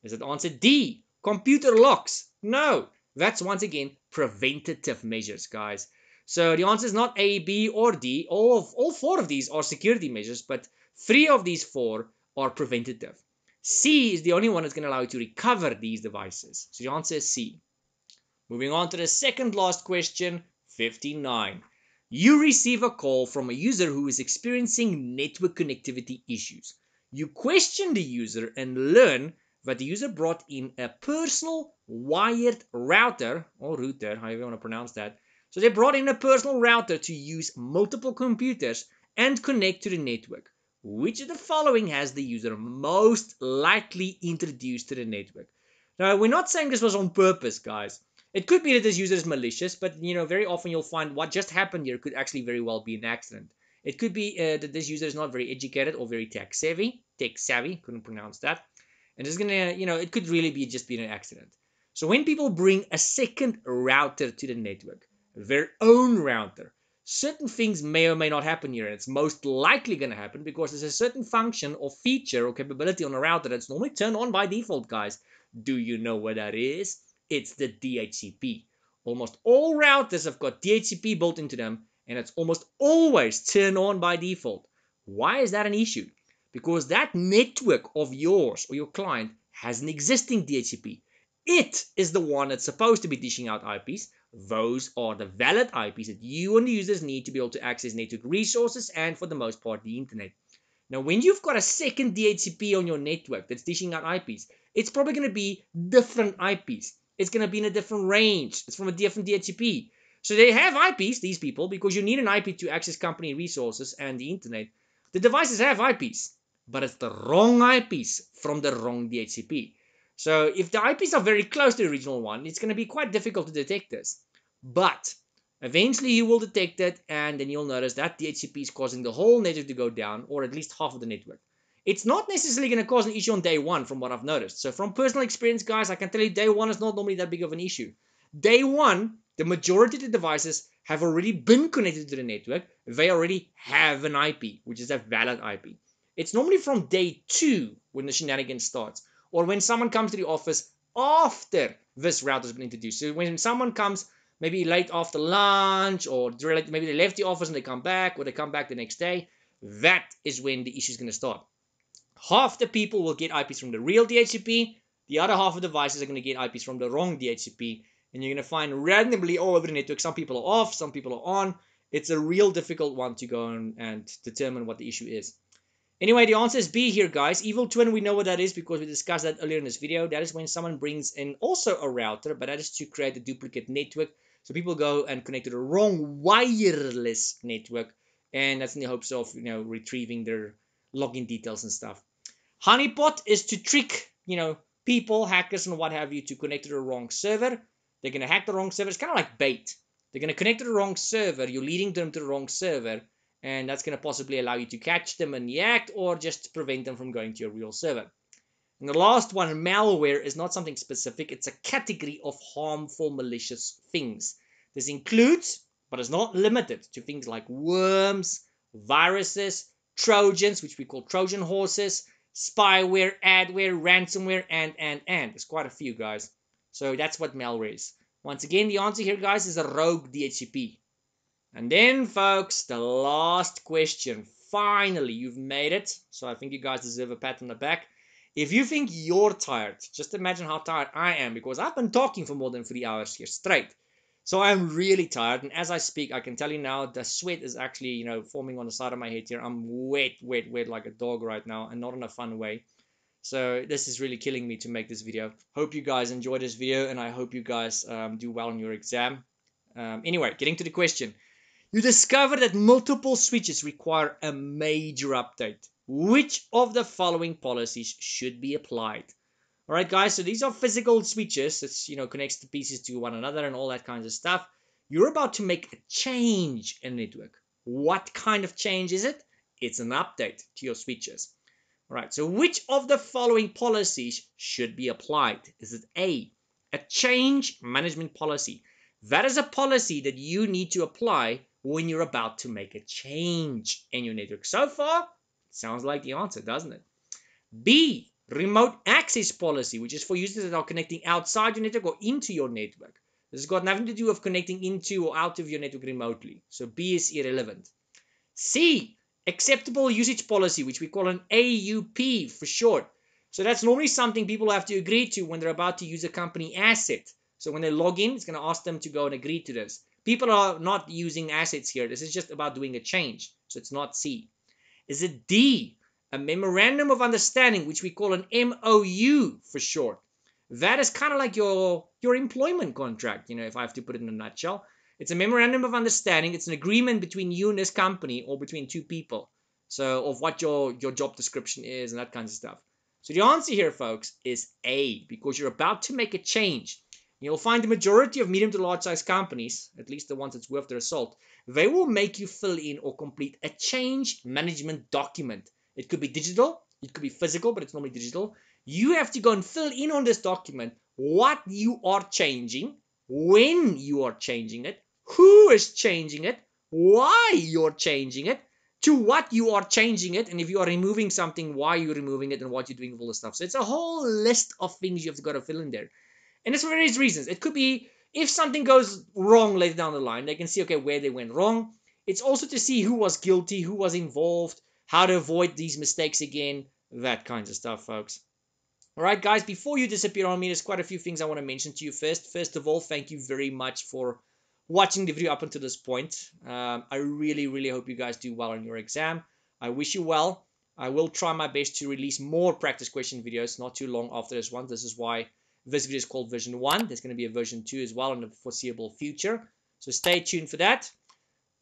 Is it answer D? Computer locks. No, that's once again preventative measures, guys. So the answer is not A, B, or D. All four of these are security measures, but 3 of these 4 are preventative. C is the only one that's going to allow you to recover these devices. So the answer is C. Moving on to the second last question, 59. You receive a call from a user who is experiencing network connectivity issues. You question the user and learn that the user brought in a personal wired router, or router, however you want to pronounce that. So they brought in a personal router to use multiple computers and connect to the network. Which of the following has the user most likely introduced to the network? Now, we're not saying this was on purpose, guys. It could be that this user is malicious, but very often you'll find what just happened here could actually very well be an accident. It could be that this user is not very educated or very tech savvy. Tech savvy, couldn't pronounce that. And it's gonna, it could really be just be an accident. So when people bring a second router to the network, their own router, certain things may or may not happen here. And it's most likely going to happen because there's a certain function or feature or capability on a router that's normally turned on by default, guys. Do you know what that is? It's the DHCP. Almost all routers have got DHCP built into them, and it's almost always turned on by default. Why is that an issue? Because that network of yours or your client has an existing DHCP. It is the one that's supposed to be dishing out IPs. Those are the valid IPs that you and the users need to be able to access network resources and, for the most part, the internet. Now, when you've got a second DHCP on your network that's dishing out IPs, it's probably going to be different IPs. It's going to be in a different range. It's from a different DHCP. So they have IPs, these people, because you need an IP to access company resources and the internet. The devices have IPs, but it's the wrong IPs from the wrong DHCP. So if the IPs are very close to the original one, it's going to be quite difficult to detect this. But eventually you will detect it, and then you'll notice that DHCP is causing the whole network to go down, or at least half of the network. It's not necessarily going to cause an issue on day one, from what I've noticed. So from personal experience, guys, I can tell you day one is not normally that big of an issue. Day one, the majority of the devices have already been connected to the network. They already have an IP, which is a valid IP. It's normally from day two when the shenanigans starts, or when someone comes to the office after this router has been introduced. So when someone comes maybe late after lunch, or maybe they left the office and they come back, or they come back the next day, that is when the issue is going to start. Half the people will get IPs from the real DHCP. The other half of the devices are going to get IPs from the wrong DHCP. And you're going to find randomly all over the network, some people are off, some people are on. It's a real difficult one to go and determine what the issue is. Anyway, the answer is B here, guys. Evil twin, we know what that is because we discussed that earlier in this video. That is when someone brings in also a router, but that is to create a duplicate network. So people go and connect to the wrong wireless network, and that's in the hopes of retrieving their login details and stuff. Honeypot is to trick people, hackers, and what have you, to connect to the wrong server. They're going to hack the wrong server. It's kind of like bait. They're going to connect to the wrong server. You're leading them to the wrong server, and that's going to possibly allow you to catch them in the act, or just prevent them from going to your real server. And the last one, malware, is not something specific. It's a category of harmful, malicious things. This includes, but is not limited to, things like worms, viruses, Trojans, which we call Trojan horses, spyware, adware, ransomware, and. There's quite a few, guys. So that's what malware is. Once again, the answer here, guys, is a rogue DHCP. And then, folks, the last question. Finally, you've made it. So I think you guys deserve a pat on the back. If you think you're tired, just imagine how tired I am, because I've been talking for more than 3 hours here straight. So I'm really tired, and as I speak, I can tell you now, the sweat is actually, forming on the side of my head here. I'm wet like a dog right now, and not in a fun way. So this is really killing me to make this video. Hope you guys enjoyed this video, and I hope you guys do well in your exam. Anyway, getting to the question. You discover that multiple switches require a major update. Which of the following policies should be applied? Alright, guys, so these are physical switches. It's, connects the pieces to one another and all that kinds of stuff. You're about to make a change in the network. What kind of change is it? It's an update to your switches. Alright, so which of the following policies should be applied? Is it A, a change management policy? That is a policy that you need to apply when you're about to make a change in your network. So far, it sounds like the answer, doesn't it? B, remote access policy, which is for users that are connecting outside your network or into your network. This has got nothing to do with connecting into or out of your network remotely. So B is irrelevant. C, Acceptable usage policy, which we call an AUP for short. So that's normally something people have to agree to when they're about to use a company asset. So when they log in, it's going to ask them to go and agree to this. People are not using assets here. This is just about doing a change. So it's not C. Is it D? A memorandum of understanding, which we call an MOU for short. That is kind of like your employment contract, if I have to put it in a nutshell. It's a memorandum of understanding. It's an agreement between you and this company or between two people. So of what your job description is and that kind of stuff. So the answer here, folks, is A, because you're about to make a change. You'll find the majority of medium to large size companies, at least the ones that's worth their salt, they will make you fill in or complete a change management document. It could be digital, it could be physical, but it's normally digital. You have to go and fill in on this document what you are changing, when you are changing it, who is changing it, why you're changing it, to what you are changing it, and if you are removing something, why you're removing it, and what you're doing with all the stuff. So it's a whole list of things you have to go to fill in there. And it's for various reasons. It could be if something goes wrong later down the line, they can see, okay, where they went wrong. It's also to see who was guilty, who was involved, how to avoid these mistakes again, that kinds of stuff, folks. All right, guys, before you disappear on me, there's quite a few things I want to mention to you first. First of all, thank you very much for watching the video up until this point. I really, really hope you guys do well on your exam. I wish you well. I will try my best to release more practice question videos not too long after this one. This is why this video is called version 1. There's going to be a version 2 as well in the foreseeable future. So stay tuned for that.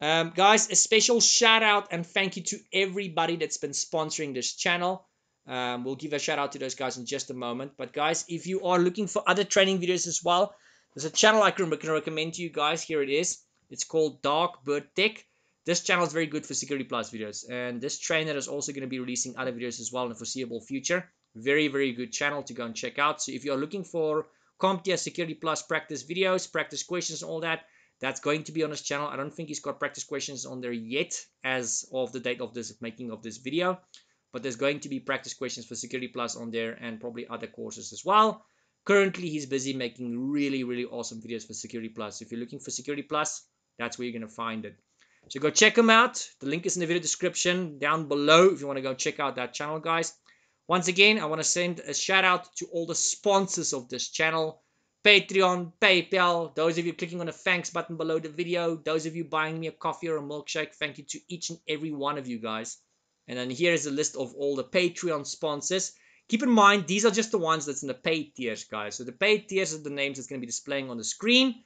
Guys, a special shout out and thank you to everybody that's been sponsoring this channel. We'll give a shout out to those guys in just a moment. But guys, if you are looking for other training videos as well, there's a channel I can recommend to you guys. Here it is. It's called Dark Bird Tech. This channel is very good for Security Plus videos. And this trainer is also going to be releasing other videos as well in the foreseeable future. Very, very good channel to go and check out. So if you're looking for CompTIA Security Plus practice videos, practice questions, and all that, that's going to be on his channel. I don't think he's got practice questions on there yet as of the date of this making of this video. But there's going to be practice questions for Security Plus on there and probably other courses as well. Currently, he's busy making really, really awesome videos for Security Plus. So if you're looking for Security Plus, that's where you're going to find it. So go check him out. The link is in the video description down below if you want to go check out that channel, guys. Once again, I want to send a shout out to all the sponsors of this channel. Patreon, PayPal, those of you clicking on the thanks button below the video, those of you buying me a coffee or a milkshake, thank you to each and every one of you guys. And then here is a list of all the Patreon sponsors. Keep in mind, these are just the ones that's in the paid tiers, guys. So the paid tiers are the names that's going to be displaying on the screen.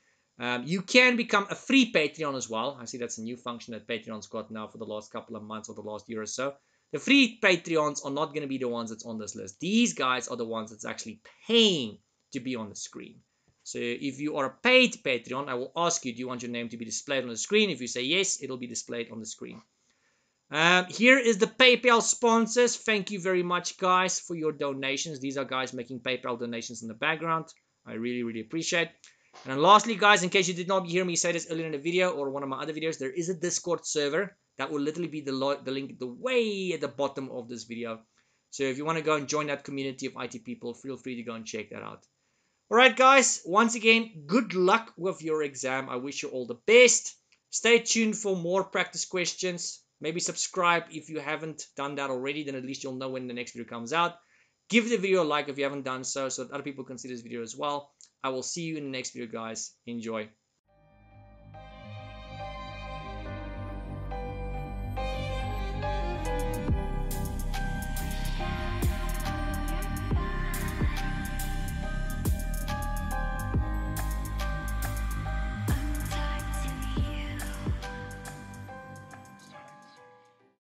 You can become a free Patreon as well. I see that's a new function that Patreon's got now for the last couple of months or the last year or so. The free Patreons are not going to be the ones that's on this list. These guys are the ones that's actually paying to be on the screen. So if you are a paid Patreon, I will ask you, do you want your name to be displayed on the screen? If you say yes, it'll be displayed on the screen. Here is the PayPal sponsors. Thank you very much, guys, for your donations. These are guys making PayPal donations in the background. I really, really appreciate. And then lastly, guys, in case you did not hear me say this earlier in the video or one of my other videos, there is a Discord server. That will literally be the link the way at the bottom of this video. So if you want to go and join that community of IT people, feel free to go and check that out. Alright, guys, once again, good luck with your exam. I wish you all the best. Stay tuned for more practice questions. Maybe subscribe if you haven't done that already, then at least you'll know when the next video comes out. Give the video a like if you haven't done so that other people can see this video as well. I will see you in the next video, guys. Enjoy.